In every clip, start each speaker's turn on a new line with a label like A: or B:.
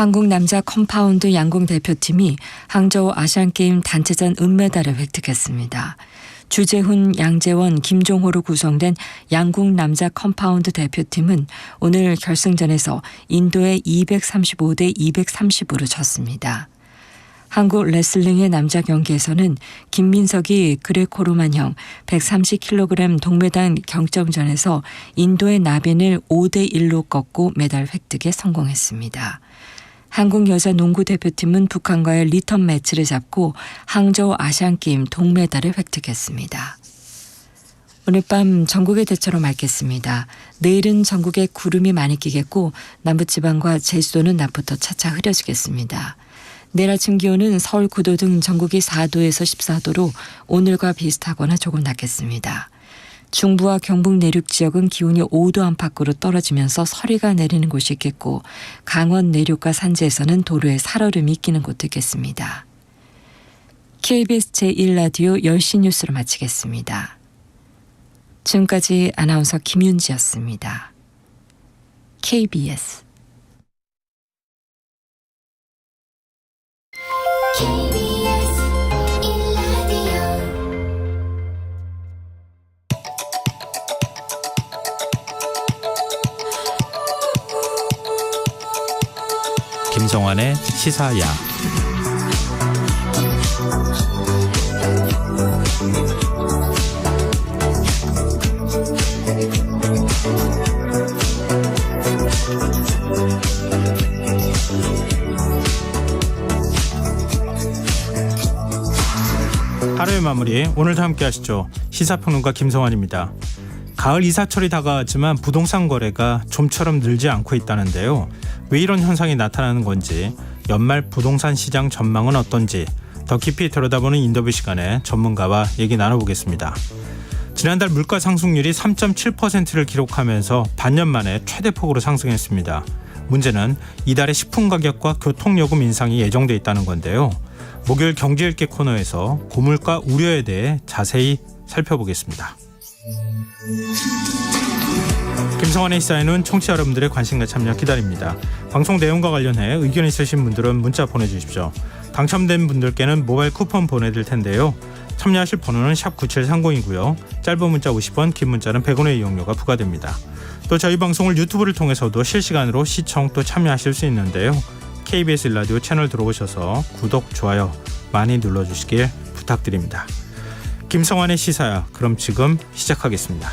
A: 한국 남자 컴파운드 양궁 대표팀이 항저우 아시안게임 단체전 은메달을 획득했습니다. 주재훈, 양재원, 김종호로 구성된 양궁 남자 컴파운드 대표팀은 오늘 결승전에서 인도의 235대 230으로 졌습니다. 한국 레슬링의 남자 경기에서는 김민석이 그레코로만형 130kg 동메달 경점전에서 인도의 나벤을 5대1로 꺾고 메달 획득에 성공했습니다. 한국 여자 농구 대표팀은 북한과의 리턴 매치를 잡고 항저우 아시안게임 동메달을 획득했습니다. 오늘 밤 전국의 대체로 맑겠습니다. 내일은 전국에 구름이 많이 끼겠고 남부지방과 제주도는 낮부터 차차 흐려지겠습니다. 내일 아침 기온은 서울 9도 등 전국이 4도에서 14도로 오늘과 비슷하거나 조금 낮겠습니다. 중부와 경북 내륙 지역은 기온이 5도 안팎으로 떨어지면서 서리가 내리는 곳이 있겠고 강원 내륙과 산지에서는 도로에 살얼음이 끼는 곳도 있겠습니다. KBS 제1라디오 10시 뉴스를 마치겠습니다. 지금까지 아나운서 김윤지였습니다. KBS
B: 김성환의 시사야. 하루의 마무리, 오늘도 함께 하시죠. 시사평론가 김성환입니다. 가을 이사철이 다가왔지만 부동산 거래가 좀처럼 늘지 않고 있다는데요. 왜 이런 현상이 나타나는 건지, 연말 부동산 시장 전망은 어떤지 더 깊이 들여다보는 인터뷰 시간에 전문가와 얘기 나눠보겠습니다. 지난달 물가 상승률이 3.7%를 기록하면서 반년 만에 최대폭으로 상승했습니다. 문제는 이달의 식품 가격과 교통요금 인상이 예정돼 있다는 건데요. 목요일 경제읽기 코너에서 고물가 우려에 대해 자세히 살펴보겠습니다. 김성환의 시사에는 청취자 여러분들의 관심과 참여 기다립니다. 방송 내용과 관련해 의견 있으신 분들은 문자 보내주십시오. 당첨된 분들께는 모바일 쿠폰 보내드릴 텐데요. 참여하실 번호는 샵 9730이고요. 짧은 문자 50원, 긴 문자는 100원의 이용료가 부과됩니다. 또 저희 방송을 유튜브를 통해서도 실시간으로 시청 또 참여하실 수 있는데요. KBS 라디오 채널 들어오셔서 구독, 좋아요 많이 눌러주시길 부탁드립니다. 김성환의 시사야, 그럼 지금 시작하겠습니다.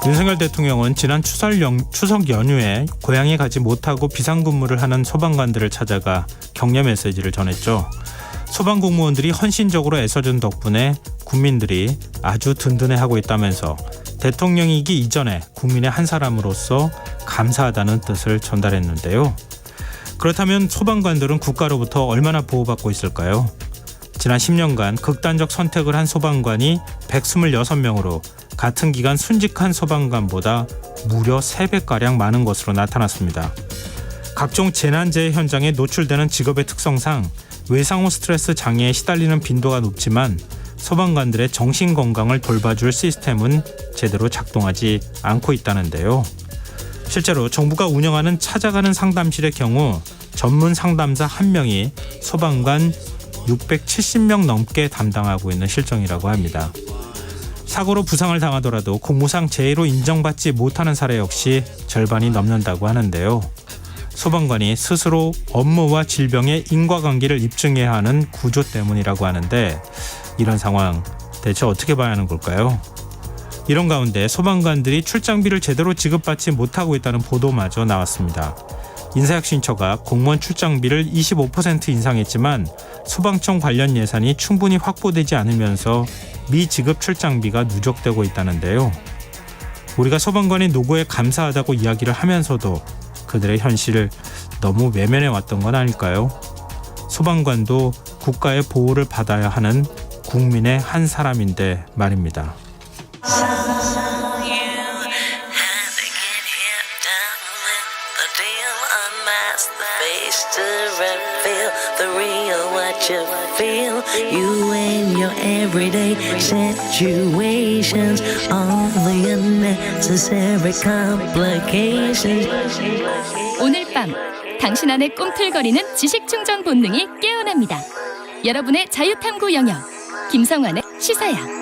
B: 윤석열 대통령은 지난 추석 연휴에 고향에 가지 못하고 비상근무를 하는 소방관들을 찾아가 격려 메시지를 전했죠. 소방공무원들이 헌신적으로 애써준 덕분에 국민들이 아주 든든해하고 있다면서 대통령이기 이전에 국민의 한 사람으로서 감사하다는 뜻을 전달했는데요. 그렇다면 소방관들은 국가로부터 얼마나 보호받고 있을까요? 지난 10년간 극단적 선택을 한 소방관이 126명으로 같은 기간 순직한 소방관보다 무려 3배가량 많은 것으로 나타났습니다. 각종 재난재해 현장에 노출되는 직업의 특성상 외상후 스트레스 장애에 시달리는 빈도가 높지만 소방관들의 정신건강을 돌봐줄 시스템은 제대로 작동하지 않고 있다는데요. 실제로 정부가 운영하는 찾아가는 상담실의 경우 전문 상담사 1명이 소방관 670명 넘게 담당하고 있는 실정이라고 합니다. 사고로 부상을 당하더라도 공무상 재해로 인정받지 못하는 사례 역시 절반이 넘는다고 하는데요. 소방관이 스스로 업무와 질병의 인과관계를 입증해야 하는 구조 때문이라고 하는데 이런 상황 대체 어떻게 봐야 하는 걸까요? 이런 가운데 소방관들이 출장비를 제대로 지급받지 못하고 있다는 보도마저 나왔습니다. 인사혁신처가 공무원 출장비를 25% 인상했지만 소방청 관련 예산이 충분히 확보되지 않으면서 미지급 출장비가 누적되고 있다는데요. 우리가 소방관의 노고에 감사하다고 이야기를 하면서도 그들의 현실을 너무 외면해 왔던 건 아닐까요? 소방관도 국가의 보호를 받아야 하는 국민의 한 사람인데 말입니다.
C: just to reveal the real what you feel. You and your everyday situations, all the unnecessary complications.
D: 오늘 밤 당신 안의 꿈틀거리는 지식 충전 본능이 깨어납니다. 여러분의 자유탐구 영역 김성환의 시사야.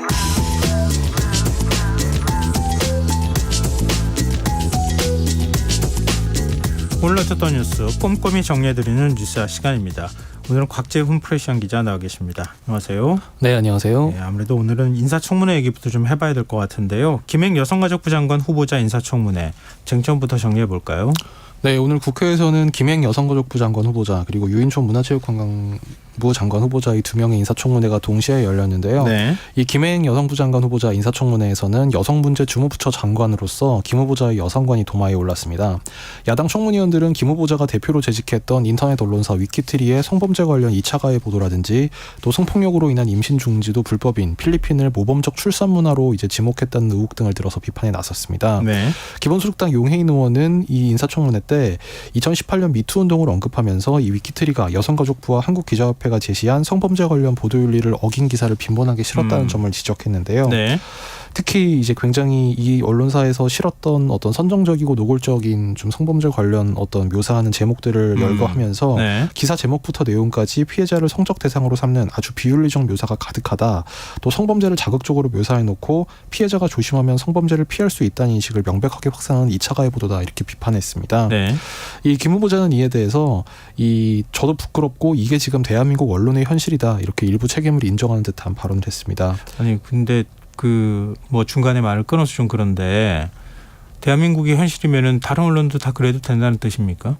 B: 오늘 어쨌던 뉴스 꼼꼼히 정리해드리는 뉴스야 시간입니다. 오늘은 곽재훈 프레시안 기자 나와 계십니다. 안녕하세요.
E: 네, 안녕하세요.
B: 네, 아무래도 오늘은 인사청문회 얘기부터 좀 해봐야 될 것 같은데요. 김행 여성가족부 장관 후보자 인사청문회 쟁점부터 정리해 볼까요?
E: 네, 오늘 국회에서는 김행 여성가족부 장관 후보자 그리고 유인촌 문화체육관광부 장관 후보자 이 두 명의 인사청문회가 동시에 열렸는데요.
B: 네.
E: 이 김행 여성부 장관 후보자 인사청문회에서는 여성문제 주무부처 장관으로서 김 후보자의 여성관이 도마에 올랐습니다. 야당 청문위원들은 김 후보자가 대표로 재직했던 인터넷 언론사 위키트리의 성범죄 관련 2차 가해 보도라든지 또 성폭력으로 인한 임신 중지도 불법인 필리핀을 모범적 출산 문화로 이제 지목했다는 의혹 등을 들어서 비판에 나섰습니다.
B: 네.
E: 기본소득당 용해인 의원은 이 인사청문회 때 2018년 미투 운동을 언급하면서 이 위키트리가 여성가족부와 한국기자협회가 제시한 성범죄 관련 보도윤리를 어긴 기사를 빈번하게 실었다는 점을 지적했는데요.
B: 네.
E: 특히 이제 굉장히 이 언론사에서 실었던 어떤 선정적이고 노골적인 좀 성범죄 관련 어떤 묘사하는 제목들을 열거하면서
B: 네.
E: 기사 제목부터 내용까지 피해자를 성적 대상으로 삼는 아주 비윤리적 묘사가 가득하다. 또 성범죄를 자극적으로 묘사해놓고 피해자가 조심하면 성범죄를 피할 수 있다는 인식을 명백하게 확산하는 2차 가해 보도다 이렇게 비판했습니다.
B: 네.
E: 이 김 후보자는 이에 대해서 저도 부끄럽고 이게 지금 대한민국 언론의 현실이다 이렇게 일부 책임을 인정하는 듯한 발언을 했습니다.
B: 아니 근데 뭐 중간에 말을 끊어서 좀 그런데 대한민국의 현실이면은 다른 언론도 다 그래도 된다는 뜻입니까?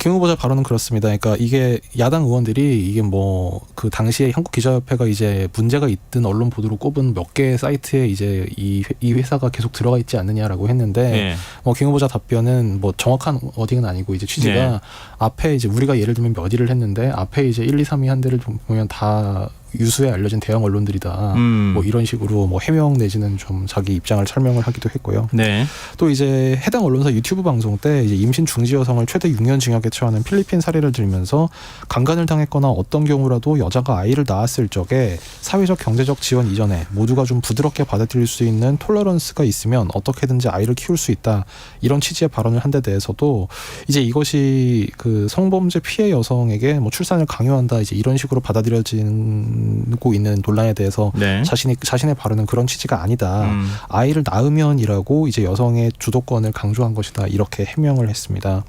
E: 김 후보자 발언은 그렇습니다. 그러니까 이게 야당 의원들이 이게 뭐 그 당시에 한국기자협회가 이제 문제가 있던 언론 보도로 꼽은 몇 개의 사이트에 이제 이 회사가 계속 들어가 있지 않느냐라고 했는데
B: 네.
E: 김 후보자 답변은 뭐 정확한 어딩은 아니고 이제 취지가
B: 네.
E: 앞에 이제 우리가 예를 들면 몇 일을 했는데 앞에 이제 1, 2, 3위 한 대를 보면 다 유수에 알려진 대형 언론들이다. 뭐 이런 식으로 뭐 해명 내지는 좀 자기 입장을 설명을 하기도 했고요.
B: 네.
E: 또 이제 해당 언론사 유튜브 방송 때 이제 임신 중지 여성을 최대 6년 징역에 처하는 필리핀 사례를 들면서 강간을 당했거나 어떤 경우라도 여자가 아이를 낳았을 적에 사회적 경제적 지원 이전에 모두가 좀 부드럽게 받아들일 수 있는 톨러런스가 있으면 어떻게든지 아이를 키울 수 있다. 이런 취지의 발언을 한 데 대해서도 이제 이것이 그 성범죄 피해 여성에게 뭐 출산을 강요한다 이제 이런 식으로 받아들여지고 있는 논란에 대해서
B: 네.
E: 자신의 발언은 그런 취지가 아니다. 아이를 낳으면이라고 이제 여성의 주도권을 강조한 것이다. 이렇게 해명을 했습니다.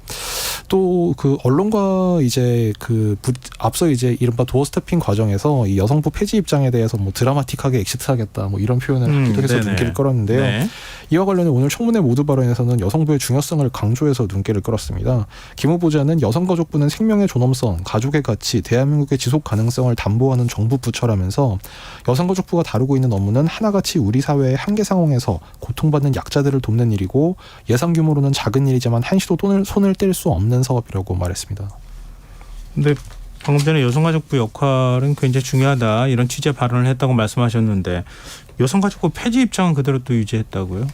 E: 또 그 언론과 이제 앞서 이제 이른바 도어 스태핑 과정에서 이 여성부 폐지 입장에 대해서 뭐 드라마틱하게 엑시트하겠다 뭐 이런 표현을 하기도 해서 눈길을 끌었는데요.
B: 네. 이와
E: 이와 관련해 오늘 청문회 모두 발언에서는 여성부의 중요성을 강조해서 눈길을 끌었습니다. 김 후보자는 여성가족부는 생명의 존엄성, 가족의 가치, 대한민국의 지속 가능성을 담보하는 정부 부처라면서 여성가족부가 다루고 있는 업무는 하나같이 우리 사회의 한계 상황에서 고통받는 약자들을 돕는 일이고 예상 규모로는 작은 일이지만 한시도 손을 뗄 수 없는 사업이라고 말했습니다.
B: 근데 방금 전에 여성가족부 역할은 굉장히 중요하다 이런 취지의 발언을 했다고 말씀하셨는데 여성가족부 폐지 입장은 그대로 또 유지했다고요?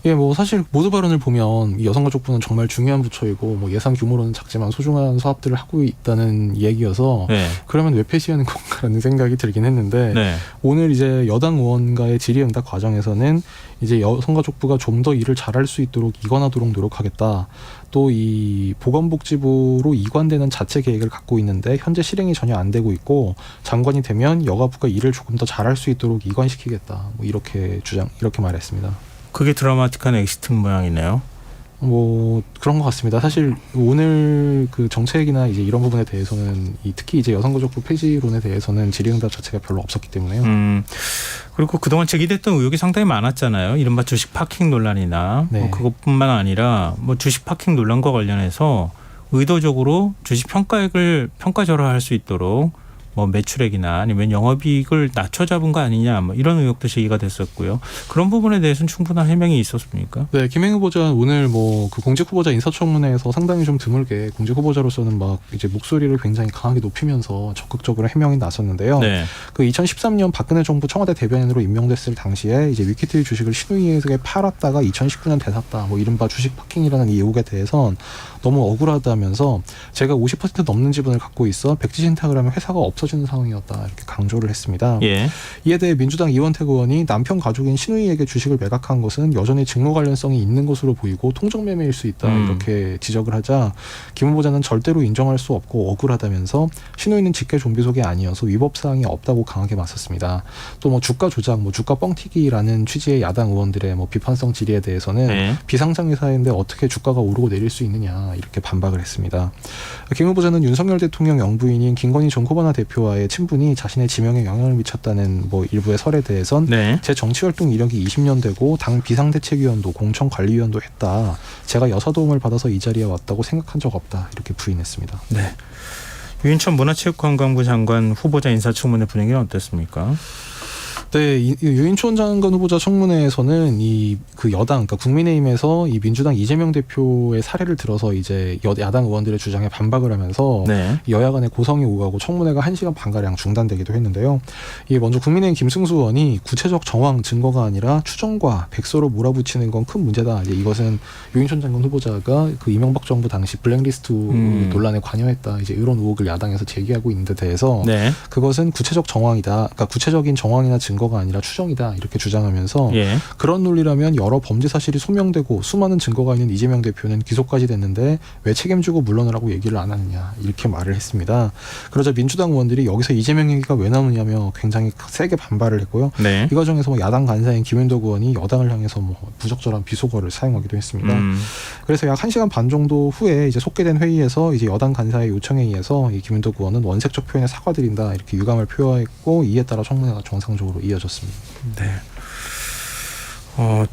E: 예, 뭐 사실 모두 발언을 보면 이 여성가족부는 정말 중요한 부처이고 뭐 예상 규모로는 작지만 소중한 사업들을 하고 있다는 얘기여서
B: 네.
E: 그러면 왜 폐지하는 건가라는 생각이 들긴 했는데
B: 네.
E: 오늘 이제 여당 의원과의 질의응답 과정에서는 이제 여성가족부가 좀 더 일을 잘할 수 있도록 이관하도록 노력하겠다. 또 이 보건복지부로 이관되는 자체 계획을 갖고 있는데 현재 실행이 전혀 안 되고 있고 장관이 되면 여가부가 일을 조금 더 잘할 수 있도록 이관시키겠다. 뭐 이렇게 말했습니다.
B: 그게 드라마틱한 엑시트 모양이네요.
E: 뭐 그런 것 같습니다. 사실 오늘 그 정책이나 이제 이런 부분에 대해서는 특히 이제 여성가족부 폐지론에 대해서는 질의응답 자체가 별로 없었기 때문에요.
B: 그리고 그동안 제기됐던 의혹이 상당히 많았잖아요. 이른바 주식 파킹 논란이나
E: 네.
B: 뭐 그것뿐만 아니라 뭐 주식 파킹 논란과 관련해서 의도적으로 주식 평가액을 평가절하할 수 있도록 뭐 매출액이나 아니면 영업이익을 낮춰 잡은 거 아니냐 뭐 이런 의혹도 제기가 됐었고요. 그런 부분에 대해서는 충분한 해명이 있었습니까?
E: 네, 김행 후보자 오늘 뭐 그 공직 후보자 인사청문회에서 상당히 좀 드물게 공직 후보자로서는 막 이제 목소리를 굉장히 강하게 높이면서 적극적으로 해명이 나섰는데요.
B: 네.
E: 그 2013년 박근혜 정부 청와대 대변인으로 임명됐을 당시에 이제 위키트리 주식을 신우이에게 팔았다가 2019년 되샀다. 뭐 이른바 주식 파킹이라는 이 의혹에 대해선 너무 억울하다면서 제가 50% 넘는 지분을 갖고 있어 백지 신탁을 하면 회사가 없어지는 상황이었다. 이렇게 강조를 했습니다.
B: 예.
E: 이에 대해 민주당 이원택 의원이 남편 가족인 신우이에게 주식을 매각한 것은 여전히 직무 관련성이 있는 것으로 보이고 통정매매일 수 있다. 이렇게 지적을 하자 김 후보자는 절대로 인정할 수 없고 억울하다면서 신우이는 직계 좀비 속이 아니어서 위법 사항이 없다고 강하게 맞섰습니다. 또 뭐 주가 조작, 뭐 주가 뻥튀기라는 취지의 야당 의원들의 뭐 비판성 질의에 대해서는
B: 네.
E: 비상장 회사인데 어떻게 주가가 오르고 내릴 수 있느냐 이렇게 반박을 했습니다. 김 후보자는 윤석열 대통령 영부인인 김건희 전 코바나 대표와의 친분이 자신의 지명에 영향을 미쳤다는 뭐 일부의 설에 대해선
B: 네.
E: 제 정치활동 이력이 20년 되고 당 비상대책위원도 공천관리위원도 했다. 제가 여사 도움을 받아서 이 자리에 왔다고 생각한 적 없다. 이렇게 부인했습니다.
B: 네. 유인천 문화체육관광부 장관 후보자 인사청문회 분위기는 어땠습니까?
E: 네, 유인촌 장관 후보자 청문회에서는 이 그 여당, 그러니까 국민의힘에서 이 민주당 이재명 대표의 사례를 들어서 이제 야당 의원들의 주장에 반박을 하면서
B: 네.
E: 여야 간의 고성이 오가고 청문회가 1시간 반가량 중단되기도 했는데요. 이 먼저 국민의힘 김승수 의원이 구체적 정황 증거가 아니라 추정과 백서로 몰아붙이는 건 큰 문제다. 이제 이것은 유인촌 장관 후보자가 그 이명박 정부 당시 블랙리스트 논란에 관여했다. 이제 이런 의혹을 야당에서 제기하고 있는 데 대해서
B: 네.
E: 그것은 구체적 정황이다. 그러니까 구체적인 정황이나 증거가 아니라 추정이다. 이렇게 주장하면서
B: 예.
E: 그런 논리라면 여러 범죄 사실이 소명되고 수많은 증거가 있는 이재명 대표는 기소까지 됐는데 왜 책임지고 물러나라고 얘기를 안 하느냐 이렇게 말을 했습니다. 그러자 민주당 의원들이 여기서 이재명 얘기가 왜 나오냐며 굉장히 세게 반발을 했고요.
B: 네.
E: 이 과정에서 뭐 야당 간사인 김현덕 의원이 여당을 향해서 뭐 부적절한 비속어를 사용하기도 했습니다. 그래서 약 1시간 반 정도 후에 이제 속개된 회의에서 이제 여당 간사의 요청에 의해서 이 김현덕 의원은 원색적 표현에 사과드린다 이렇게 유감을 표했고 이에 따라 청문회가 정상적으로 이어졌습니다.
B: 네.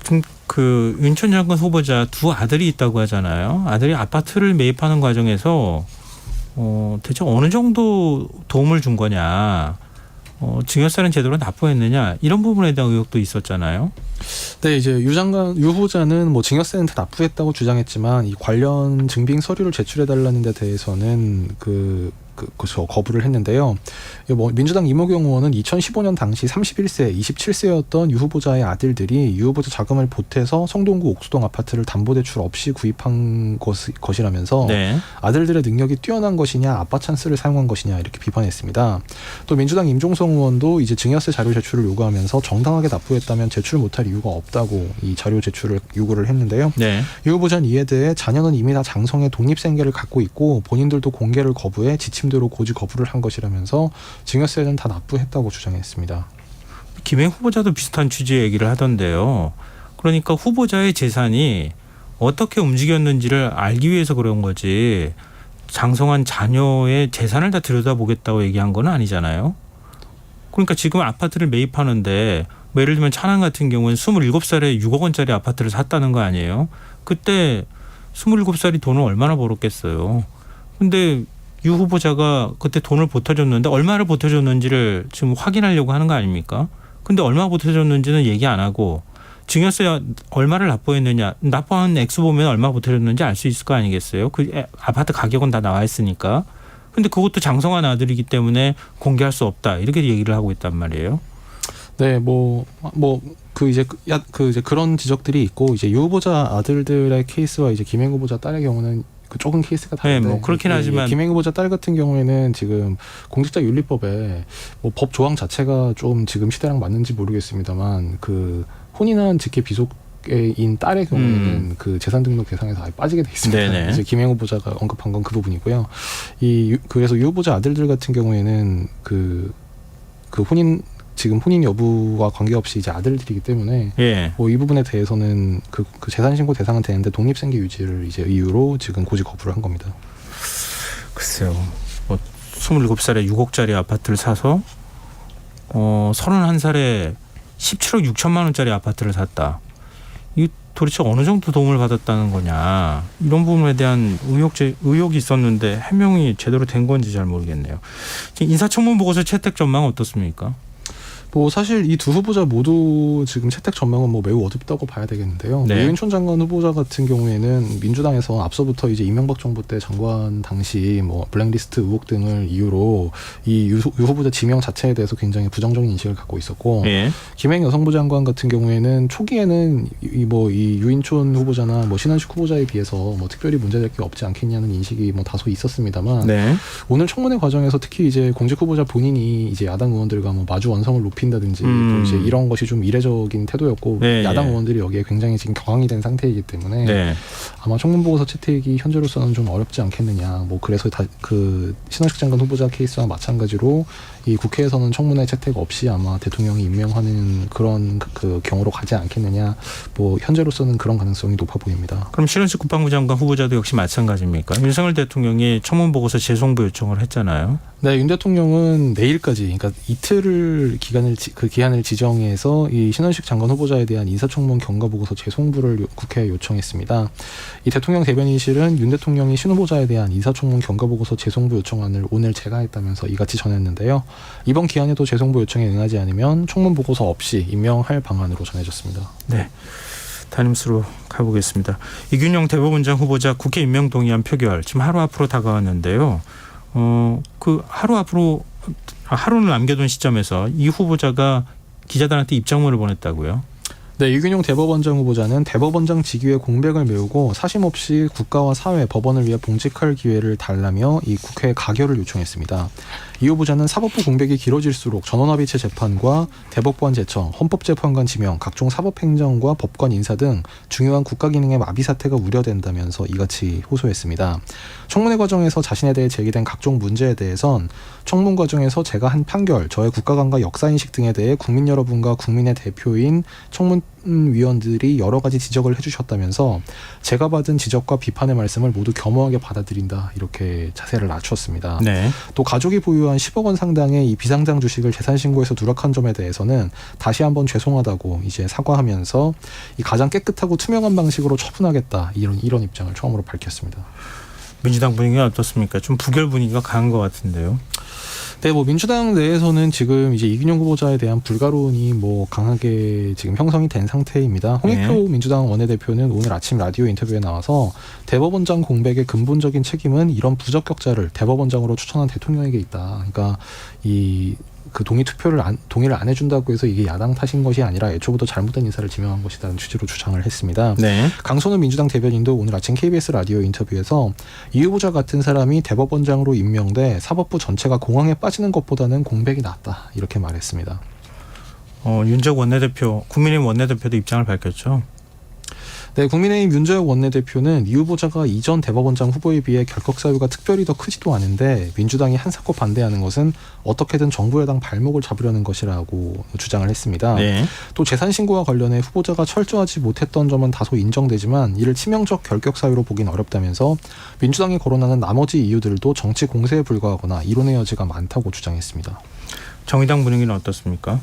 B: 좀 그 윤천 장관 후보자 두 아들이 있다고 하잖아요. 아들이 아파트를 매입하는 과정에서 대체 어느 정도 도움을 준 거냐, 증여세는 제대로 납부했느냐 이런 부분에 대한 의혹도 있었잖아요.
E: 네, 이제 유 후보자는 뭐 증여세는 다 납부했다고 주장했지만 이 관련 증빙 서류를 제출해달라는 데 대해서는 거부를 했는데요. 뭐 민주당 이모경 의원은 2015년 당시 31세, 27세였던 유 후보자의 아들들이 유 후보자 자금을 보태서 성동구 옥수동 아파트를 담보대출 없이 구입한 것이라면서
B: 네.
E: 아들들의 능력이 뛰어난 것이냐, 아빠 찬스를 사용한 것이냐 이렇게 비판했습니다. 또 민주당 임종성 의원도 이제 증여세 자료 제출을 요구하면서 정당하게 납부했다면 제출 못할 이유가 없다고 이 자료 제출을 요구를 했는데요.
B: 네.
E: 유 후보자는 이에 대해 자녀는 이미 다 장성의 독립생계를 갖고 있고 본인들도 공개를 거부해 지침대로 고지 거부를 한 것이라면서 증여세는 다 납부했다고 주장했습니다.
B: 김행 후보자도 비슷한 취지의 얘기를 하던데요. 그러니까 후보자의 재산이 어떻게 움직였는지를 알기 위해서 그런 거지 장성한 자녀의 재산을 다 들여다보겠다고 얘기한 건 아니잖아요. 그러니까 지금 아파트를 매입하는데 뭐 예를 들면 천안 같은 경우는 27살에 6억 원짜리 아파트를 샀다는 거 아니에요. 그때 27살이 돈을 얼마나 벌었겠어요. 근데 유 후보자가 그때 돈을 보태줬는데 얼마를 보태줬는지를 지금 확인하려고 하는 거 아닙니까? 근데 얼마 보태줬는지는 얘기 안 하고 증여세 얼마를 납부했느냐, 납부한 액수 보면 얼마 보태줬는지 알 수 있을 거 아니겠어요? 그 아파트 가격은 다 나와 있으니까. 근데 그것도 장성한 아들이기 때문에 공개할 수 없다 이렇게 얘기를 하고 있단 말이에요.
E: 네, 이제 그런 지적들이 있고 이제 유 후보자 아들들의 케이스와 이제 김행 후보자 딸의 경우는 조금 케이스가 다른데,
B: 네, 뭐 그렇긴 하지만
E: 김행 후보자 딸 같은 경우에는 지금 공직자윤리법에 뭐 법 조항 자체가 좀 지금 시대랑 맞는지 모르겠습니다만 그 혼인한 직계 비속인 딸의 경우에는 그 재산 등록 대상에서 아예 빠지게 돼 있습니다.
B: 네네.
E: 이제 김행 후보자가 언급한 건 그 부분이고요. 그래서 유 후보자 아들들 같은 경우에는 그 지금 혼인 여부와 관계없이 이제 아들들이기 때문에
B: 예.
E: 뭐 이 부분에 대해서는 그 재산 신고 대상은 되는데 독립생계 유지를 이제 이유로 지금 고지 거부를 한 겁니다.
B: 글쎄요. 27살에 6억짜리 아파트를 사서 31살에 17억 6천만 원짜리 아파트를 샀다. 이 도대체 어느 정도 도움을 받았다는 거냐 이런 부분에 대한 의혹이 있었는데 해명이 제대로 된 건지 잘 모르겠네요. 인사청문 보고서 채택 전망 어떻습니까?
E: 뭐 사실 이 두 후보자 모두 지금 채택 전망은 뭐 매우 어둡다고 봐야 되겠는데요.
B: 네.
E: 유인촌 장관 후보자 같은 경우에는 민주당에서 앞서부터 이제 이명박 정부 때 장관 당시 뭐 블랙리스트 의혹 등을 이유로 이 유 후보자 지명 자체에 대해서 굉장히 부정적인 인식을 갖고 있었고,
B: 예.
E: 김행 여성부 장관 같은 경우에는 초기에는 이 유인촌 후보자나 뭐 신한식 후보자에 비해서 뭐 특별히 문제될 게 없지 않겠냐는 인식이 뭐 다소 있었습니다만,
B: 네.
E: 오늘 청문회 과정에서 특히 이제 공직 후보자 본인이 이제 야당 의원들과 뭐 마주 원성을 높인다든지 또 이제 이런 것이 좀 이례적인 태도였고,
B: 네,
E: 야당
B: 예.
E: 의원들이 여기에 굉장히 지금 격앙이 된 상태이기 때문에
B: 네.
E: 아마 청문 보고서 채택이 현재로서는 좀 어렵지 않겠느냐. 뭐 그래서 그 신원식 장관 후보자 케이스와 마찬가지로 이 국회에서는 청문회 채택 없이 아마 대통령이 임명하는 그런 그 경우로 가지 않겠느냐. 뭐 현재로서는 그런 가능성이 높아 보입니다.
B: 그럼 신원식 국방부 장관 후보자도 역시 마찬가지입니까? 윤석열 대통령이 청문 보고서 재송부 요청을 했잖아요.
E: 네, 윤 대통령은 내일까지, 그러니까 이틀을 기한을 지정해서 이 신원식 장관 후보자에 대한 인사청문 경과 보고서 재송부를 국회에 요청했습니다. 이 대통령 대변인실은 윤 대통령이 신 후보자에 대한 인사청문 경과 보고서 재송부 요청안을 오늘 제가했다면서 이같이 전했는데요. 이번 기한에도 재송부 요청에 응하지 않으면 청문 보고서 없이 임명할 방안으로 전해졌습니다.
B: 네. 다림수로 가보겠습니다. 이균영 대법원장 후보자 국회 임명 동의안 표결 지금 하루 앞으로 다가왔는데요. 그 하루를 남겨둔 시점에서 이 후보자가 기자들한테 입장문을 보냈다고요?
E: 네, 이균용 대법원장 후보자는 대법원장 직위의 공백을 메우고 사심없이 국가와 사회, 법원을 위해 봉직할 기회를 달라며 이 국회에 가결을 요청했습니다. 이 후보자는 사법부 공백이 길어질수록 전원합의체 재판과 대법관 제청, 헌법재판관 지명, 각종 사법행정과 법관 인사 등 중요한 국가 기능의 마비 사태가 우려된다면서 이같이 호소했습니다. 청문회 과정에서 자신에 대해 제기된 각종 문제에 대해선 청문 과정에서 제가 한 판결, 저의 국가관과 역사인식 등에 대해 국민 여러분과 국민의 대표인 청문위원들이 여러 가지 지적을 해주셨다면서 제가 받은 지적과 비판의 말씀을 모두 겸허하게 받아들인다, 이렇게 자세를 낮췄습니다.
B: 네.
E: 또 가족이 보유한 10억 원 상당의 이 비상장 주식을 재산신고에서 누락한 점에 대해서는 다시 한번 죄송하다고 이제 사과하면서 이 가장 깨끗하고 투명한 방식으로 처분하겠다, 이런 입장을 처음으로 밝혔습니다.
B: 민주당 분위기가 어떻습니까? 좀 부결 분위기가 강한 것 같은데요.
E: 네, 뭐 민주당 내에서는 지금 이제 이균용 후보자에 대한 불가론이 뭐 강하게 지금 형성이 된 상태입니다. 홍익표
B: 네.
E: 민주당 원내대표는 오늘 아침 라디오 인터뷰에 나와서 대법원장 공백의 근본적인 책임은 이런 부적격자를 대법원장으로 추천한 대통령에게 있다. 그러니까 그 동의를 안 해준다고 해서 이게 야당 탓인 것이 아니라 애초부터 잘못된 인사를 지명한 것이라는 취지로 주장을 했습니다.
B: 네.
E: 강선우 민주당 대변인도 오늘 아침 KBS 라디오 인터뷰에서 이 후보자 같은 사람이 대법원장으로 임명돼 사법부 전체가 공황에 빠지는 것보다는 공백이 낫다, 이렇게 말했습니다.
B: 윤재욱 원내대표, 국민의힘 원내대표도 입장을 밝혔죠.
E: 네, 국민의힘 윤재욱 원내대표는 이 후보자가 이전 대법원장 후보에 비해 결격 사유가 특별히 더 크지도 않은데 민주당이 한사코 반대하는 것은 어떻게든 정부 여당 발목을 잡으려는 것이라고 주장을 했습니다.
B: 네.
E: 또 재산신고와 관련해 후보자가 철저하지 못했던 점은 다소 인정되지만 이를 치명적 결격 사유로 보긴 어렵다면서 민주당이 거론하는 나머지 이유들도 정치 공세에 불과하거나 이론의 여지가 많다고 주장했습니다.
B: 정의당 분위기는 어떻습니까?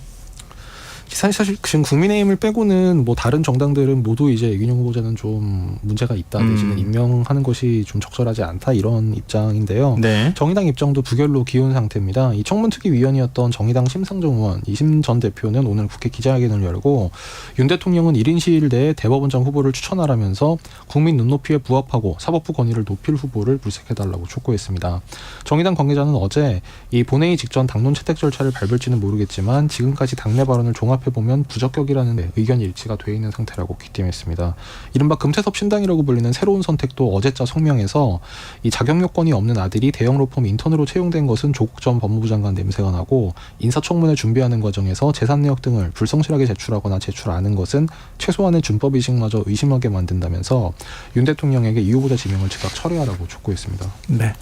E: 사실 지금 국민의힘을 빼고는 뭐 다른 정당들은 모두 이제 이균용 후보자는 좀 문제가 있다, 내지는 임명하는 것이 좀 적절하지 않다, 이런 입장인데요.
B: 네.
E: 정의당 입장도 부결로 기운 상태입니다. 이 청문특위위원이었던 정의당 심상정 의원, 이심 전 대표는 오늘 국회 기자회견을 열고 윤 대통령은 1인 시일 내에 대법원장 후보를 추천하라면서 국민 눈높이에 부합하고 사법부 권위를 높일 후보를 물색해달라고 촉구했습니다. 정의당 관계자는 어제 이 본회의 직전 당론 채택 절차를 밟을지는 모르겠지만 지금까지 당내 발언을 종합해보면 부적격이라는 의견 일치가 돼 있는 상태라고 귀띔했습니다. 이른바 금태섭 신당이라고 불리는 새로운 선택도 어제자 성명에서 이 자격 요건이 없는 아들이 대형 로펌 인턴으로 채용된 것은 조국 전 법무부 장관 냄새가 나고 인사청문회 준비하는 과정에서 재산 내역 등을 불성실하게 제출하거나 제출 안 한 것은 최소한의 준법의식마저 의심하게 만든다면서 윤 대통령에게 이 후보자 지명을 즉각 철회하라고 촉구했습니다.
B: 네.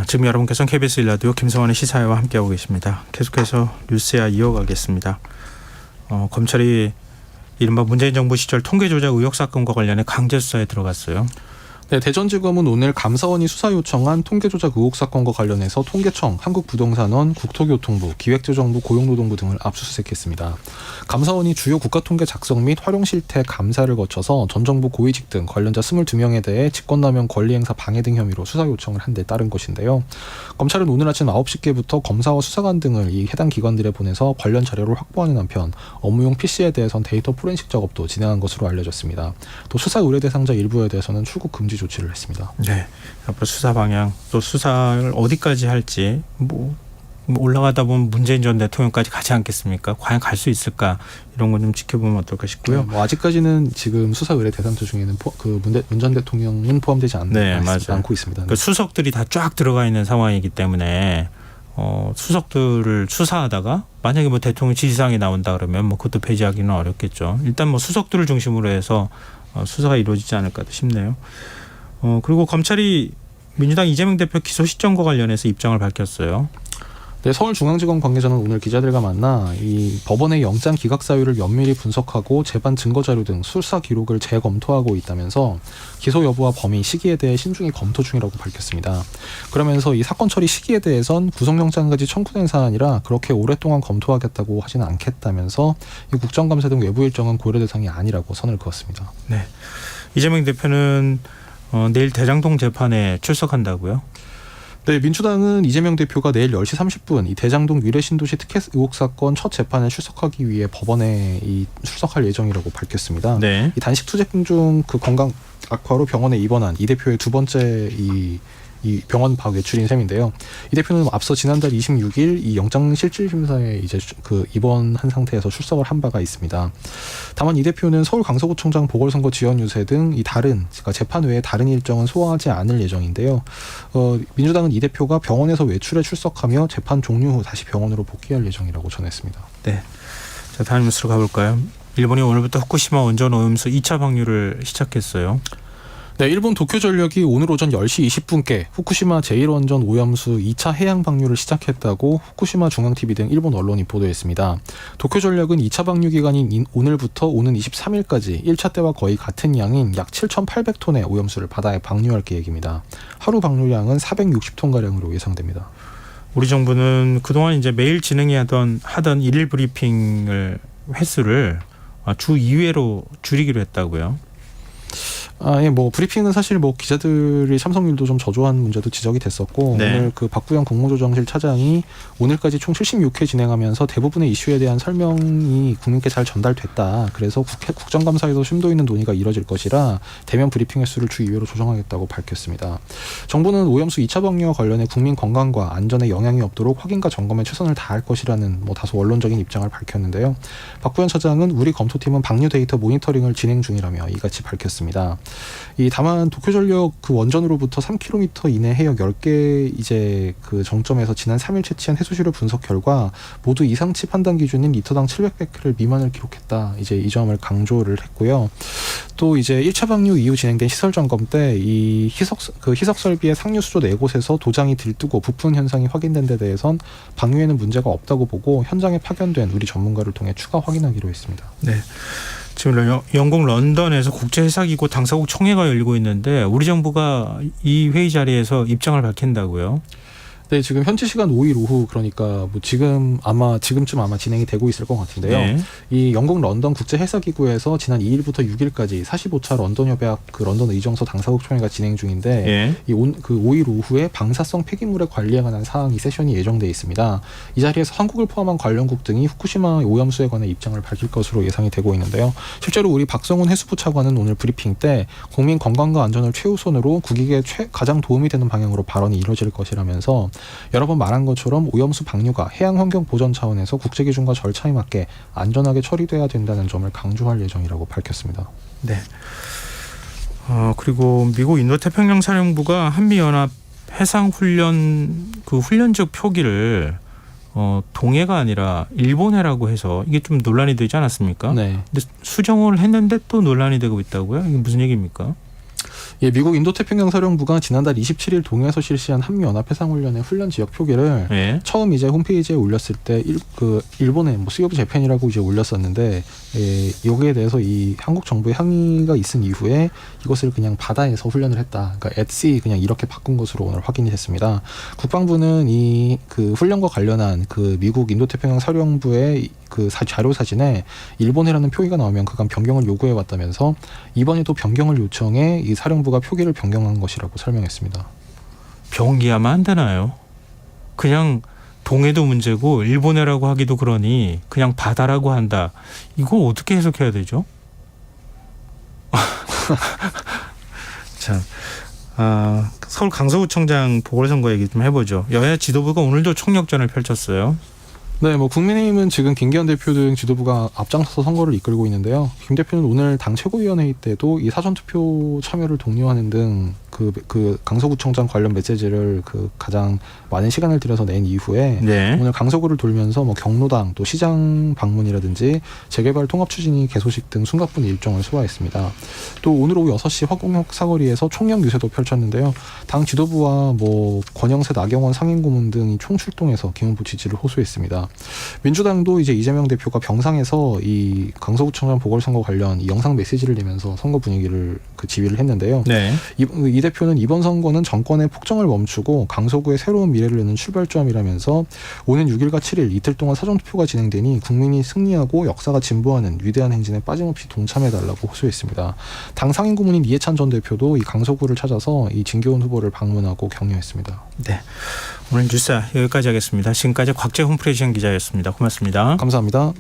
B: 지금 여러분께서는 KBS 1라디오 김성환의 시사회와 함께하고 계십니다. 계속해서 뉴스야 이어가겠습니다. 검찰이 이른바 문재인 정부 시절 통계 조작 의혹 사건과 관련해 강제 수사에 들어갔어요.
E: 네, 대전지검은 오늘 감사원이 수사 요청한 통계조작 의혹 사건과 관련해서 통계청, 한국부동산원, 국토교통부, 기획재정부, 고용노동부 등을 압수수색했습니다. 감사원이 주요 국가통계 작성 및 활용 실태 감사를 거쳐서 전 정부 고위직 등 관련자 22명에 대해 직권남용 권리행사 방해 등 혐의로 수사 요청을 한 데 따른 것인데요. 검찰은 오늘 아침 9시께부터 검사와 수사관 등을 이 해당 기관들에 보내서 관련 자료를 확보하는 한편 업무용 PC에 대해선 데이터 포렌식 작업도 진행한 것으로 알려졌습니다. 또 수사 의뢰 대상자 일부에 대해서는 출국 금지 조치를 했습니다.
B: 네, 앞으로 수사 방향 또 수사를 어디까지 할지 뭐 올라가다 보면 문재인 전 대통령까지 가지 않겠습니까? 과연 갈 수 있을까? 이런 건 좀 지켜보면 어떨까 싶고요.
E: 뭐 아직까지는 지금 수사 의뢰 대상자 중에는 문 전 대통령은 포함되지 않고 있습니다.
B: 그 수석들이 다 쫙 들어가 있는 상황이기 때문에 수석들을 수사하다가 만약에 뭐 대통령 지시사항이 나온다 그러면 뭐 그것도 배제하기는 어렵겠죠. 일단 뭐 수석들을 중심으로 해서 수사가 이루어지지 않을까 싶네요. 그리고 검찰이 민주당 이재명 대표 기소 시점과 관련해서 입장을 밝혔어요.
E: 네, 서울중앙지검 관계자는 오늘 기자들과 만나 이 법원의 영장 기각 사유를 면밀히 분석하고 재반 증거 자료 등 수사 기록을 재검토하고 있다면서 기소 여부와 범위, 시기에 대해 신중히 검토 중이라고 밝혔습니다. 그러면서 이 사건 처리 시기에 대해선 구속영장까지 청구된 사안이라 그렇게 오랫동안 검토하겠다고 하지는 않겠다면서 이 국정감사 등 외부 일정은 고려 대상이 아니라고 선을 그었습니다.
B: 네, 이재명 대표는 내일 대장동 재판에 출석한다고요?
E: 네, 민주당은 이재명 대표가 내일 10시 30분 이 대장동 위례신도시 특혜 의혹 사건 첫 재판에 출석하기 위해 법원에 출석할 예정이라고 밝혔습니다. 네. 이 단식 투쟁 중 그 건강 악화로 병원에 입원한 이 대표의 두 번째 이 병원 박 외출인 셈인데요. 이 대표는 앞서 지난달 26일 이 영장실질심사에 이제 그 입원한 상태에서 출석을 한 바가 있습니다. 다만 이 대표는 서울 강서구청장 보궐선거 지원 유세 등 이 다른 그러니까 재판 외에 다른 일정은 소화하지 않을 예정인데요. 민주당은 이 대표가 병원에서 외출에 출석하며 재판 종료 후 다시 병원으로 복귀할 예정이라고 전했습니다.
B: 네. 자, 다음 뉴스로 가볼까요? 일본이 오늘부터 후쿠시마 원전 오염수 2차 방류를 시작했어요.
E: 네, 일본 도쿄전력이 오늘 오전 10시 20분께 후쿠시마 제1원전 오염수 2차 해양 방류를 시작했다고 후쿠시마 중앙TV 등 일본 언론이 보도했습니다. 도쿄전력은 2차 방류 기간인 오늘부터 오는 23일까지 1차 때와 거의 같은 양인 약 7,800톤의 오염수를 바다에 방류할 계획입니다. 하루 방류량은 460톤가량으로 예상됩니다.
B: 우리 정부는 그동안 이제 매일 하던 일일 브리핑을 횟수를 주 2회로 줄이기로 했다고요.
E: 예, 뭐 브리핑은 사실 뭐 기자들의 참석률도 좀 저조한 문제도 지적이 됐었고 네. 오늘 그 박부영 국무조정실 차장이 오늘까지 총 76회 진행하면서 대부분의 이슈에 대한 설명이 국민께 잘 전달됐다. 그래서 국정감사에서 심도 있는 논의가 이뤄질 것이라 대면 브리핑 횟수를 주 2회로 조정하겠다고 밝혔습니다. 정부는 오염수 2차 방류와 관련해 국민 건강과 안전에 영향이 없도록 확인과 점검에 최선을 다할 것이라는 뭐 다소 원론적인 입장을 밝혔는데요. 박부영 차장은 우리 검토팀은 방류 데이터 모니터링을 진행 중이라며 이같이 밝혔습니다. 다만 도쿄전력 그 원전으로부터 3km 이내 해역 10개 이제 그 정점에서 지난 3일 채취한 해수시료 분석 결과 모두 이상치 판단 기준인 리터당 700베크렐 미만을 기록했다. 이제 이 점을 강조를 했고요. 또 이제 1차 방류 이후 진행된 시설 점검 때 이 희석 설비의 상류 수조 4곳에서 도장이 들뜨고 부품 현상이 확인된 데 대해선 방류에는 문제가 없다고 보고 현장에 파견된 우리 전문가를 통해 추가 확인하기로 했습니다.
B: 네. 지금 영국 런던에서 국제해사기구 당사국 총회가 열리고 있는데 우리 정부가 이 회의 자리에서 입장을 밝힌다고요?
E: 네, 지금 현지 시간 5일 오후 그러니까 뭐 지금쯤 아마 진행이 되고 있을 것 같은데요. 네. 이 영국 런던 국제해사기구에서 지난 2일부터 6일까지 45차 런던 협약 그 런던 의정서 당사국 총회가 진행 중인데 네. 그 5일 오후에 방사성 폐기물의 관리에 관한 사항 이 세션이 예정돼 있습니다. 이 자리에서 한국을 포함한 관련국 등이 후쿠시마 오염수에 관해 입장을 밝힐 것으로 예상이 되고 있는데요. 실제로 우리 박성훈 해수부 차관은 오늘 브리핑 때 국민 건강과 안전을 최우선으로 국익에 가장 도움이 되는 방향으로 발언이 이뤄질 것이라면서 여러 번 말한 것처럼 오염수 방류가 해양 환경 보전 차원에서 국제 기준과 절차에 맞게 안전하게 처리돼야 된다는 점을 강조할 예정이라고 밝혔습니다.
B: 네. 그리고 미국 인도태평양 사령부가 한미연합 해상훈련 그 훈련적 표기를 동해가 아니라 일본해라고 해서 이게 좀 논란이 되지 않았습니까? 네. 근데 수정을 했는데 또 논란이 되고 있다고요? 이게 무슨 얘기입니까?
E: 예, 미국 인도태평양 사령부가 지난달 27일 동해에서 실시한 한미연합해상훈련의 훈련 지역 표기를
B: 예.
E: 처음 이제 홈페이지에 올렸을 때 일본의 뭐 수요부 재팬이라고 이제 올렸었는데 여기에 대해서 이 한국 정부의 항의가 있은 이후에 이것을 그냥 바다에서 훈련을 했다. 그러니까 at sea 그냥 이렇게 바꾼 것으로 오늘 확인이 됐습니다. 국방부는 이 그 훈련과 관련한 그 미국 인도태평양 사령부의 그 자료 사진에 일본해라는 표기가 나오면 그간 변경을 요구해 왔다면서 이번에도 변경을 요청해 이 사령부가 표기를 변경한 것이라고 설명했습니다.
B: 변기하면 안 되나요? 그냥 동해도 문제고 일본해라고 하기도 그러니 그냥 바다라고 한다. 이거 어떻게 해석해야 되죠? 자, 서울 강서구청장 보궐선거 얘기 좀 해보죠. 여야 지도부가 오늘도 총력전을 펼쳤어요.
E: 네, 뭐 국민의힘은 지금 김기현 대표 등 지도부가 앞장서서 선거를 이끌고 있는데요. 김 대표는 오늘 당 최고위원회의 때도 이 사전투표 참여를 독려하는 등 그 강서구청장 관련 메시지를 그 가장 많은 시간을 들여서 낸 이후에
B: 네.
E: 오늘 강서구를 돌면서 뭐 경로당 또 시장 방문이라든지 재개발 통합 추진이 개소식 등 숨가쁜 일정을 소화했습니다. 또 오늘 오후 6시 화곡역 사거리에서 총력 유세도 펼쳤는데요. 당 지도부와 뭐 권영세, 나경원 상임고문 등이 총출동해서 김 후보 지지를 호소했습니다. 민주당도 이제 이재명 대표가 병상에서 이 강서구청장 보궐선거 관련 이 영상 메시지를 내면서 선거 분위기를 그 지휘를 했는데요.
B: 네.
E: 이 대표는 이번 선거는 정권의 폭정을 멈추고 강서구의 새로운 미래를 여는 출발점이라면서 오는 6일과 7일 이틀 동안 사전투표가 진행되니 국민이 승리하고 역사가 진보하는 위대한 행진에 빠짐없이 동참해달라고 호소했습니다. 당 상임고문인 이해찬 전 대표도 이 강서구를 찾아서 이 진교훈 후보를 방문하고 격려했습니다.
B: 네. 오늘 뉴스 여기까지 하겠습니다. 지금까지 곽재훈 프레시안 기자였습니다. 고맙습니다.
E: 감사합니다.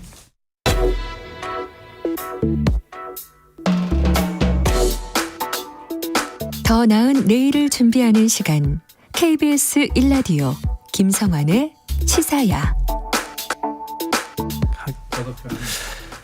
F: 더 나은 내일을 준비하는 시간 KBS 1라디오 김성환의 시사야.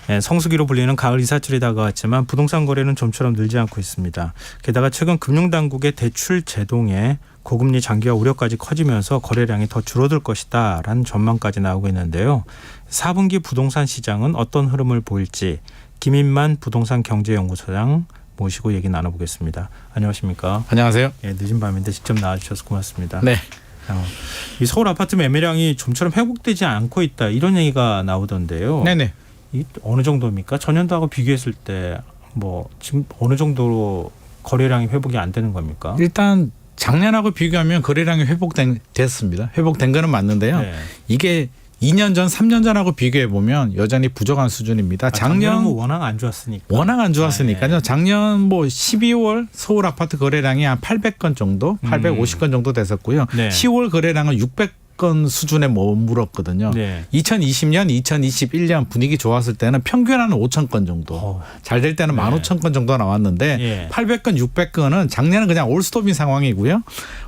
B: 네, 성수기로 불리는 가을 이삿질이 다가왔지만 부동산 거래는 좀처럼 늘지 않고 있습니다. 게다가 최근 금융당국의 대출 제동에 고금리 장기화 우려까지 커지면서 거래량이 더 줄어들 것이다 라는 전망까지 나오고 있는데요. 4분기 부동산 시장은 어떤 흐름을 보일지 김인만 부동산 경제연구소장 모시고 얘기 나눠보겠습니다. 안녕하십니까?
G: 안녕하세요.
B: 예, 늦은 밤인데 직접 나와주셔서 고맙습니다.
G: 네.
B: 이 서울 아파트 매매량이 좀처럼 회복되지 않고 있다 이런 얘기가 나오던데요.
G: 네네.
B: 이 어느 정도입니까? 전년도하고 비교했을 때 뭐 지금 어느 정도로 거래량이 회복이 안 되는 겁니까?
G: 일단 작년하고 비교하면 거래량이 회복됐습니다. 회복된 거는 맞는데요.
B: 네.
G: 이게 2년 전, 3년 전하고 비교해 보면 여전히 부족한 수준입니다.
B: 작년은 뭐 워낙 안 좋았으니까.
G: 워낙 안 좋았으니까요.
B: 네.
G: 작년 뭐 12월 서울 아파트 거래량이 한 800건 정도, 850건 정도 됐었고요.
B: 네.
G: 10월 거래량은 600건 수준에 머물었거든요.
B: 네.
G: 2020년, 2021년 분위기 좋았을 때는 평균 한 5,000건 정도. 잘 될 때는
B: 네.
G: 15,000건 정도 나왔는데
B: 예.
G: 800건, 600건은 작년은 그냥 올스톱인 상황이고요.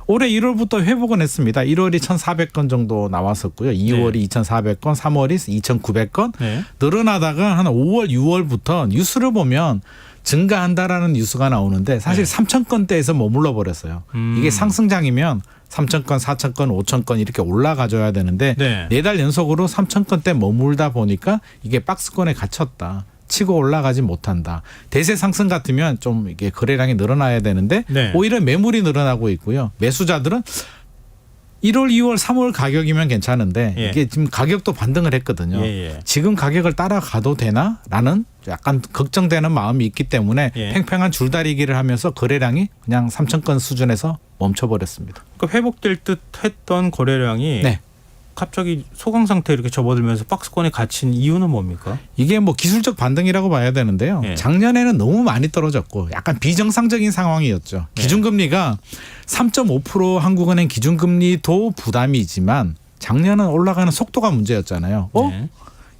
G: 올해 1월부터 회복은 했습니다. 1월이 1,400건 정도 나왔었고요. 2월이 2,400건, 3월이 2,900건.
B: 네.
G: 늘어나다가 한 5월, 6월부터 뉴스를 보면 증가한다라는 뉴스가 나오는데 사실
B: 네.
G: 3,000건대에서 머물러 버렸어요. 이게 상승장이면 3,000건, 4,000건, 5,000건 이렇게 올라가줘야 되는데
B: 네.
G: 4달 연속으로 3,000건대 머물다 보니까 이게 박스권에 갇혔다. 치고 올라가지 못한다. 대세 상승 같으면 좀 이게 거래량이 늘어나야 되는데
B: 네.
G: 오히려 매물이 늘어나고 있고요. 매수자들은 1월, 2월, 3월 가격이면 괜찮은데
B: 예.
G: 이게 지금 가격도 반등을 했거든요.
B: 예. 지금
G: 지금 가격을 따라가도 되나라는 약간 걱정되는 마음이 있기 때문에
B: 예.
G: 팽팽한 줄다리기를 하면서 거래량이 그냥 3,000건 수준에서 멈춰버렸습니다.
B: 그러니까 회복될 듯 했던 거래량이
G: 네.
B: 갑자기 소강 상태 이렇게 접어들면서 박스권에 갇힌 이유는 뭡니까?
G: 이게 뭐 기술적 반등이라고 봐야 되는데요.
B: 예.
G: 작년에는 너무 많이 떨어졌고 약간 비정상적인 상황이었죠.
B: 예.
G: 기준금리가 3.5% 한국은행 기준금리도 부담이지만 작년은 올라가는 속도가 문제였잖아요.
B: 네.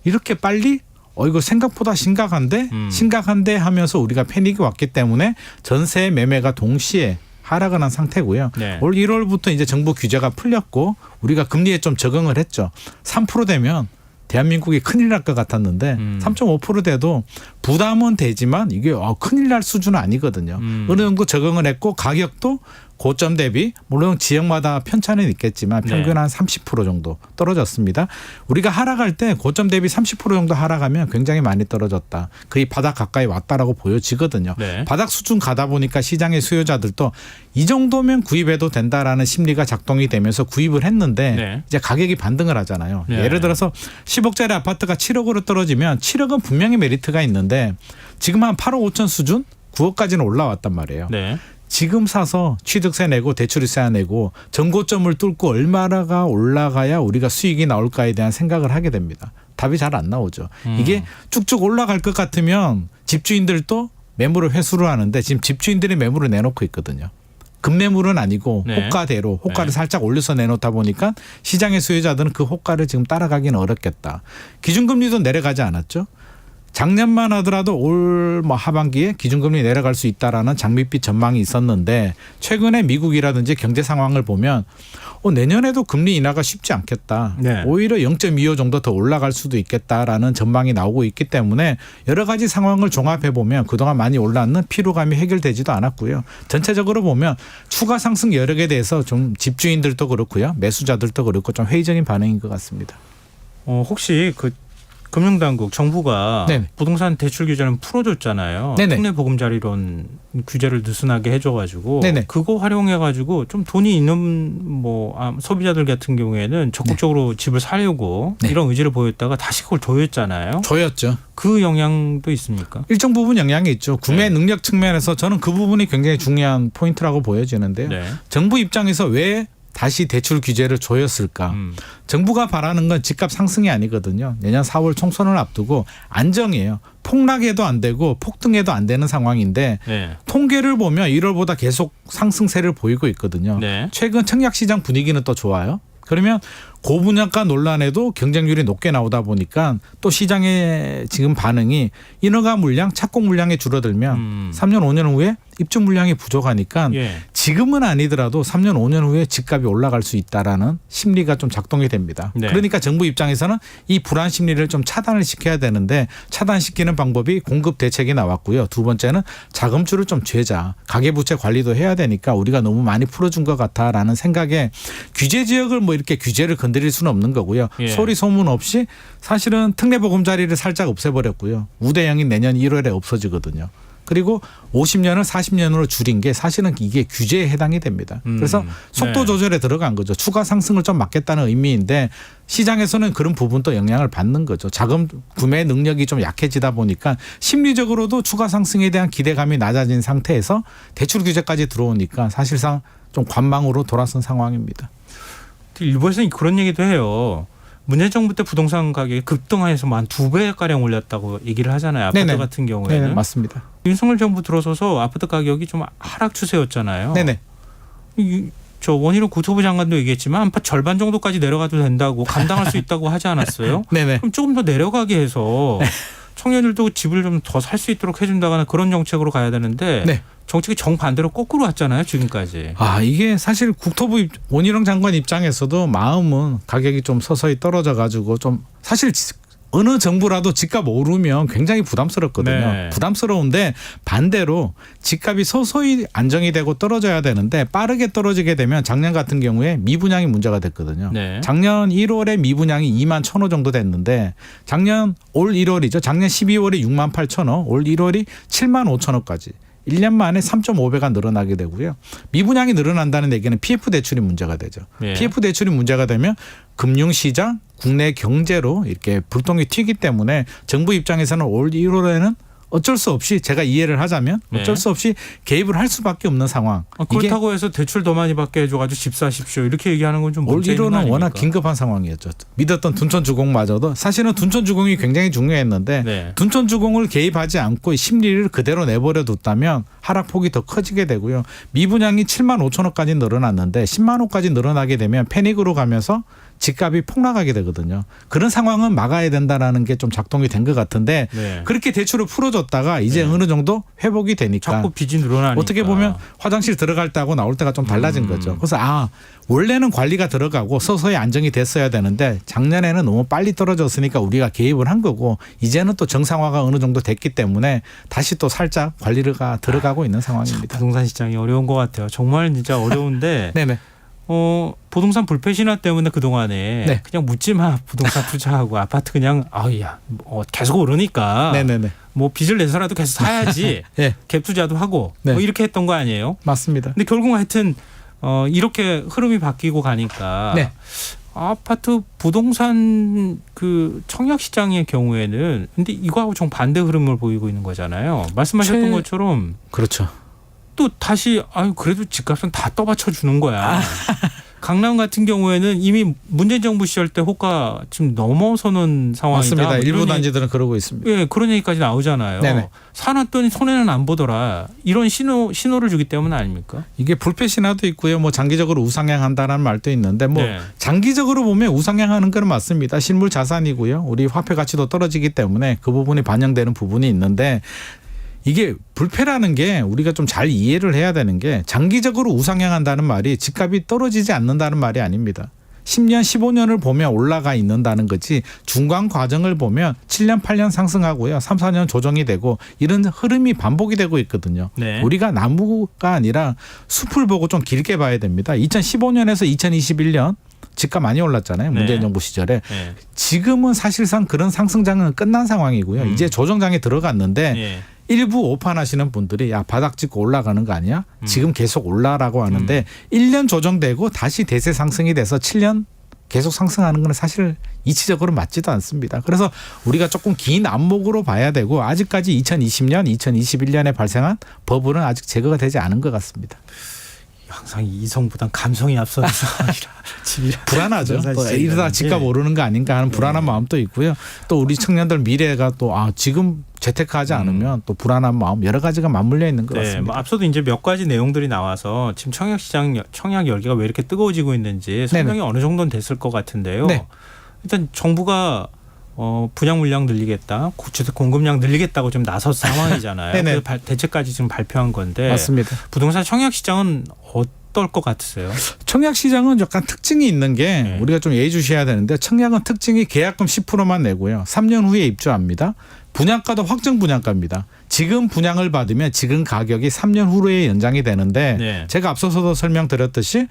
G: 이렇게 빨리? 이거 생각보다 심각한데? 심각한데 하면서 우리가 패닉이 왔기 때문에 전세 매매가 동시에 하락을 한 상태고요.
B: 네.
G: 올 1월부터 이제 정부 규제가 풀렸고 우리가 금리에 좀 적응을 했죠. 3% 되면 대한민국이 큰일 날 것 같았는데 3.5% 돼도 부담은 되지만 이게 큰일 날 수준은 아니거든요. 어느 정도 적응을 했고 가격도 고점 대비 물론 지역마다 편차는 있겠지만 평균
B: 네.
G: 한 30% 정도 떨어졌습니다. 우리가 하락할 때 고점 대비 30% 정도 하락하면 굉장히 많이 떨어졌다. 거의 바닥 가까이 왔다라고 보여지거든요.
B: 네.
G: 바닥 수준 가다 보니까 시장의 수요자들도 이 정도면 구입해도 된다라는 심리가 작동이 되면서 구입을 했는데
B: 네.
G: 이제 가격이 반등을 하잖아요.
B: 네.
G: 예를 들어서 10억짜리 아파트가 7억으로 떨어지면 7억은 분명히 메리트가 있는데 지금 한 8억 5천 수준 9억까지는 올라왔단 말이에요.
B: 네.
G: 지금 사서 취득세 내고 대출세 내고 전고점을 뚫고 얼마나 올라가야 우리가 수익이 나올까에 대한 생각을 하게 됩니다. 답이 잘 안 나오죠. 이게 쭉쭉 올라갈 것 같으면 집주인들도 매물을 회수를 하는데 지금 집주인들이 매물을 내놓고 있거든요. 급매물은 아니고
B: 네.
G: 호가대로 호가를
B: 네.
G: 살짝 올려서 내놓다 보니까 시장의 수요자들은 그 호가를 지금 따라가기는 어렵겠다. 기준금리도 내려가지 않았죠. 작년만 하더라도 올 뭐 하반기에 기준금리 내려갈 수 있다라는 장밋빛 전망이 있었는데 최근에 미국이라든지 경제 상황을 보면 내년에도 금리 인하가 쉽지 않겠다.
B: 네.
G: 오히려 0.25 정도 더 올라갈 수도 있겠다라는 전망이 나오고 있기 때문에 여러 가지 상황을 종합해 보면 그동안 많이 올랐는 피로감이 해결되지도 않았고요. 전체적으로 보면 추가 상승 여력에 대해서 좀 집주인들도 그렇고요. 매수자들도 그렇고 좀 회의적인 반응인 것 같습니다.
B: 혹시 그 금융당국 정부가
G: 네네.
B: 부동산 대출 규제는 풀어줬잖아요.
G: 네네.
B: 특례 보금자리론 규제를 느슨하게 해줘가지고
G: 네네.
B: 그거 활용해가지고 좀 돈이 있는 소비자들 같은 경우에는 적극적으로 집을 사려고
G: 네.
B: 이런 의지를 보였다가 다시 그걸 조였잖아요.
G: 조였죠.
B: 그 영향도 있습니까?
G: 일정 부분 영향이 있죠. 구매
B: 네.
G: 능력 측면에서 저는 그 부분이 굉장히 중요한 포인트라고 보여지는데요.
B: 네.
G: 정부 입장에서 왜 다시 대출 규제를 조였을까? 정부가 바라는 건 집값 상승이 아니거든요. 내년 4월 총선을 앞두고 안정이에요. 폭락해도 안 되고 폭등해도 안 되는 상황인데
B: 네.
G: 통계를 보면 1월보다 계속 상승세를 보이고 있거든요.
B: 네.
G: 최근 청약시장 분위기는 또 좋아요. 그러면 고분양가 논란에도 경쟁률이 높게 나오다 보니까 또 시장의 지금 반응이 인허가 물량, 착공 물량이 줄어들면 3년, 5년 후에 입주 물량이 부족하니까
B: 예.
G: 지금은 아니더라도 3년, 5년 후에 집값이 올라갈 수 있다라는 심리가 좀 작동이 됩니다.
B: 네.
G: 그러니까 정부 입장에서는 이 불안 심리를 좀 차단을 시켜야 되는데 차단시키는 방법이 공급 대책이 나왔고요. 두 번째는 자금줄을 좀 죄자. 가계부채 관리도 해야 되니까 우리가 너무 많이 풀어준 것 같다라는 생각에 규제 지역을 뭐 이렇게 규제를 건드릴 수는 없는 거고요.
B: 예.
G: 소리 소문 없이 사실은 특례보금자리를 살짝 없애버렸고요. 우대형이 내년 1월에 없어지거든요. 그리고 50년을 40년으로 줄인 게 사실은 이게 규제에 해당이 됩니다. 그래서 속도
B: 네.
G: 조절에 들어간 거죠. 추가 상승을 좀 막겠다는 의미인데 시장에서는 그런 부분도 영향을 받는 거죠. 자금 구매 능력이 좀 약해지다 보니까 심리적으로도 추가 상승에 대한 기대감이 낮아진 상태에서 대출 규제까지 들어오니까 사실상 좀 관망으로 돌아선 상황입니다.
B: 일부에서는 그런 얘기도 해요. 문재인 정부 때 부동산 가격이 급등해서 한 2배가량 올렸다고 얘기를 하잖아요. 아파트
G: 네네.
B: 같은 경우에는.
G: 네, 맞습니다.
B: 윤석열 정부 들어서서 아파트 가격이 좀 하락 추세였잖아요.
G: 네네.
B: 저 원희룡 국토부 장관도 얘기했지만 아파트 절반 정도까지 내려가도 된다고 감당할 수 있다고 하지 않았어요?
G: 네네.
B: 그럼 조금 더 내려가게 해서 청년들도 집을 좀 더 살 수 있도록 해준다거나 그런 정책으로 가야 되는데
G: 네.
B: 정책이 정반대로 거꾸로 왔잖아요. 지금까지.
G: 이게 사실 국토부 원희룡 장관 입장에서도 마음은 가격이 좀 서서히 떨어져 가지고 좀 사실 어느 정부라도 집값 오르면 굉장히 부담스럽거든요.
B: 네.
G: 부담스러운데 반대로 집값이 서서히 안정이 되고 떨어져야 되는데 빠르게 떨어지게 되면 작년 같은 경우에 미분양이 문제가 됐거든요.
B: 네.
G: 작년 1월에 미분양이 2만 1,000호 정도 됐는데 작년 올 1월이죠. 작년 12월에 6만 8천호, 올 1월이 7만 5천호까지. 1년 만에 3.5배가 늘어나게 되고요. 미분양이 늘어난다는 얘기는 PF 대출이 문제가 되죠.
B: 네.
G: PF 대출이 문제가 되면 금융시장, 국내 경제로 이렇게 불똥이 튀기 때문에 정부 입장에서는 올 1월에는 어쩔 수 없이 제가 이해를 하자면 어쩔
B: 네.
G: 수 없이 개입을 할 수밖에 없는 상황.
B: 그렇다고 해서 대출 더 많이 받게 해줘가지고 집 사십시오. 이렇게 얘기하는 건 좀
G: 올
B: 문제 있는 거
G: 1월은
B: 아닙니까?
G: 워낙 긴급한 상황이었죠. 믿었던 둔촌주공마저도 사실은 둔촌주공이 굉장히 중요했는데
B: 네.
G: 둔촌주공을 개입하지 않고 심리를 그대로 내버려 뒀다면 하락폭이 더 커지게 되고요. 미분양이 7만 5천호까지 늘어났는데 10만 호까지 늘어나게 되면 패닉으로 가면서 집값이 폭락하게 되거든요. 그런 상황은 막아야 된다라는 게 좀 작동이 된 것 같은데
B: 네.
G: 그렇게 대출을 풀어줬다가 이제 어느 정도 회복이 되니까
B: 자꾸 빚이 늘어나니까
G: 어떻게 보면 화장실 들어갈 때하고 나올 때가 좀 달라진 거죠. 그래서 원래는 관리가 들어가고 서서히 안정이 됐어야 되는데 작년에는 너무 빨리 떨어졌으니까 우리가 개입을 한 거고 이제는 또 정상화가 어느 정도 됐기 때문에 다시 또 살짝 관리가 들어가고 있는 상황입니다.
B: 부동산 시장이 어려운 것 같아요. 정말 진짜 어려운데
G: 네네.
B: 부동산 불패 신화 때문에 그동안에
G: 네.
B: 그냥 묻지마 부동산 투자하고 아파트 그냥 계속 오르니까
G: 네네네.
B: 뭐 빚을 내서라도 계속 사야지
G: 네.
B: 갭 투자도 하고
G: 네.
B: 뭐 이렇게 했던 거 아니에요?
G: 맞습니다.
B: 근데 결국 하여튼 이렇게 흐름이 바뀌고 가니까
G: 네.
B: 아파트 부동산 그 청약 시장의 경우에는 근데 이거하고 정반대 흐름을 보이고 있는 거잖아요. 말씀하셨던 것처럼
G: 그렇죠.
B: 또 다시 그래도 집값은 다 떠받쳐 주는 거야. 강남 같은 경우에는 이미 문재인 정부 시절 때 호가 지금 넘어서는 상황이다.
G: 맞습니다. 일부
B: 이런
G: 단지들은 그러고 있습니다.
B: 예, 그런 얘기까지 나오잖아요.
G: 네네.
B: 사놨더니 손해는 안 보더라. 이런 신호를 주기 때문 아닙니까?
G: 이게 불패 신화도 있고요. 뭐 장기적으로 우상향한다라는 말도 있는데 뭐
B: 네.
G: 장기적으로 보면 우상향하는 건 맞습니다. 실물 자산이고요. 우리 화폐 가치도 떨어지기 때문에 그 부분이 반영되는 부분이 있는데 이게 불패라는 게 우리가 좀 잘 이해를 해야 되는 게 장기적으로 우상향한다는 말이 집값이 떨어지지 않는다는 말이 아닙니다. 10년, 15년을 보면 올라가 있는다는 거지 중간 과정을 보면 7년, 8년 상승하고요. 3, 4년 조정이 되고 이런 흐름이 반복이 되고 있거든요.
B: 네.
G: 우리가 나무가 아니라 숲을 보고 좀 길게 봐야 됩니다. 2015년에서 2021년 집값 많이 올랐잖아요. 문재인
B: 네.
G: 정부 시절에.
B: 네.
G: 지금은 사실상 그런 상승장은 끝난 상황이고요. 이제 조정장에 들어갔는데
B: 예.
G: 일부 오판하시는 분들이 바닥 찍고 올라가는 거 아니야? 지금 계속 올라라고 하는데 1년 조정되고 다시 대세 상승이 돼서 7년 계속 상승하는 건 사실 이치적으로 맞지도 않습니다. 그래서 우리가 조금 긴 안목으로 봐야 되고 아직까지 2020년, 2021년에 발생한 버블은 아직 제거가 되지 않은 것 같습니다.
B: 항상 이성보단 감성이 앞서는 상황이라
G: 불안하죠. 또 이러다 집값 오르는 거 아닌가 하는 불안한 마음도 있고요. 또 우리 청년들 미래가 또 지금 재테크하지 않으면 또 불안한 마음 여러 가지가 맞물려 있는 것 같습니다.
B: 뭐 앞서도 이제 몇 가지 내용들이 나와서 지금 청약 열기가 왜 이렇게 뜨거워지고 있는지 설명이 어느 정도는 됐을 것 같은데요.
G: 네.
B: 일단 정부가 분양 물량 늘리겠다, 주택 공급량 늘리겠다고 좀 나선 상황이잖아요.
G: 네네.
B: 그래서 대책까지 지금 발표한 건데
G: 맞습니다.
B: 부동산 청약 시장은 어떨 것 같으세요?
G: 청약 시장은 약간 특징이 있는 게 우리가 좀 예의주시해야 되는데 청약은 특징이 계약금 10%만 내고요. 3년 후에 입주합니다. 분양가도 확정 분양가입니다. 지금 분양을 받으면 지금 가격이 3년 후에 연장이 되는데
B: 네.
G: 제가 앞서서도 설명드렸듯이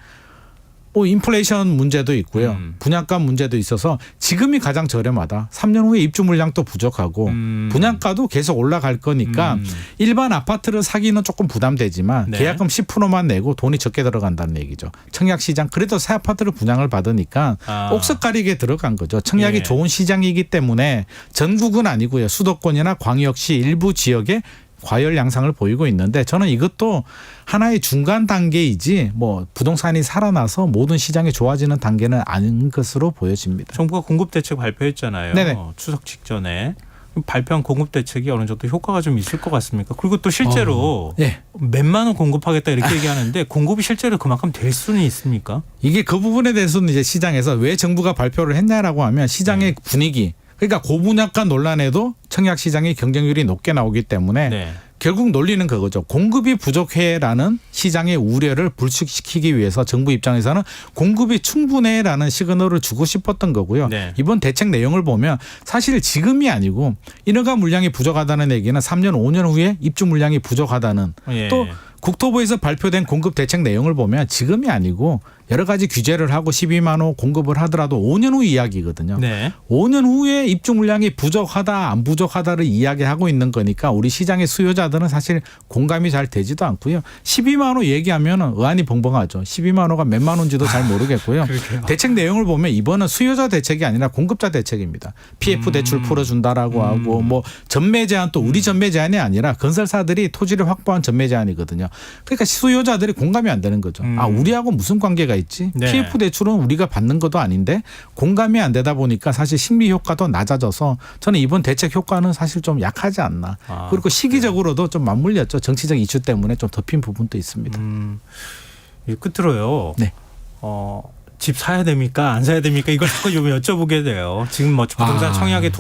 G: 인플레이션 문제도 있고요. 분양가 문제도 있어서 지금이 가장 저렴하다. 3년 후에 입주 물량도 부족하고 분양가도 계속 올라갈 거니까 일반 아파트를 사기는 조금 부담되지만
B: 네.
G: 계약금 10%만 내고 돈이 적게 들어간다는 얘기죠. 청약 시장 그래도 새 아파트를 분양을 받으니까 옥석 가리게 들어간 거죠. 청약이
B: 예.
G: 좋은 시장이기 때문에 전국은 아니고요. 수도권이나 광역시 일부 지역에 과열 양상을 보이고 있는데 저는 이것도 하나의 중간 단계이지 뭐 부동산이 살아나서 모든 시장이 좋아지는 단계는 아닌 것으로 보여집니다.
B: 정부가 공급 대책 발표했잖아요.
G: 네네.
B: 추석 직전에 발표한 공급 대책이 어느 정도 효과가 좀 있을 것 같습니까? 그리고 또 실제로
G: 예.
B: 몇만 원 공급하겠다 이렇게 얘기하는데 공급이 실제로 그만큼 될 수는 있습니까?
G: 이게 그 부분에 대해서는 이제 시장에서 왜 정부가 발표를 했냐라고 하면 시장의 분위기 그러니까 고분양가 논란에도 청약 시장의 경쟁률이 높게 나오기 때문에
B: 네.
G: 결국 논리는 그거죠. 공급이 부족해라는 시장의 우려를 불식시키기 위해서 정부 입장에서는 공급이 충분해라는 시그널을 주고 싶었던 거고요.
B: 네.
G: 이번 대책 내용을 보면 사실 지금이 아니고 인허가 물량이 부족하다는 얘기는 3년 5년 후에 입주 물량이 부족하다는
B: 예.
G: 또 국토부에서 발표된 공급 대책 내용을 보면 지금이 아니고 여러 가지 규제를 하고 12만 호 공급을 하더라도 5년 후 이야기거든요.
B: 네.
G: 5년 후에 입주 물량이 부족하다 안 부족하다를 이야기하고 있는 거니까 우리 시장의 수요자들은 사실 공감이 잘 되지도 않고요. 12만 호 얘기하면 의안이 벙벙하죠. 12만 호가 몇만 원인지도 잘 모르겠고요. 대책 내용을 보면 이번은 수요자 대책이 아니라 공급자 대책입니다. PF 대출 풀어준다라고 하고 뭐 전매 제한 또 우리 전매 제한이 아니라 건설사들이 토지를 확보한 전매 제한이거든요. 그러니까 수요자들이 공감이 안 되는 거죠. 우리하고 무슨 관계가 있지?
B: 네.
G: PF 대출은 우리가 받는 것도 아닌데 공감이 안 되다 보니까 사실 심리 효과도 낮아져서 저는 이번 대책 효과는 사실 좀 약하지 않나. 그리고 시기적으로도 좀 맞물렸죠. 정치적 이슈 때문에 좀 덮인 부분도 있습니다.
B: 이 끝으로요.
G: 네.
B: 집 사야 됩니까? 안 사야 됩니까? 이걸 자꾸 좀 여쭤보게 돼요. 지금 뭐 부동산 청약에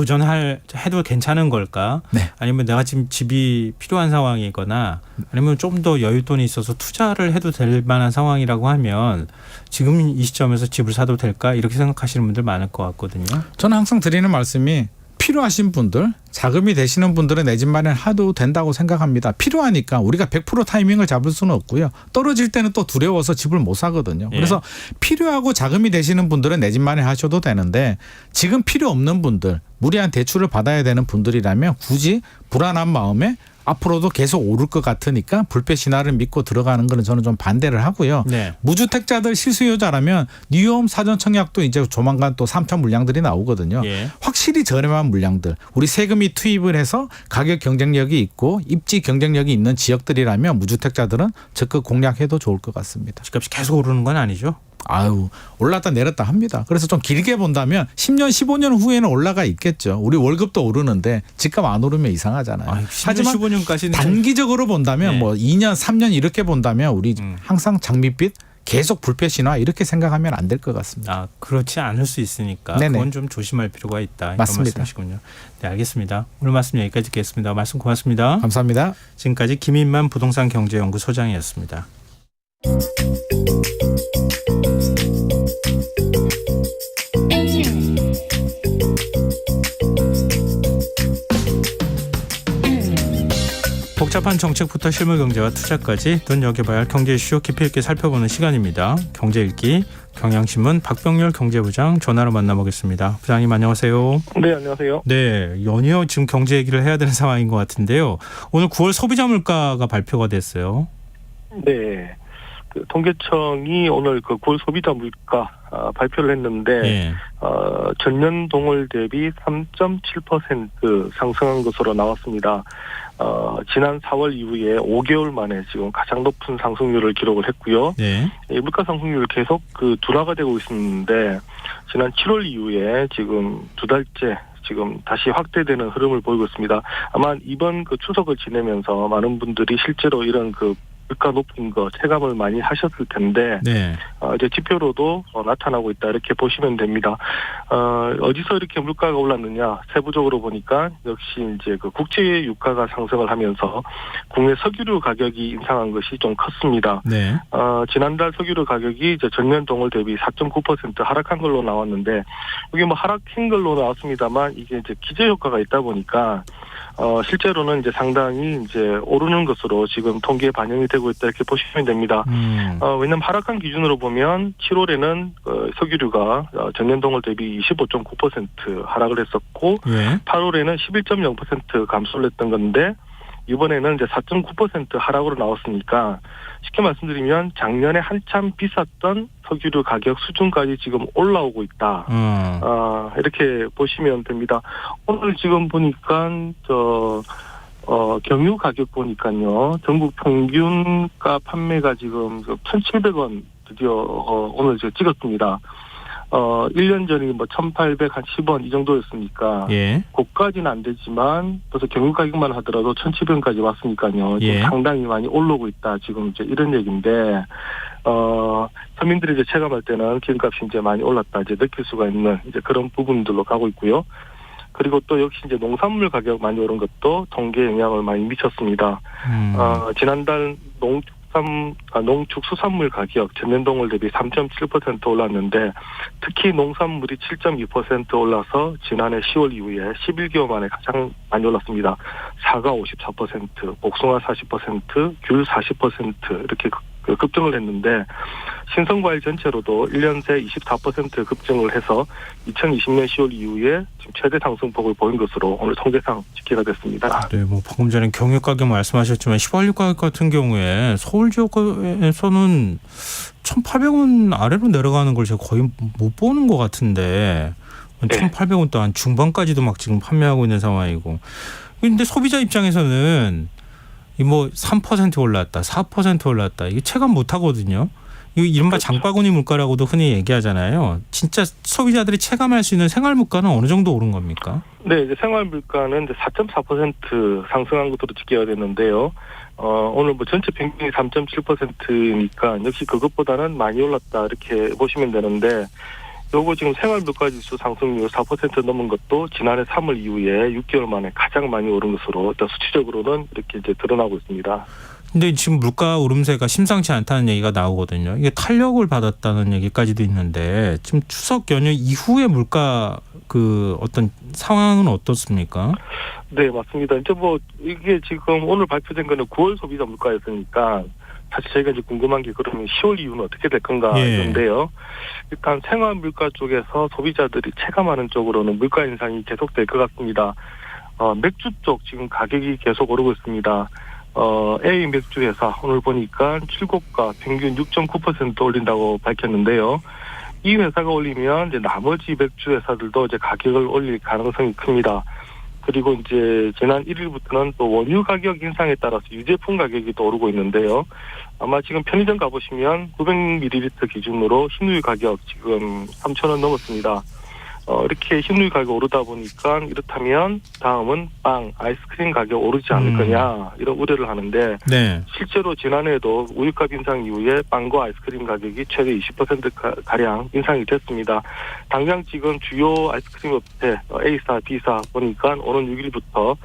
B: 해도 괜찮은 걸까?
G: 네.
B: 아니면 내가 지금 집이 필요한 상황이거나 아니면 좀 더 여윳돈이 있어서 투자를 해도 될 만한 상황이라고 하면 지금 이 시점에서 집을 사도 될까? 이렇게 생각하시는 분들 많을 것 같거든요.
G: 저는 항상 드리는 말씀이 필요하신 분들, 자금이 되시는 분들은 내 집 마련해도 된다고 생각합니다. 필요하니까 우리가 100% 타이밍을 잡을 수는 없고요. 떨어질 때는 또 두려워서 집을 못 사거든요.
B: 예.
G: 그래서 필요하고 자금이 되시는 분들은 내 집 마련하셔도 되는데 지금 필요 없는 분들, 무리한 대출을 받아야 되는 분들이라면 굳이 불안한 마음에 앞으로도 계속 오를 것 같으니까 불패 신화를 믿고 들어가는 거는 저는 좀 반대를 하고요.
B: 네.
G: 무주택자들 실수요자라면 뉴홈 사전 청약도 이제 조만간 또 3차 물량들이 나오거든요.
B: 예.
G: 확실히 저렴한 물량들, 우리 세금이 투입을 해서 가격 경쟁력이 있고 입지 경쟁력이 있는 지역들이라면 무주택자들은 적극 공략해도 좋을 것 같습니다.
B: 집값이 계속 오르는 건 아니죠?
G: 아유, 올랐다 내렸다 합니다. 그래서 좀 길게 본다면 10년, 15년 후에는 올라가 있겠죠. 우리 월급도 오르는데 집값 안 오르면 이상하잖아요.
B: 하지만 15년까지는
G: 단기적으로 본다면
B: 네.
G: 뭐 2년, 3년 이렇게 본다면 우리 항상 장밋빛 계속 불패 신화 이렇게 생각하면 안 될 것 같습니다.
B: 그렇지 않을 수 있으니까
G: 네네.
B: 그건 좀 조심할 필요가 있다.
G: 맞습니다.
B: 이런 말씀이시군요. 네, 알겠습니다. 오늘 말씀 여기까지 듣겠습니다. 말씀 고맙습니다.
G: 감사합니다.
B: 지금까지 김인만 부동산 경제연구 소장이었습니다. 복잡한 정책부터 실물 경제와 투자까지 눈여겨봐야 할 경제 이슈 깊이 있게 살펴보는 시간입니다. 경제 읽기 경향신문 박병렬 경제부장 전화로 만나보겠습니다. 부장님 안녕하세요.
H: 네, 안녕하세요.
B: 네, 연이어 지금 경제 얘기를 해야 되는 상황인 것 같은데요. 오늘 9월 소비자 물가가 발표가 됐어요.
H: 네, 그 통계청이 오늘 그 9월 소비자 물가 발표를 했는데
B: 예.
H: 전년 동월 대비 3.7% 상승한 것으로 나왔습니다. 지난 4월 이후에 5개월 만에 지금 가장 높은 상승률을 기록을 했고요.
B: 네.
H: 이 물가 상승률 계속 그 둔화가 되고 있는데 지난 7월 이후에 지금 두 달째 지금 다시 확대되는 흐름을 보이고 있습니다. 아마 이번 그 추석을 지내면서 많은 분들이 실제로 이런 그 물가 높은 거 체감을 많이 하셨을 텐데
B: 네.
H: 이제 지표로도 나타나고 있다 이렇게 보시면 됩니다. 어디서 이렇게 물가가 올랐느냐 세부적으로 보니까 역시 이제 그 국제 유가가 상승을 하면서 국내 석유류 가격이 인상한 것이 좀 컸습니다.
B: 네.
H: 지난달 석유류 가격이 이제 전년 동월 대비 4.9% 하락한 걸로 나왔는데 이게 뭐 하락한 걸로 나왔습니다만 이게 이제 기저 효과가 있다 보니까 실제로는 이제 상당히 이제 오르는 것으로 지금 통계에 반영이 되고 있다 이렇게 보시면 됩니다. 왜냐하면 하락한 기준으로 보면 7월에는 석유류가 전년 동월 대비 25.9% 하락을 했었고
B: 예.
H: 8월에는 11.0% 감소를 했던 건데 이번에는 이제 4.9% 하락으로 나왔으니까 쉽게 말씀드리면 작년에 한참 비쌌던 석유류 가격 수준까지 지금 올라오고 있다. 이렇게 보시면 됩니다. 오늘 지금 보니까 경유 가격 보니까요. 전국 평균가 판매가 지금 1,700원 드디어 오늘 제가 찍었습니다. 1년 전이 뭐 1,810원 이 정도였으니까
B: 예.
H: 고까지는 안 되지만 벌써 경유 가격만 하더라도 1,700원까지 왔으니까요.
B: 예.
H: 상당히 많이 올라오고 있다. 지금 이제 이런 얘기인데 서민들이 이제 체감할 때는 기름값이 이제 많이 올랐다 이제 느낄 수가 있는 이제 그런 부분들로 가고 있고요. 그리고 또 역시 이제 농산물 가격 많이 오른 것도 통계에 영향을 많이 미쳤습니다. 지난달 농축수산물 가격 전년 동월 대비 3.7% 올랐는데 특히 농산물이 7.2% 올라서 지난해 10월 이후에 11개월 만에 가장 많이 올랐습니다. 사과 54%, 복숭아 40%, 귤 40% 이렇게 급등을 했는데 신선과일 전체로도 1년 새 24% 급등을 해서 2020년 10월 이후에 지금 최대 상승폭을 보인 것으로 오늘 통계상 집계가 됐습니다.
B: 네, 뭐 방금 전에 경유 가격 말씀하셨지만 휘발유 가격 같은 경우에 서울 지역에서는 1,800원 아래로 내려가는 걸 제가 거의 못 보는 것 같은데 1,800원 또 한 중반까지도 막 지금 판매하고 있는 상황이고. 근데 소비자 입장에서는 뭐 3% 올랐다, 4% 올랐다. 이게 체감 못 하거든요. 이 이른바
H: 그렇죠.
B: 장바구니 물가라고도 흔히 얘기하잖아요. 진짜 소비자들이 체감할 수 있는 생활 물가는 어느 정도 오른 겁니까?
H: 네, 이제 생활 물가는 이제 4.4% 상승한 것으로 집계가 됐는데요. 오늘 뭐 전체 평균이 3.7%니까 역시 그것보다는 많이 올랐다 이렇게 보시면 되는데, 요거 지금 생활물가지수 상승률 4% 넘은 것도 지난해 3월 이후에 6개월 만에 가장 많이 오른 것으로 일단 수치적으로는 이렇게 이제 드러나고 있습니다.
B: 근데 지금 물가 오름세가 심상치 않다는 얘기가 나오거든요. 이게 탄력을 받았다는 얘기까지도 있는데 지금 추석 연휴 이후의 물가 그 어떤 상황은 어떻습니까?
H: 네, 맞습니다. 이제 뭐 이게 지금 오늘 발표된 거는 9월 소비자 물가였으니까 사실 저희가 이제 궁금한 게 그러면 10월 이후는 어떻게 될 건가 이건데요. 일단 생활 물가 쪽에서 소비자들이 체감하는 쪽으로는 물가 인상이 계속될 것 같습니다. 맥주 쪽 지금 가격이 계속 오르고 있습니다. A 맥주 회사 오늘 보니까 7곳가 평균 6.9% 올린다고 밝혔는데요. 이 회사가 올리면 이제 나머지 맥주 회사들도 이제 가격을 올릴 가능성이 큽니다. 그리고 이제 지난 1일부터는 또 원유 가격 인상에 따라서 유제품 가격이 또 오르고 있는데요. 아마 지금 편의점 가보시면 900ml 기준으로 흰우유 가격 지금 3,000원 넘었습니다. 이렇게 흰우유 가격 오르다 보니까 이렇다면 다음은 빵, 아이스크림 가격 오르지 않을 거냐 이런 우려를 하는데,
B: 네.
H: 실제로 지난해에도 우유값 인상 이후에 빵과 아이스크림 가격이 최대 20%가량 인상이 됐습니다. 당장 지금 주요 아이스크림 업체 A사, B사 보니까 오는 6일부터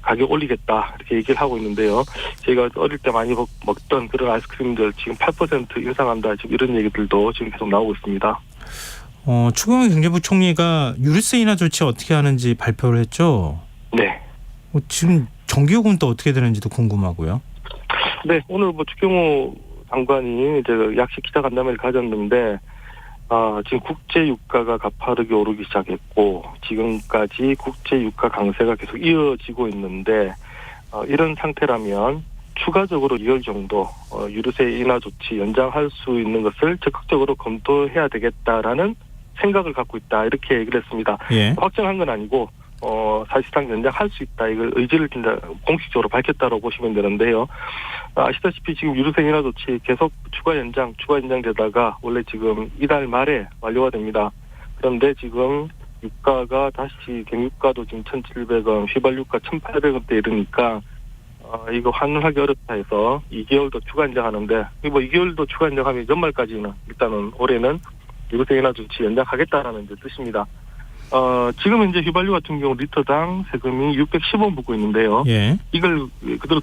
H: 가격 올리겠다 이렇게 얘기를 하고 있는데요. 저희가 어릴 때 많이 먹던 그런 아이스크림들 지금 8% 인상한다 지금 이런 얘기들도 지금 계속 나오고 있습니다.
B: 추경호 경제부총리가 유류세 인하 조치 어떻게 하는지 발표를 했죠.
H: 네.
B: 지금 전기요금 또 어떻게 되는지도 궁금하고요.
H: 네, 오늘 뭐 추경호 장관이 이제 약식 기자간담회를 가졌는데, 지금 국제 유가가 가파르게 오르기 시작했고 지금까지 국제 유가 강세가 계속 이어지고 있는데, 이런 상태라면 추가적으로 2월 정도 유류세 인하 조치 연장할 수 있는 것을 적극적으로 검토해야 되겠다라는 생각을 갖고 있다 이렇게 얘기를 했습니다.
B: 예.
H: 확정한 건 아니고 사실상 연장할 수 있다 이걸 의지를 공식적으로 밝혔다고 보시면 되는데요. 아시다시피 지금 유류세 인하 조치 계속 추가 연장되다가 원래 지금 이달 말에 완료가 됩니다. 그런데 지금 유가가 다시 경유가도 지금 1,700원, 휘발유가 1,800원대 이르니까 이거 환원하기 어렵다 해서 2개월도 추가 연장하는데, 뭐 2개월도 추가 연장하면 연말까지는 일단은 올해는 유류세 인하 조치 연장하겠다라는 이제 뜻입니다. 지금 이제 휘발유 같은 경우 리터당 세금이 610원 붙고 있는데요.
B: 예.
H: 이걸 그대로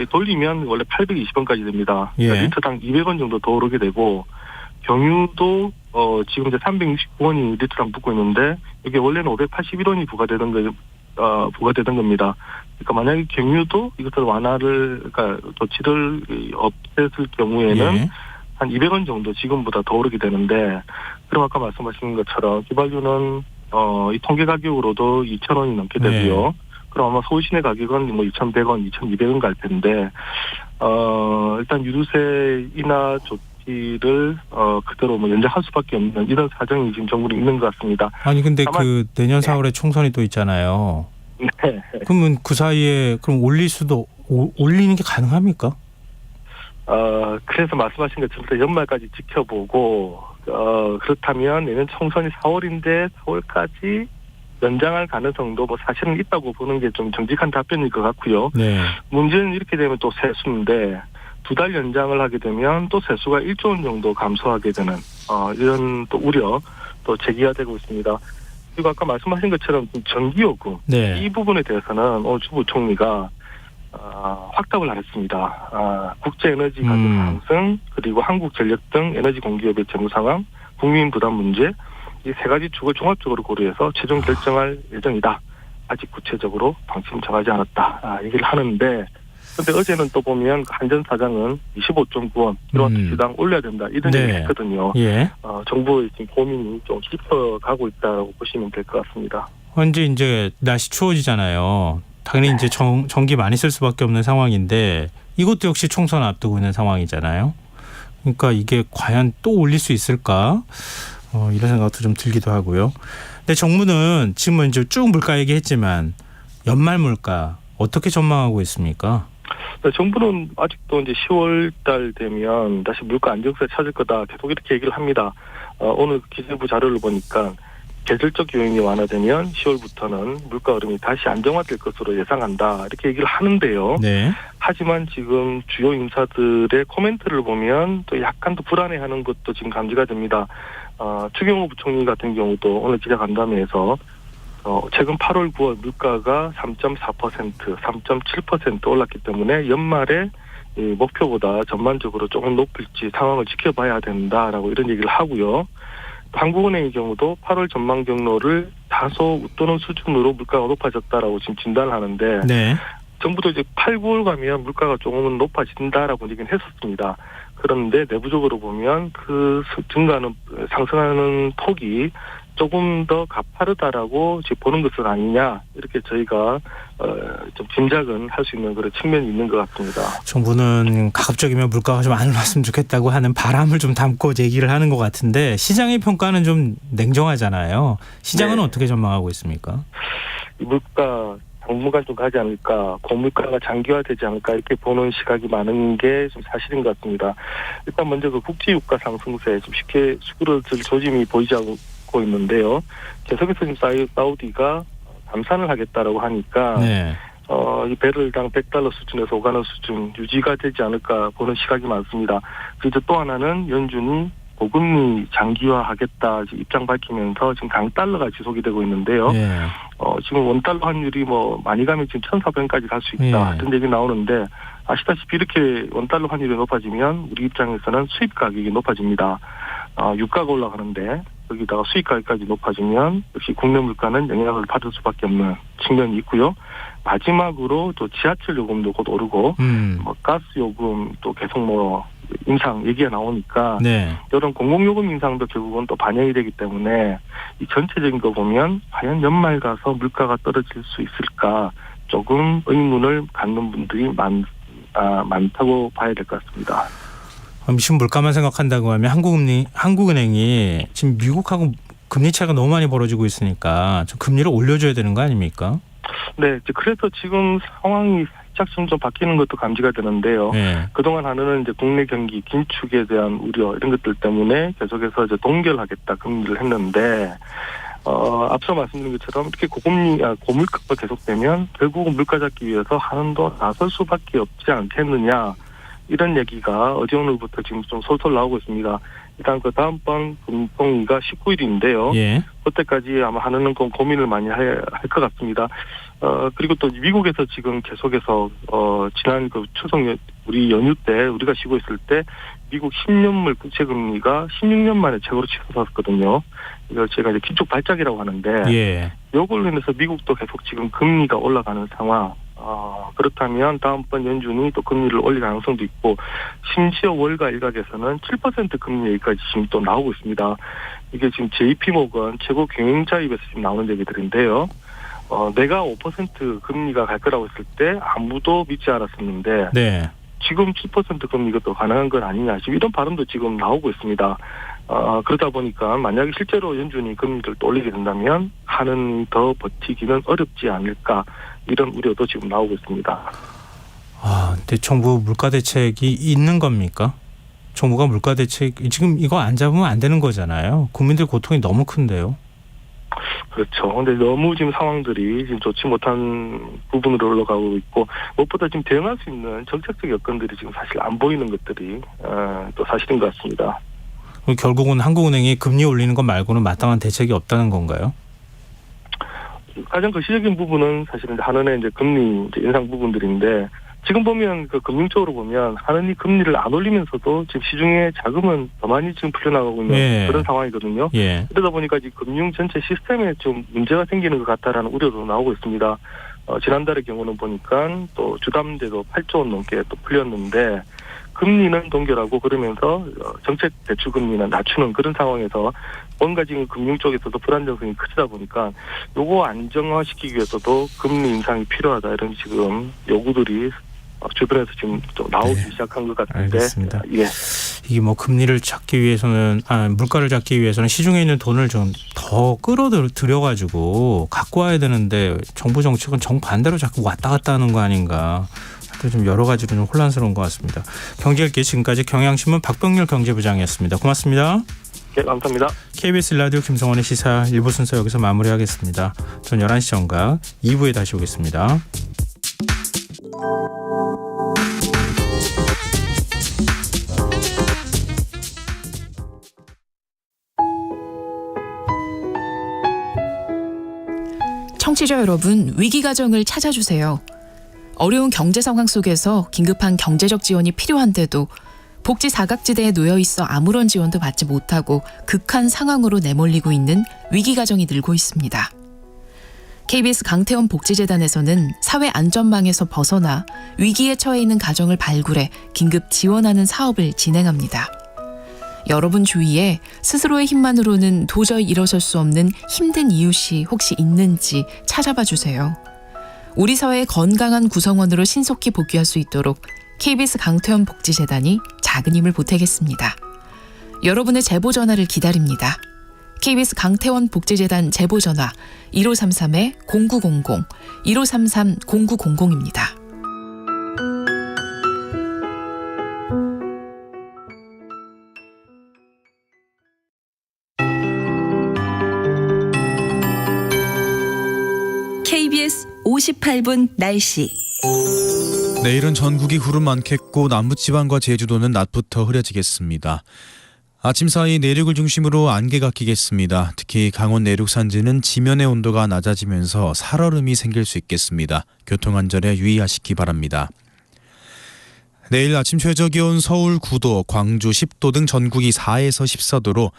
H: 돌리면 원래 820원까지 됩니다.
B: 예.
H: 그러니까 리터당 200원 정도 더 오르게 되고, 경유도 지금 이제 369원이 리터당 붙고 있는데 이게 원래는 581원이 부과되던 겁니다. 그러니까 만약에 경유도 이것을 그러니까 조치를 없앴을 경우에는
B: 예.
H: 한 200원 정도 지금보다 더 오르게 되는데, 그럼 아까 말씀하신 것처럼 휘발유는 이 통계 가격으로도 2,000원이 넘게 되고요.
B: 네.
H: 그럼 아마 서울 시내 가격은 뭐 2,100원, 2,200원 갈 텐데, 일단 유류세 인하 조치를 그대로 뭐 연장할 수밖에 없는 이런 사정이 지금 정부는 있는 것 같습니다.
B: 아니 근데
H: 다만,
B: 그 내년 4월에 총선이 또 있잖아요.
H: 네.
B: 그러면 그 사이에 그럼 올리는 게 가능합니까?
H: 그래서 말씀하신 것처럼 연말까지 지켜보고, 그렇다면 내년 총선이 4월인데 4월까지 연장할 가능성도 뭐 사실은 있다고 보는 게 좀 정직한 답변일 것 같고요.
B: 네.
H: 문제는 이렇게 되면 또 세수인데, 2달 연장을 하게 되면 또 세수가 1조 원 정도 감소하게 되는 이런 또 우려 또 제기가 되고 있습니다. 그리고 아까 말씀하신 것처럼 전기요금
B: 네.
H: 이 부분에 대해서는 오늘 주 부총리가 확답을 안 했습니다. 국제에너지 가격 상승, 그리고 한국전력 등 에너지 공기업의 재무 상황, 국민 부담 문제, 이 세 가지 축을 종합적으로 고려해서 최종 결정할 예정이다. 아직 구체적으로 방침 정하지 않았다. 얘기를 하는데, 근데 어제는 또 보면 한전 사장은 25.9원 킬로와트시당 올려야 된다 이런
B: 네.
H: 얘기를 했거든요.
B: 예.
H: 정부의 지금 고민이 좀 깊어가고 있다고 보시면 될 것 같습니다.
B: 현재 이제 날씨 추워지잖아요. 당연히 이제 전기 많이 쓸 수밖에 없는 상황인데 이것도 역시 총선 앞두고 있는 상황이잖아요. 그러니까 이게 과연 또 올릴 수 있을까? 이런 생각도 좀 들기도 하고요. 근데 정부는 지금 이제 쭉 물가 얘기했지만 연말 물가 어떻게 전망하고 있습니까?
H: 네, 정부는 아직도 이제 10월 달 되면 다시 물가 안정세 찾을 거다 계속 이렇게 얘기를 합니다. 오늘 기재부 자료를 보니까 계절적 요인이 완화되면 10월부터는 물가 흐름이 다시 안정화될 것으로 예상한다. 이렇게 얘기를 하는데요.
B: 네.
H: 하지만 지금 주요 인사들의 코멘트를 보면 또 약간 더 불안해하는 것도 지금 감지가 됩니다. 추경호 부총리 같은 경우도 오늘 기자간담회에서 최근 8월, 9월 물가가 3.4%, 3.7% 올랐기 때문에 연말에 이 목표보다 전반적으로 조금 높을지 상황을 지켜봐야 된다라고 이런 얘기를 하고요. 한국은행의 경우도 8월 전망 경로를 다소 웃도는 수준으로 물가가 높아졌다라고 지금 진단을 하는데
B: 네.
H: 정부도 이제 8, 9월 가면 물가가 조금은 높아진다라고 얘기는 했었습니다. 그런데 내부적으로 보면 그 증가하는 상승하는 폭이 조금 더 가파르다라고 지금 보는 것은 아니냐 이렇게 저희가 좀 짐작은 할 수 있는 그런 측면이 있는 것 같습니다.
B: 정부는 가급적이면 물가가 좀 안 올랐으면 좋겠다고 하는 바람을 좀 담고 얘기를 하는 것 같은데 시장의 평가는 좀 냉정하잖아요. 시장은
H: 네.
B: 어떻게 전망하고 있습니까?
H: 이 물가 당분간 좀 가지 않을까, 고물가가 장기화되지 않을까 이렇게 보는 시각이 많은 게 좀 사실인 것 같습니다. 일단 먼저 그 국제유가 상승세 좀 쉽게 수그러들 조짐이 보이지 않고 있는데요. 계속해서 지금 사우디가 감산을 하겠다라고 하니까
B: 네.
H: 이 배럴당 $100 수준에서 오가는 수준 유지가 되지 않을까 보는 시각이 많습니다. 그리고 또 하나는 연준이 고금리 장기화하겠다 입장 밝히면서 지금 강달러가 지속이 되고 있는데요.
B: 네.
H: 지금 원달러 환율이 많이 가면 지금 1,400원까지 갈 수 있다.
B: 네.
H: 이런 얘기 나오는데 아시다시피 이렇게 원달러 환율이 높아지면 우리 입장에서는 수입 가격이 높아집니다. 유가가 올라가는데 여기다가 수입 가격까지 높아지면 역시 국내 물가는 영향을 받을 수밖에 없는 측면이 있고요. 마지막으로 또 지하철 요금도 곧 오르고 가스 요금 또 계속 인상 얘기가 나오니까
B: 네.
H: 이런 공공요금 인상도 결국은 또 반영이 되기 때문에 이 전체적인 거 보면 과연 연말 가서 물가가 떨어질 수 있을까 조금 의문을 갖는 분들이 많다고 봐야 될 것 같습니다.
B: 지금 물가만 생각한다고 하면 한국은행이 지금 미국하고 금리 차이가 너무 많이 벌어지고 있으니까 좀 금리를 올려줘야 되는 거 아닙니까?
H: 네, 그래서 지금 상황이 살짝 좀 바뀌는 것도 감지가 되는데요.
B: 네.
H: 그동안 하는 이제 국내 경기 긴축에 대한 우려 이런 것들 때문에 계속해서 이제 동결하겠다 금리를 했는데 앞서 말씀드린 것처럼 이렇게 고물가가 계속되면 결국은 물가 잡기 위해서 한원도 나설 수밖에 없지 않겠느냐. 이런 얘기가 어제 오늘부터 지금 좀 솔솔 나오고 있습니다. 일단 그 다음번 금통위가 19일인데요.
B: 예.
H: 그때까지 아마 하는 건 고민을 많이 할 것 같습니다. 그리고 또 미국에서 지금 계속해서 지난 그 추석 우리 연휴 때 우리가 쉬고 있을 때 미국 10년물 국채 금리가 16년 만에 최고로 치솟았거든요. 이걸 제가 이제 기축 발작이라고 하는데
B: 예.
H: 이걸로 인해서 미국도 계속 지금 금리가 올라가는 상황. 그렇다면 다음번 연준이 또 금리를 올릴 가능성도 있고 심지어 월가 일각에서는 7% 금리 얘기까지 지금 또 나오고 있습니다. 이게 지금 JP모건 최고 경영자 입에서 지금 나오는 얘기들인데요. 내가 5% 금리가 갈 거라고 했을 때 아무도 믿지 않았었는데
B: 네.
H: 지금 7% 금리가 또 가능한 건 아니냐 지금 이런 발언도 지금 나오고 있습니다. 그러다 보니까 만약에 실제로 연준이 금리를 또 올리게 된다면 한은 더 버티기는 어렵지 않을까 이런 우려도 지금 나오고 있습니다.
B: 근데 정부 물가 대책이 있는 겁니까? 정부가 물가 대책 지금 이거 안 잡으면 안 되는 거잖아요. 국민들 고통이 너무 큰데요.
H: 그렇죠. 근데 너무 지금 상황들이 지금 좋지 못한 부분으로 올라가고 있고 무엇보다 지금 대응할 수 있는 정책적 여건들이 지금 사실 안 보이는 것들이 또 사실인 것 같습니다.
B: 결국은 한국은행이 금리 올리는 것 말고는 마땅한 대책이 없다는 건가요?
H: 가장 거시적인 부분은 사실은 한은의 이제 금리 인상 부분들인데 지금 보면 그 금융적으로 보면 한은이 금리를 안 올리면서도 지금 시중에 자금은 더 많이 지금 풀려나가고 있는
B: 예.
H: 그런 상황이거든요.
B: 예.
H: 그러다 보니까 지금 금융 전체 시스템에 좀 문제가 생기는 것 같다라는 우려도 나오고 있습니다. 지난달의 경우는 보니까 또 주담대도 8조 원 넘게 또 풀렸는데 금리는 동결하고 그러면서 정책 대출 금리는 낮추는 그런 상황에서 뭔가 지금 금융 쪽에서도 불안정성이 크다 보니까 요거 안정화시키기 위해서도 금리 인상이 필요하다 이런 지금 요구들이 주변에서 지금 좀 나오기 시작한 것 같은데.
B: 알겠습니다.
H: 예.
B: 이게 금리를 잡기 위해서는 물가를 잡기 위해서는 시중에 있는 돈을 좀 더 끌어들여가지고 갖고 와야 되는데 정부 정책은 정반대로 자꾸 왔다 갔다 하는 거 아닌가. 좀 여러 가지로 좀 혼란스러운 것 같습니다. 경제일기 지금까지 경향신문 박병률 경제부장이었습니다. 고맙습니다.
H: 네, 감사합니다.
B: KBS 라디오 김성원의 시사 1부 순서 여기서 마무리하겠습니다. 전 11시 정각 2부에 다시 오겠습니다.
I: 청취자 여러분, 위기가정을 찾아주세요. 어려운 경제 상황 속에서 긴급한 경제적 지원이 필요한데도 복지 사각지대에 놓여 있어 아무런 지원도 받지 못하고 극한 상황으로 내몰리고 있는 위기가정이 늘고 있습니다. KBS 강태원 복지재단에서는 사회안전망에서 벗어나 위기에 처해 있는 가정을 발굴해 긴급 지원하는 사업을 진행합니다. 여러분 주위에 스스로의 힘만으로는 도저히 일어설 수 없는 힘든 이웃이 혹시 있는지 찾아봐 주세요. 우리 사회의 건강한 구성원으로 신속히 복귀할 수 있도록 KBS 강태원 복지재단이 작은 힘을 보태겠습니다. 여러분의 제보 전화를 기다립니다. KBS 강태원 복지재단 제보 전화 1533-0900, 1533-0900입니다.
J: KBS 58분 날씨.
K: 내일은 전국이 구름 많겠고 남부지방과 제주도는 낮부터 흐려지겠습니다. 아침 사이 내륙을 중심으로 안개가 끼겠습니다. 특히 강원 내륙 산지는 지면의 온도가 낮아지면서 살얼음이 생길 수 있겠습니다. 교통안전에 유의하시기 바랍니다. 내일 아침 최저기온 서울 9도, 광주 10도 등 전국이 4에서 14도로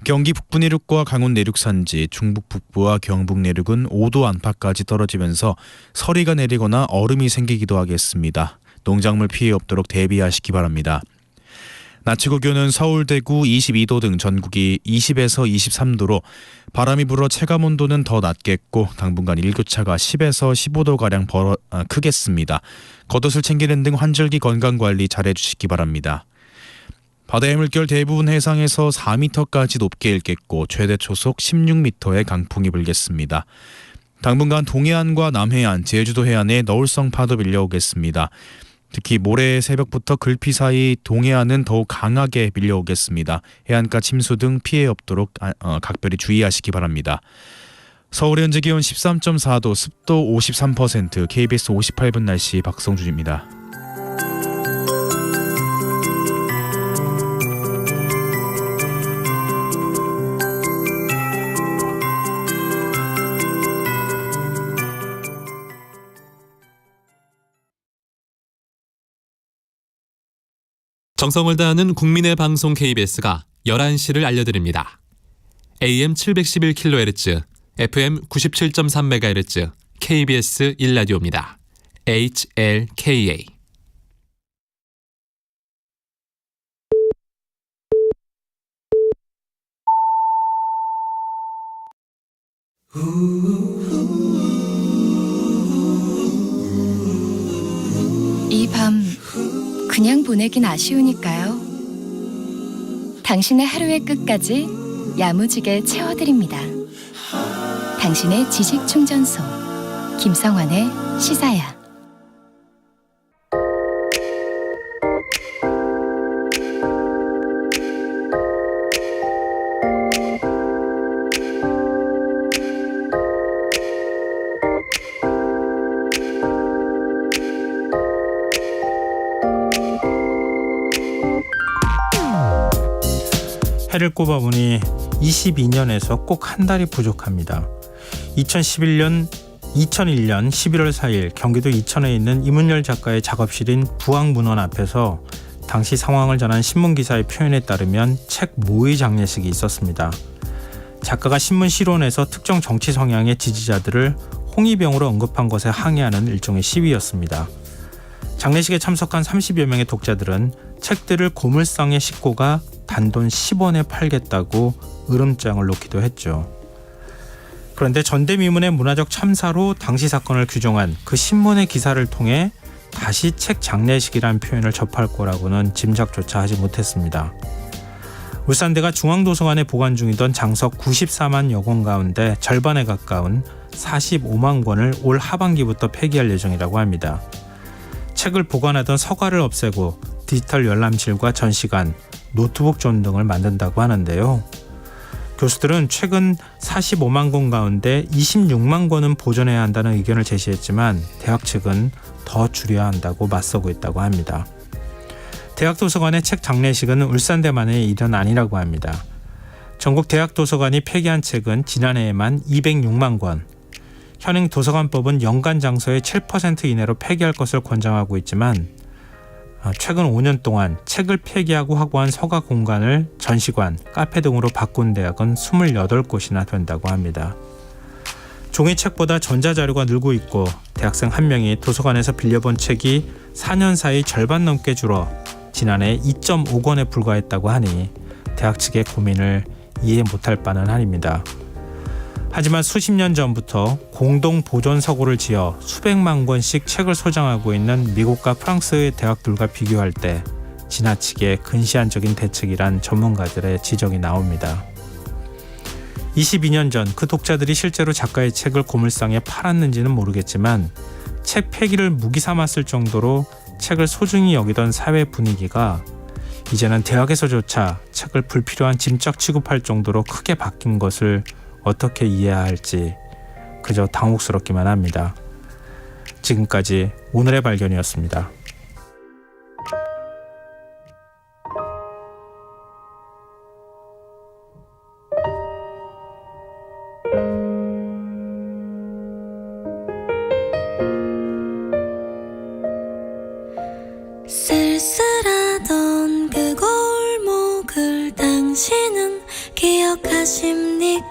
K: 경기 북부 내륙과 강원 내륙 산지, 중북 북부와 경북 내륙은 5도 안팎까지 떨어지면서 서리가 내리거나 얼음이 생기기도 하겠습니다. 농작물 피해 없도록 대비하시기 바랍니다. 낮 최고 기온은 서울, 대구 22도 등 전국이 20에서 23도로 바람이 불어 체감 온도는 더 낮겠고 당분간 일교차가 10에서 15도가량 크겠습니다. 겉옷을 챙기는 등 환절기 건강관리 잘해주시기 바랍니다. 바다의 물결 대부분 해상에서 4m까지 높게 일겠고 최대 초속 16m의 강풍이 불겠습니다. 당분간 동해안과 남해안, 제주도 해안에 너울성 파도 밀려오겠습니다. 특히 모레 새벽부터 글피 사이 동해안은 더욱 강하게 밀려오겠습니다. 해안가 침수 등 피해 없도록 각별히 주의하시기 바랍니다. 서울의 현재 기온 13.4도, 습도 53%, KBS 58분 날씨 박성준입니다.
L: 정성을 다하는 국민의 방송 KBS가 11시를 알려드립니다. AM 711kHz, FM 97.3MHz, KBS 1라디오입니다. HLKA.
D: 이 밤 그냥 보내긴 아쉬우니까요. 당신의 하루의 끝까지 야무지게 채워드립니다. 당신의 지식 충전소 김성환의 시사야.
B: 해를 꼽아보니 22년에서 꼭 한 달이 부족합니다. 2001년 11월 4일 경기도 이천에 있는 이문열 작가의 작업실인 부학문원 앞에서 당시 상황을 전한 신문기사의 표현에 따르면 책 모의 장례식이 있었습니다. 작가가 신문 실론에서 특정 정치 성향의 지지자들을 홍위병으로 언급한 것에 항의하는 일종의 시위였습니다. 장례식에 참석한 30여 명의 독자들은 책들을 고물상에 싣고가 단돈 10원에 팔겠다고 으름장을 놓기도 했죠. 그런데 전대미문의 문화적 참사로 당시 사건을 규정한 그 신문의 기사를 통해 다시 책 장례식이라는 표현을 접할 거라고는 짐작조차 하지 못했습니다. 울산대가 중앙도서관에 보관 중이던 장석 94만여 권 가운데 절반에 가까운 45만 권을 올 하반기부터 폐기할 예정이라고 합니다. 책을 보관하던 서가를 없애고 디지털 열람실과 전시관, 노트북 존 등을 만든다고 하는데요. 교수들은 최근 45만 권 가운데 26만 권은 보존해야 한다는 의견을 제시했지만 대학 측은 더 줄여야 한다고 맞서고 있다고 합니다. 대학 도서관의 책 장례식은 울산대만의 일은 아니라고 합니다. 전국 대학 도서관이 폐기한 책은 지난해에만 206만 권. 현행 도서관법은 연간 장소의 7% 이내로 폐기할 것을 권장하고 있지만 최근 5년 동안 책을 폐기하고 확보한 서가 공간을 전시관, 카페 등으로 바꾼 대학은 28곳이나 된다고 합니다. 종이책보다 전자자료가 늘고 있고 대학생 한 명이 도서관에서 빌려본 책이 4년 사이 절반 넘게 줄어 지난해 2.5권에 불과했다고 하니 대학 측의 고민을 이해 못할 바는 아닙니다. 하지만 수십 년 전부터 공동 보존 서고를 지어 수백만 권씩 책을 소장하고 있는 미국과 프랑스의 대학들과 비교할 때 지나치게 근시안적인 대책이란 전문가들의 지적이 나옵니다. 22년 전 그 독자들이 실제로 작가의 책을 고물상에 팔았는지는 모르겠지만 책 폐기를 무기 삼았을 정도로 책을 소중히 여기던 사회 분위기가 이제는 대학에서조차 책을 불필요한 짐짝 취급할 정도로 크게 바뀐 것을 어떻게 이해해야 할지 그저 당혹스럽기만 합니다. 지금까지 오늘의 발견이었습니다.
C: 쓸쓸하던 그 골목을 당신은 기억하십니까?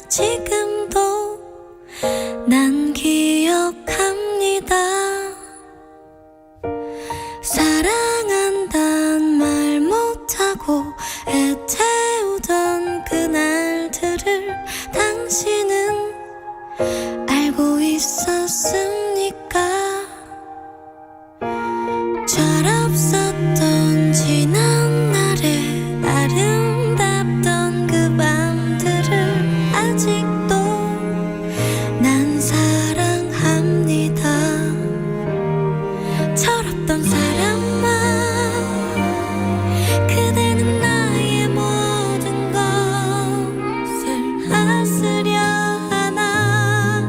C: 지금도 난 기억합니다. 사랑한단 말 못하고 애태우던 그날들을 당신은 알고 있었습니까? 철없었던 지난 날의 아름답던 그 밤들을 아직도 난 사랑합니다. 철없던 사람아, 그대는 나의 모든 것을 하스려 하나.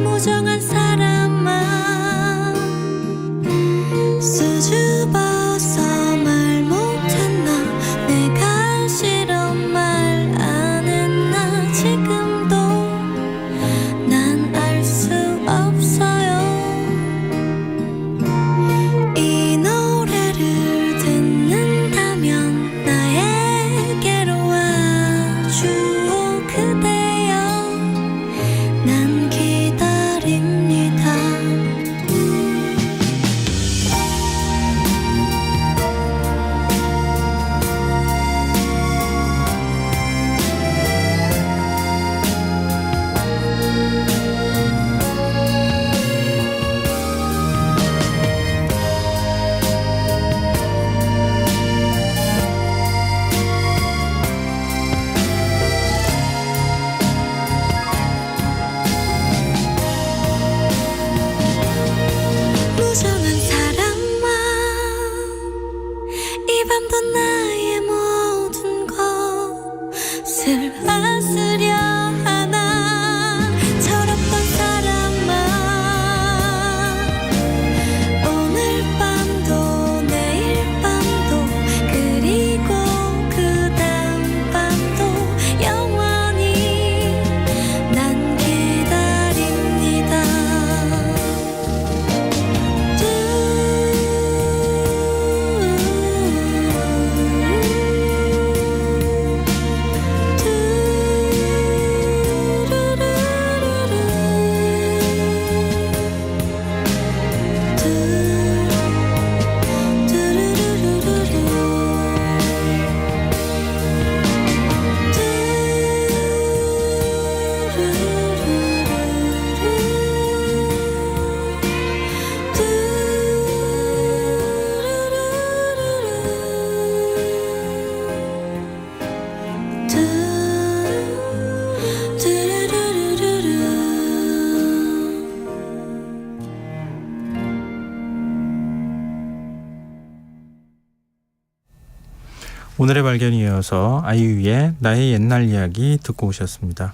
C: 무정한 사람
B: 오늘의 발견에 이어서 아이유의 나의 옛날 이야기 듣고 오셨습니다.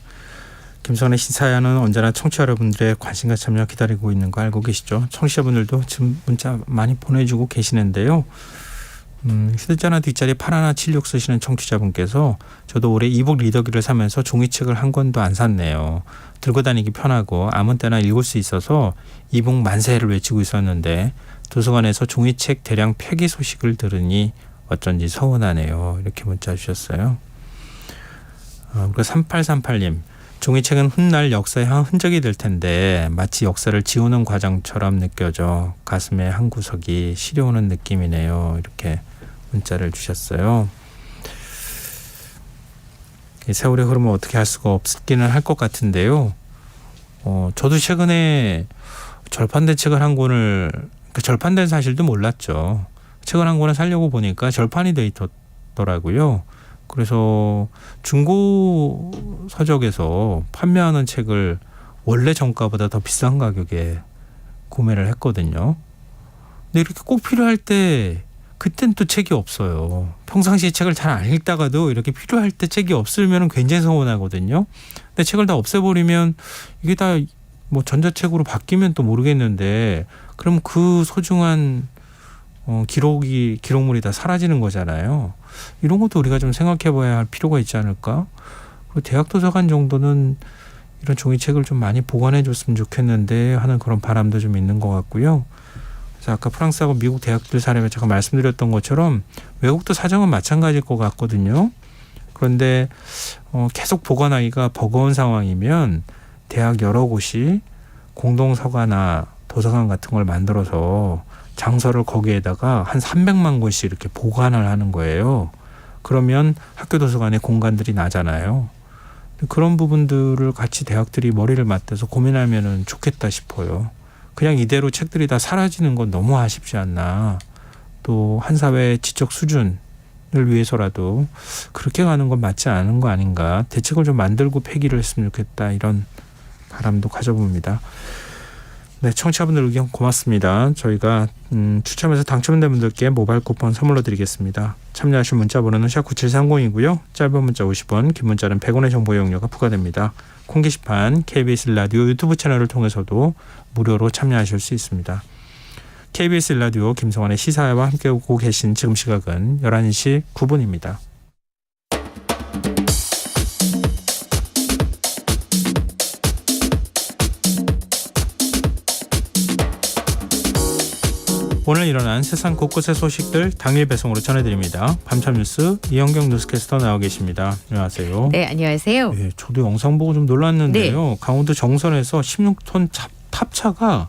B: 김성환의 시사야는 언제나 청취자 여러분들의 관심과 참여 기다리고 있는 거 알고 계시죠? 청취자분들도 지금 문자 많이 보내주고 계시는데요. 휴대전화 뒷자리에 8176 쓰시는 청취자분께서 저도 올해 이북 리더기를 사면서 종이책을 한 권도 안 샀네요. 들고 다니기 편하고 아무 때나 읽을 수 있어서 이북 만세를 외치고 있었는데 도서관에서 종이책 대량 폐기 소식을 들으니 어쩐지 서운하네요. 이렇게 문자 주셨어요. 그리고 3838님. 종이책은 훗날 역사의 한 흔적이 될 텐데 마치 역사를 지우는 과정처럼 느껴져 가슴의 한 구석이 시려오는 느낌이네요. 이렇게 문자를 주셨어요. 세월의 흐름을 어떻게 할 수가 없기는 할 것 같은데요. 저도 최근에 절판된 책을 한 권을 절판된 사실도 몰랐죠. 책을 한 권을 사려고 보니까 절판이 돼 있더라고요. 그래서 중고 서적에서 판매하는 책을 원래 정가보다 더 비싼 가격에 구매를 했거든요. 근데 이렇게 꼭 필요할 때 그땐 또 책이 없어요. 평상시에 책을 잘 안 읽다가도 이렇게 필요할 때 책이 없으면 굉장히 서운하거든요. 근데 책을 다 없애버리면 이게 다 뭐 전자책으로 바뀌면 또 모르겠는데 그럼 그 소중한 기록물이 다 사라지는 거잖아요. 이런 것도 우리가 좀 생각해 봐야 할 필요가 있지 않을까? 그리고 대학 도서관 정도는 이런 종이책을 좀 많이 보관해 줬으면 좋겠는데 하는 그런 바람도 좀 있는 것 같고요. 그래서 아까 프랑스하고 미국 대학들 사례에 제가 말씀드렸던 것처럼 외국도 사정은 마찬가지일 것 같거든요. 그런데 계속 보관하기가 버거운 상황이면 대학 여러 곳이 공동서가나 도서관 같은 걸 만들어서 장서를 거기에다가 한 300만 권씩 이렇게 보관을 하는 거예요. 그러면 학교 도서관에 공간들이 나잖아요. 그런 부분들을 같이 대학들이 머리를 맞대서 고민하면 좋겠다 싶어요. 그냥 이대로 책들이 다 사라지는 건 너무 아쉽지 않나. 또 한 사회의 지적 수준을 위해서라도 그렇게 가는 건 맞지 않은 거 아닌가. 대책을 좀 만들고 폐기를 했으면 좋겠다. 이런 바람도 가져봅니다. 네, 청취자분들 의견 고맙습니다. 저희가 추첨해서 당첨된 분들께 모바일 쿠폰 선물로 드리겠습니다. 참여하실 문자 번호는 샵 9730이고요. 짧은 문자 50원, 긴 문자는 100원의 정보 이용료가 부과됩니다. 콩 게시판, KBS 라디오 유튜브 채널을 통해서도 무료로 참여하실 수 있습니다. KBS 라디오 김성환의 시사와 함께하고 계신 지금 시각은 11시 9분입니다. 오늘 일어난 세상 곳곳의 소식들 당일 배송으로 전해드립니다. 밤참 뉴스 이현경 뉴스캐스터 나와 계십니다. 안녕하세요.
M: 네, 안녕하세요.
B: 네, 저도 영상 보고 좀 놀랐는데요. 네. 강원도 정선에서 16톤 탑차가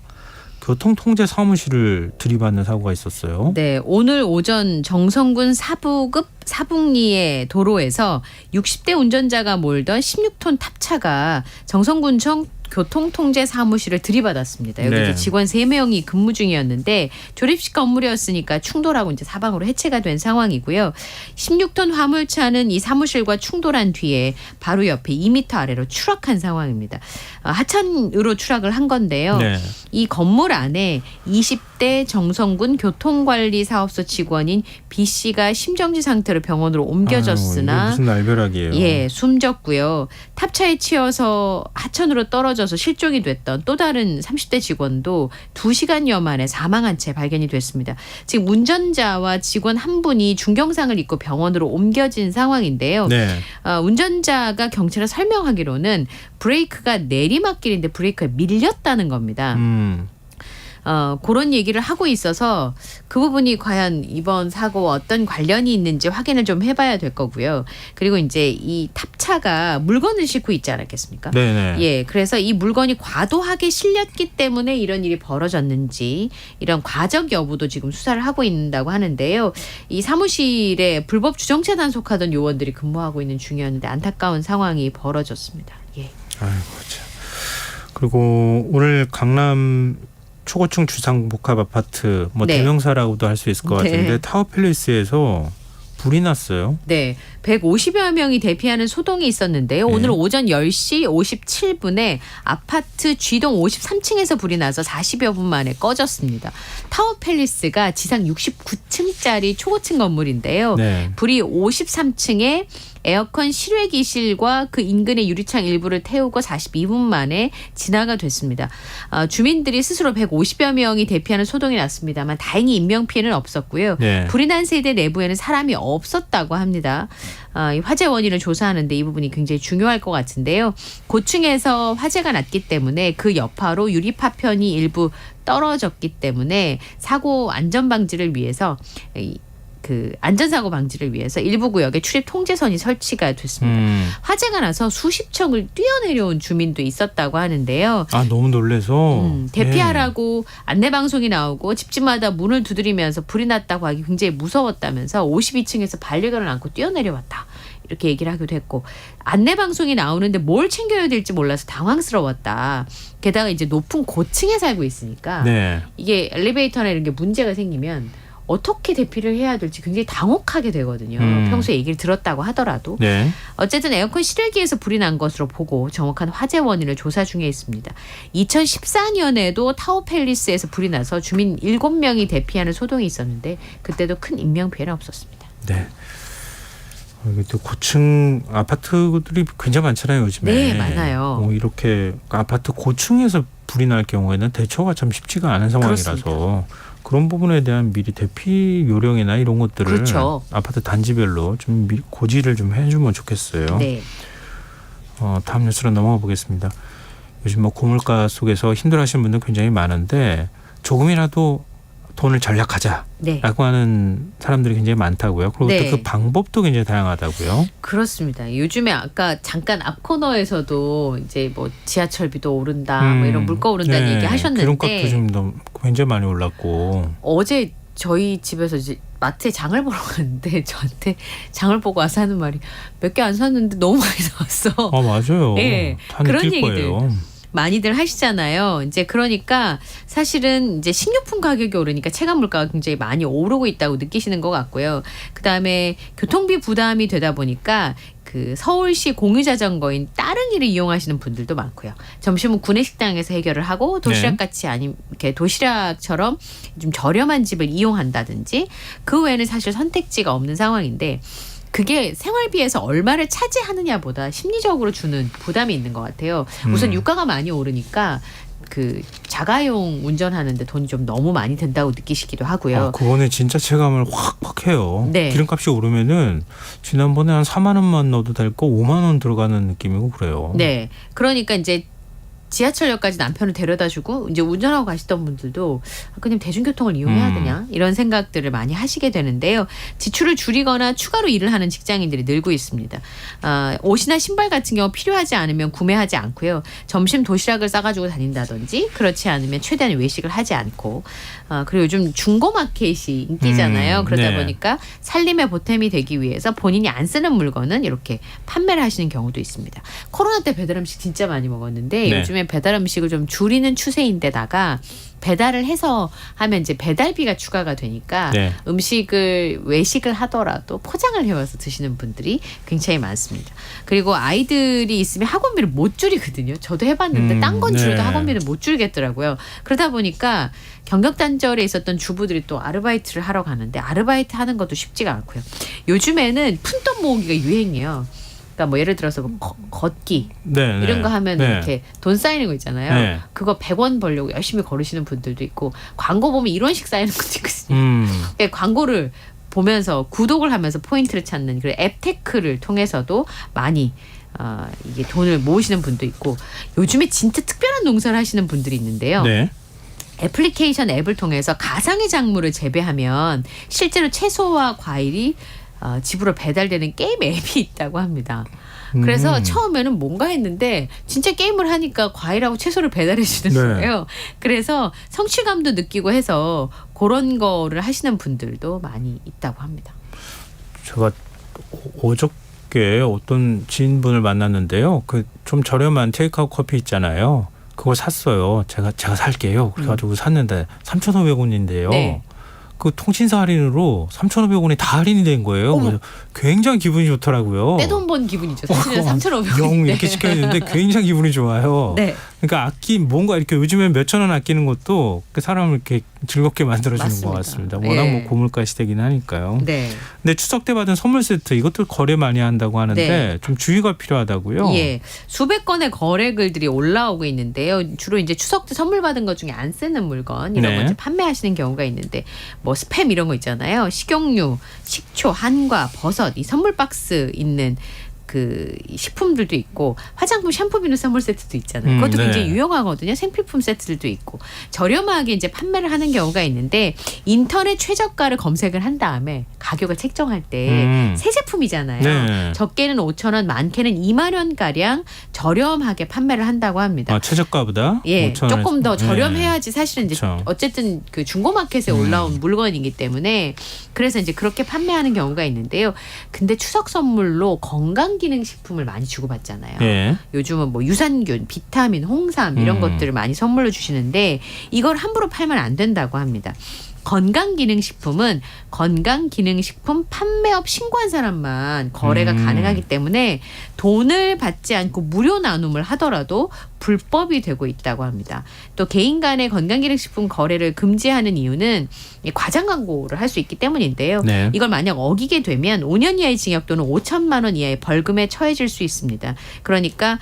B: 교통통제 사무실을 들이받는 사고가 있었어요.
M: 네, 오늘 오전 정선군 사북읍 사북리의 도로에서 60대 운전자가 몰던 16톤 탑차가 정선군청 교통통제 사무실을 들이받았습니다. 여기 이제 직원 3명이 근무 중이었는데 조립식 건물이었으니까 충돌하고 이제 사방으로 해체가 된 상황이고요. 16톤 화물차는 이 사무실과 충돌한 뒤에 바로 옆에 2m 아래로 추락한 상황입니다. 하천으로 추락을 한 건데요. 네. 이 건물 안에 20대 정선군 교통관리사업소 직원인 B 씨가 심정지 상태로 병원으로 옮겨졌으나
B: 무슨 날벼락이에요.
M: 예, 숨졌고요. 탑차에 치여서 하천으로 떨어져서 실종이 됐던 또 다른 30대 직원도 2시간여 만에 사망한 채 발견이 됐습니다. 지금 운전자와 직원 한 분이 중경상을 입고 병원으로 옮겨진 상황인데요. 네. 운전자가 경찰에 설명하기로는 브레이크가 내리막길인데 브레이크가 밀렸다는 겁니다. 그런 얘기를 하고 있어서 그 부분이 과연 이번 사고와 어떤 관련이 있는지 확인을 좀 해봐야 될 거고요. 그리고 이제 이 탑차가 물건을 싣고 있지 않았겠습니까? 네네. 예, 그래서 이 물건이 과도하게 실렸기 때문에 이런 일이 벌어졌는지 이런 과적 여부도 지금 수사를 하고 있다고 하는데요. 이 사무실에 불법 주정차 단속하던 요원들이 근무하고 있는 중이었는데 안타까운 상황이 벌어졌습니다. 예.
B: 아이고 참. 그리고 오늘 강남 초고층 주상복합 아파트 뭐 네. 대명사라고도 할 수 있을 것 같은데 네. 타워팰리스에서 불이 났어요.
M: 네, 150여 명이 대피하는 소동이 있었는데요.
B: 네.
M: 오늘 오전 10시 57분에 아파트 G동 53층에서 불이 나서 40여 분 만에 꺼졌습니다. 타워팰리스가 지상 69층짜리 초고층 건물인데요.
B: 네.
M: 불이 53층에 에어컨 실외기실과 그 인근의 유리창 일부를 태우고 42분 만에 진화가 됐습니다. 주민들이 스스로 150여 명이 대피하는 소동이 났습니다만 다행히 인명피해는 없었고요.
B: 네.
M: 불이 난 세대 내부에는 사람이 없었다고 합니다. 이 화재 원인을 조사하는데 이 부분이 굉장히 중요할 것 같은데요. 고층에서 화재가 났기 때문에 그 여파로 유리 파편이 일부 떨어졌기 때문에 사고 안전 방지를 위해서 그 안전사고 방지를 위해서 일부 구역에 출입 통제선이 설치가 됐습니다. 화재가 나서 수십 층을 뛰어내려온 주민도 있었다고 하는데요.
B: 아 너무 놀래서
M: 대피하라고 안내방송이 나오고 집집마다 문을 두드리면서 불이 났다고 하기 굉장히 무서웠다면서 52층에서 반려견을 안고 뛰어내려왔다. 이렇게 얘기를 하기도 했고 안내방송이 나오는데 뭘 챙겨야 될지 몰라서 당황스러웠다. 게다가 이제 높은 고층에 살고 있으니까
B: 네. 이게
M: 엘리베이터나 이런 게 문제가 생기면 어떻게 대피를 해야 될지 굉장히 당혹하게 되거든요. 평소에 얘기를 들었다고 하더라도.
B: 네.
M: 어쨌든 에어컨 실외기에서 불이 난 것으로 보고 정확한 화재 원인을 조사 중에 있습니다. 2014년에도 타워팰리스에서 불이 나서 주민 7명이 대피하는 소동이 있었는데 그때도 큰 인명피해는 없었습니다.
B: 네. 이게 또 고층 아파트들이 굉장히 많잖아요 요즘에.
M: 네, 많아요.
B: 이렇게 아파트 고층에서 불이 날 경우에는 대처가 참 쉽지가 않은 상황이라서
M: 그렇습니다.
B: 그런 부분에 대한 미리 대피 요령이나 이런 것들을
M: 그렇죠.
B: 아파트 단지별로 좀 고지를 좀 해주면 좋겠어요.
M: 네.
B: 다음 뉴스로 넘어가 보겠습니다. 요즘 뭐 고물가 속에서 힘들어하시는 분들 굉장히 많은데 조금이라도 돈을 절약하자라고
M: 네.
B: 하는 사람들이 굉장히 많다고요. 그리고
M: 네.
B: 또 그 방법도 굉장히 다양하다고요.
M: 그렇습니다. 요즘에 아까 잠깐 앞 코너에서도 이제 뭐 지하철비도 오른다, 뭐 이런 물가 오른다는 얘기 하셨는데
B: 기름값도 좀 너무 굉장히 많이 올랐고.
M: 어제 저희 집에서 이제 마트에 장을 보러 갔는데 저한테 장을 보고 와서 하는 말이 몇 개 안 샀는데 너무 많이 나왔어.
B: 맞아요.
M: 네,
B: 다
M: 그런
B: 느낄
M: 얘기들.
B: 거예요.
M: 많이들 하시잖아요. 이제 그러니까 사실은 이제 식료품 가격이 오르니까 체감 물가가 굉장히 많이 오르고 있다고 느끼시는 것 같고요. 그다음에 교통비 부담이 되다 보니까 그 서울시 공유자전거인 따릉이를 이용하시는 분들도 많고요. 점심은 구내식당에서 해결을 하고 도시락같이 아니면 이렇게 도시락처럼 좀 저렴한 집을 이용한다든지 그 외에는 사실 선택지가 없는 상황인데 그게 생활비에서 얼마를 차지하느냐보다 심리적으로 주는 부담이 있는 것 같아요. 우선 유가가 많이 오르니까 그 자가용 운전하는데 돈이 좀 너무 많이 든다고 느끼시기도 하고요.
B: 그거는 진짜 체감을 확 해요.
M: 네.
B: 기름값이 오르면은 지난번에 한 4만 원만 넣어도 될 거 5만 원 들어가는 느낌이고 그래요.
M: 네. 그러니까 이제 지하철역까지 남편을 데려다주고 이제 운전하고 가시던 분들도 그냥 대중교통을 이용해야 되냐 이런 생각들을 많이 하시게 되는데요. 지출을 줄이거나 추가로 일을 하는 직장인들이 늘고 있습니다. 옷이나 신발 같은 경우 필요하지 않으면 구매하지 않고요. 점심 도시락을 싸가지고 다닌다든지 그렇지 않으면 최대한 외식을 하지 않고 그리고 요즘 중고마켓이 인기잖아요. 그러다
B: 네.
M: 보니까 살림의 보탬이 되기 위해서 본인이 안 쓰는 물건은 이렇게 판매를 하시는 경우도 있습니다. 코로나 때 배달 음식 진짜 많이 먹었는데
B: 네.
M: 요즘에 배달 음식을 좀 줄이는 추세인데다가 배달을 해서 하면 이제 배달비가 추가가 되니까
B: 네.
M: 음식을 외식을 하더라도 포장을 해와서 드시는 분들이 굉장히 많습니다. 그리고 아이들이 있으면 학원비를 못 줄이거든요. 저도 해봤는데 딴 건 줄여도
B: 네.
M: 학원비를 못 줄이겠더라고요. 그러다 보니까 경력단절에 있었던 주부들이 또 아르바이트를 하러 가는데 아르바이트 하는 것도 쉽지가 않고요. 요즘에는 푼돈 모으기가 유행이에요. 그러니까 뭐 예를 들어서 뭐 걷기
B: 네,
M: 이런 거 하면
B: 네.
M: 이렇게 돈 쌓이는 거 있잖아요.
B: 네.
M: 그거 100원 벌려고 열심히 걸으시는 분들도 있고 광고 보면 1원씩 쌓이는 것도 있거든요. 그러니까 광고를 보면서 구독을 하면서 포인트를 찾는 그런 앱테크를 통해서도 많이 이게 돈을 모으시는 분도 있고 요즘에 진짜 특별한 농사를 하시는 분들이 있는데요.
B: 네.
M: 애플리케이션 앱을 통해서 가상의 작물을 재배하면 실제로 채소와 과일이 집으로 배달되는 게임 앱이 있다고 합니다. 그래서 처음에는 뭔가 했는데 진짜 게임을 하니까 과일하고 채소를 배달해 주는
B: 네.
M: 거예요. 그래서 성취감도 느끼고 해서 그런 거를 하시는 분들도 많이 있다고 합니다.
B: 제가 어저께 어떤 지인분을 만났는데요. 그 좀 저렴한 테이크아웃 커피 있잖아요. 그걸 샀어요. 제가 살게요. 그래가지고 샀는데 3,500원인데요.
M: 네.
B: 그 통신사 할인으로 3,500원에 다 할인이 된 거예요. 그래서 굉장히 기분이 좋더라고요.
M: 떼돈 번 기분이죠. 사실은 3,500원.
B: 영 이렇게 시켜야 되는데 굉장히 기분이 좋아요.
M: 네.
B: 그러니까 뭔가 이렇게 요즘에 몇천 원 아끼는 것도 그 사람을 이렇게 즐겁게 만들어주는
M: 맞습니다.
B: 것 같습니다. 워낙
M: 예.
B: 뭐 고물가 시대긴 하니까요.
M: 네.
B: 근데 추석 때 받은 선물 세트 이것도 거래 많이 한다고 하는데
M: 네.
B: 좀 주의가 필요하다고요.
M: 예, 수백 건의 거래 글들이 올라오고 있는데요. 주로 이제 추석 때 선물 받은 것 중에 안 쓰는 물건 이런
B: 네.
M: 거 이제 판매하시는 경우가 있는데 뭐 스팸 이런 거 있잖아요. 식용유, 식초, 한과, 버섯 이 선물 박스 있는 그 식품들도 있고 화장품 샴푸 비누 선물 세트도 있잖아요. 그것도
B: 네.
M: 굉장히 유용하거든요. 생필품 세트들도 있고 저렴하게 이제 판매를 하는 경우가 있는데 인터넷 최저가를 검색을 한 다음에 가격을 책정할 때 새 제품이잖아요.
B: 네.
M: 적게는 5,000원, 많게는 2만 원 가량 저렴하게 판매를 한다고 합니다.
B: 아, 최저가보다
M: 예,
B: 5,000원에서.
M: 조금 더
B: 네.
M: 저렴해야지 사실은 이제
B: 그렇죠.
M: 어쨌든 그 중고마켓에 올라온 물건이기 때문에 그래서 이제 그렇게 판매하는 경우가 있는데요. 근데 추석 선물로 건강기능식품을 많이 주고받잖아요.
B: 예.
M: 요즘은 뭐 유산균, 비타민, 홍삼 이런 것들을 많이 선물로 주시는데 이걸 함부로 팔면 안 된다고 합니다. 건강기능식품은 건강기능식품 판매업 신고한 사람만 거래가 가능하기 때문에 돈을 받지 않고 무료 나눔을 하더라도 불법이 되고 있다고 합니다. 또 개인 간의 건강기능식품 거래를 금지하는 이유는 이 과장 광고를 할 수 있기 때문인데요.
B: 네.
M: 이걸 만약 어기게 되면 5년 이하의 징역 또는 5천만 원 이하의 벌금에 처해질 수 있습니다. 그러니까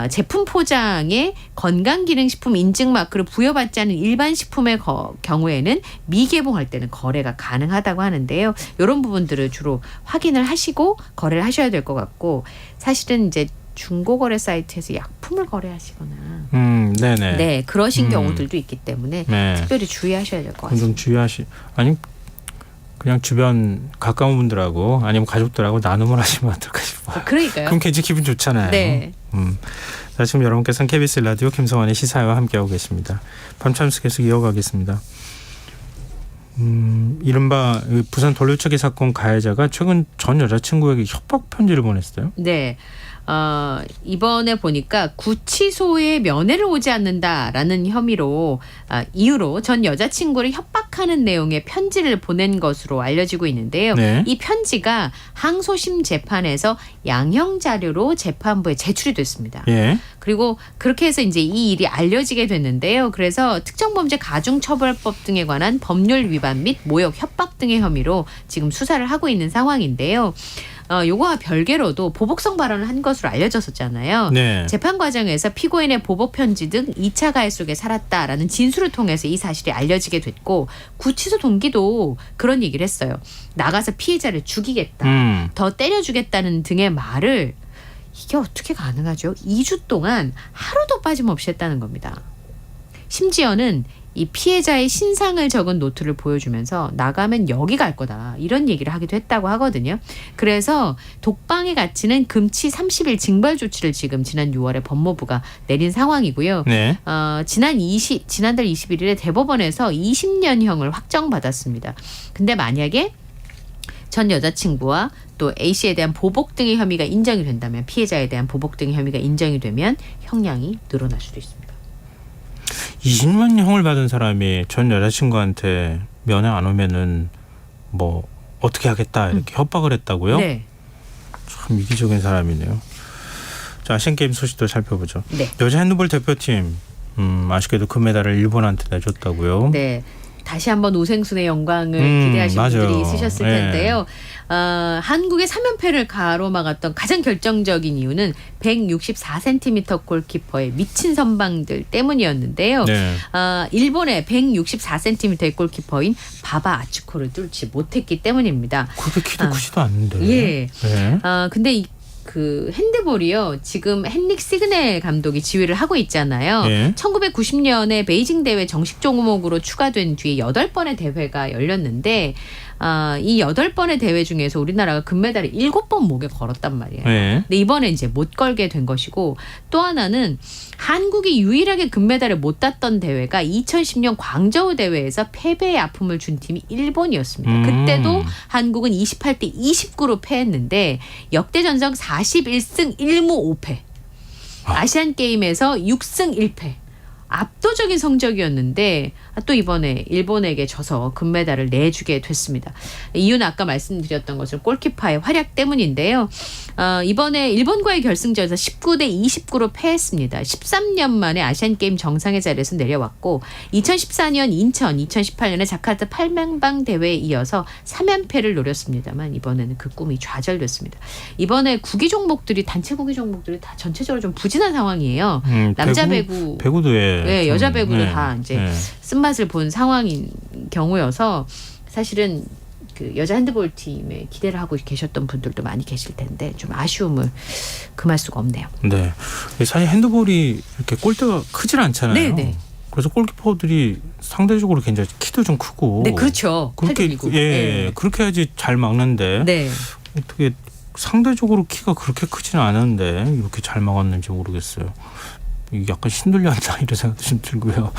M: 제품 포장에 건강기능식품 인증 마크를 부여받지 않은 일반 식품의 경우에는 미개봉할 때는 거래가 가능하다고 하는데요. 이런 부분들을 주로 확인을 하시고 거래를 하셔야 될 것 같고 사실은 이제 중고거래 사이트에서 약품을 거래하시거나
B: 네네.
M: 네 그러신 경우들도 있기 때문에
B: 네.
M: 특별히 주의하셔야 될 것 같습니다.
B: 좀 아니 그냥 주변 가까운 분들하고 아니면 가족들하고 나눔을 하시면 어떨까 싶어요.
M: 그러니까요.
B: 그럼 굉장히 기분 좋잖아요.
M: 네.
B: 자, 지금 여러분께서는 KBS 라디오 김성환의 시사와 함께하고 계십니다. 밤참수 계속 이어가겠습니다. 이른바 부산 돌려차기 사건 가해자가 최근 전 여자친구에게 협박 편지를 보냈어요.
M: 네. 이번에 보니까 구치소에 면회를 오지 않는다라는 이유로 전 여자친구를 협박하는 내용의 편지를 보낸 것으로 알려지고 있는데요.
B: 네.
M: 이 편지가 항소심 재판에서 양형 자료로 재판부에 제출이 됐습니다.
B: 예.
M: 그리고 그렇게 해서 이제 이 일이 알려지게 됐는데요. 그래서 특정범죄 가중처벌법 등에 관한 법률 위반 및 모욕, 협박 등의 혐의로 지금 수사를 하고 있는 상황인데요. 요거와 별개로도 보복성 발언을 한 것으로 알려졌었잖아요.
B: 네.
M: 재판 과정에서 피고인의 보복 편지 등 2차 가해 속에 살았다라는 진술을 통해서 이 사실이 알려지게 됐고 구치소 동기도 그런 얘기를 했어요. 나가서 피해자를 죽이겠다. 더 때려주겠다는 등의 말을 이게 어떻게 가능하죠? 2주 동안 하루도 빠짐없이 했다는 겁니다. 심지어는 이 피해자의 신상을 적은 노트를 보여주면서 나가면 여기 갈 거다 이런 얘기를 하기도 했다고 하거든요. 그래서 독방에 갇히는 금치 30일 징벌 조치를 지금 지난 6월에 법무부가 내린 상황이고요.
B: 네.
M: 지난달 21일에 대법원에서 20년형을 확정받았습니다. 근데 만약에 전 여자친구와 또 A씨에 대한 보복 등의 혐의가 인정이 된다면 피해자에 대한 보복 등의 혐의가 인정이 되면 형량이 늘어날 수도 있습니다.
B: 20만 형을 받은 사람이 전 여자친구한테 면회 안 오면은 뭐 어떻게 하겠다 이렇게 협박을 했다고요?
M: 네.
B: 참 이기적인 사람이네요. 자, 아시안게임 소식도 살펴보죠.
M: 네.
B: 여자 핸드볼 대표팀 아쉽게도 금메달을 일본한테 내줬다고요.
M: 네. 다시 한번 우생순의 영광을 기대하시는
B: 맞아요.
M: 분들이 있으셨을
B: 네.
M: 텐데요. 한국의 3연패를 가로막았던 가장 결정적인 이유는 164cm 골키퍼의 미친 선방들 때문이었는데요.
B: 네.
M: 일본의 164cm의 골키퍼인 바바 아츠코를 뚫지 못했기 때문입니다.
B: 그렇게 키도 크지도 않는데.
M: 예.
B: 네.
M: 근데 그 핸드볼이요. 지금 헨릭 시그넬 감독이 지휘를 하고 있잖아요.
B: 예.
M: 1990년에 베이징 대회 정식 종목으로 추가된 뒤에 8번의 대회가 열렸는데 이 8번의 대회 중에서 우리나라가 금메달을 7번 목에 걸었단 말이에요.
B: 예.
M: 근데 이번에 이제 못 걸게 된 것이고 또 하나는 한국이 유일하게 금메달을 못 땄던 대회가 2010년 광저우 대회에서 패배의 아픔을 준 팀이 일본이었습니다. 그때도 한국은 28대 29로 패했는데 역대 전적 41승 1무 5패. 아시안게임에서 6승 1패. 압도적인 성적이었는데 또 이번에 일본에게 져서 금메달을 내주게 됐습니다. 이유는 아까 말씀드렸던 것처럼 골키퍼의 활약 때문인데요. 이번에 일본과의 결승전에서 19대 29로 패했습니다. 13년 만에 아시안게임 정상의 자리에서 내려왔고 2014년 인천, 2018년에 자카르타 팔명방 대회에 이어서 3연패를 노렸습니다만 이번에는 그 꿈이 좌절됐습니다. 이번에 구기 종목들이 단체 구기 종목들이 다 전체적으로 좀 부진한 상황이에요. 남자
B: 배구도
M: 네, 여자 배구도 다 이제 쓴맛을 본 상황인 경우여서 사실은 그 여자 핸드볼 팀에 기대를 하고 계셨던 분들도 많이 계실 텐데 좀 아쉬움을 금할 수가 없네요.
B: 네, 사실 핸드볼이 이렇게 골대가 크질 않잖아요.
M: 네.
B: 그래서 골키퍼들이 상대적으로 굉장히 키도 좀 크고.
M: 네, 그렇죠.
B: 그렇게 그렇게 해야지 잘 막는데.
M: 네.
B: 어떻게 상대적으로 키가 그렇게 크지는 않은데 이렇게 잘 막았는지 모르겠어요. 이게 약간 신들렸나 이런 생각도 좀 들고요.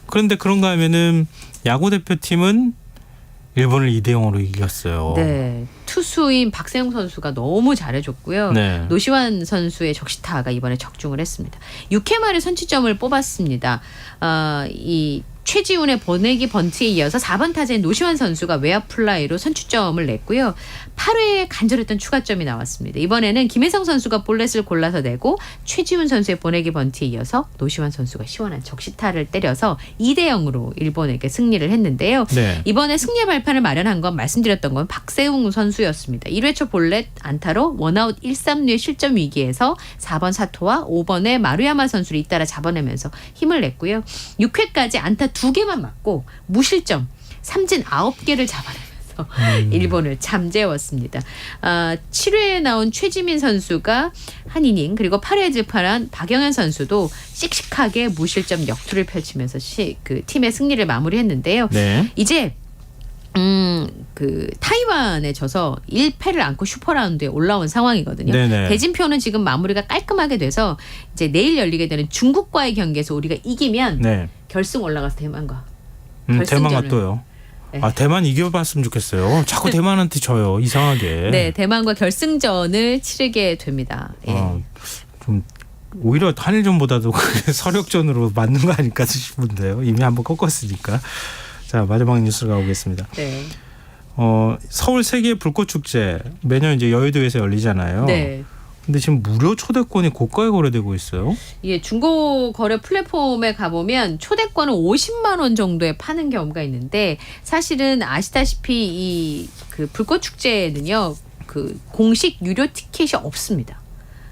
B: 그런데 그런가 하면은 야구 대표팀은 일본을 2대0으로 이겼어요.
M: 네. 투수인 박세웅 선수가 너무 잘해줬고요.
B: 네.
M: 노시환 선수의 적시타가 이번에 적중을 했습니다. 6회 말에 선취점을 뽑았습니다. 이 최지훈의 보내기 번트에 이어서 4번 타자인 노시환 선수가 외야 플라이로 선취점을 냈고요. 8회에 간절했던 추가점이 나왔습니다. 이번에는 김혜성 선수가 볼넷을 골라서 내고 최지훈 선수의 보내기 번트에 이어서 노시환 선수가 시원한 적시타를 때려서 2대0으로 일본에게 승리를 했는데요.
B: 네.
M: 이번에 승리의 발판을 마련한 건 말씀드렸던 건 박세웅 선수였습니다. 1회 초 볼넷 안타로 원아웃 1-3루의 실점 위기에서 4번 사토와 5번의 마루야마 선수를 잇따라 잡아내면서 힘을 냈고요. 6회까지 안타 2개만 맞고 무실점 삼진 9개를 잡아내면서 일본을 잠재웠습니다. 7회에 나온 최지민 선수가 한 이닝 그리고 8회에 득발한 박영현 선수도 씩씩하게 무실점 역투를 펼치면서 그 팀의 승리를 마무리했는데요.
B: 네.
M: 이제 그 타이완에 져서 1패를 안고 슈퍼라운드에 올라온 상황이거든요.
B: 네네.
M: 대진표는 지금 마무리가 깔끔하게 돼서 이제 내일 열리게 되는 중국과의 경기에서 우리가 이기면
B: 네.
M: 결승 올라가서 대만과
B: 대만과 또요.
M: 네.
B: 대만 이겨봤으면 좋겠어요. 자꾸 대만한테 져요. 이상하게.
M: 네, 대만과 결승전을 치르게 됩니다. 예.
B: 좀 오히려 한일전보다도 서력전으로 맞는 거 아닐까 싶은데요. 이미 한번 꺾었으니까. 자, 마지막 뉴스로 가보겠습니다.
M: 네.
B: 서울 세계 불꽃 축제 매년 이제 여의도에서 열리잖아요.
M: 네.
B: 근데 지금 무료 초대권이 고가에 거래되고 있어요.
M: 예, 중고 거래 플랫폼에 가보면 초대권을 50만 원 정도에 파는 경우가 있는데 사실은 아시다시피 이 그 불꽃 축제에는요 그 공식 유료 티켓이 없습니다.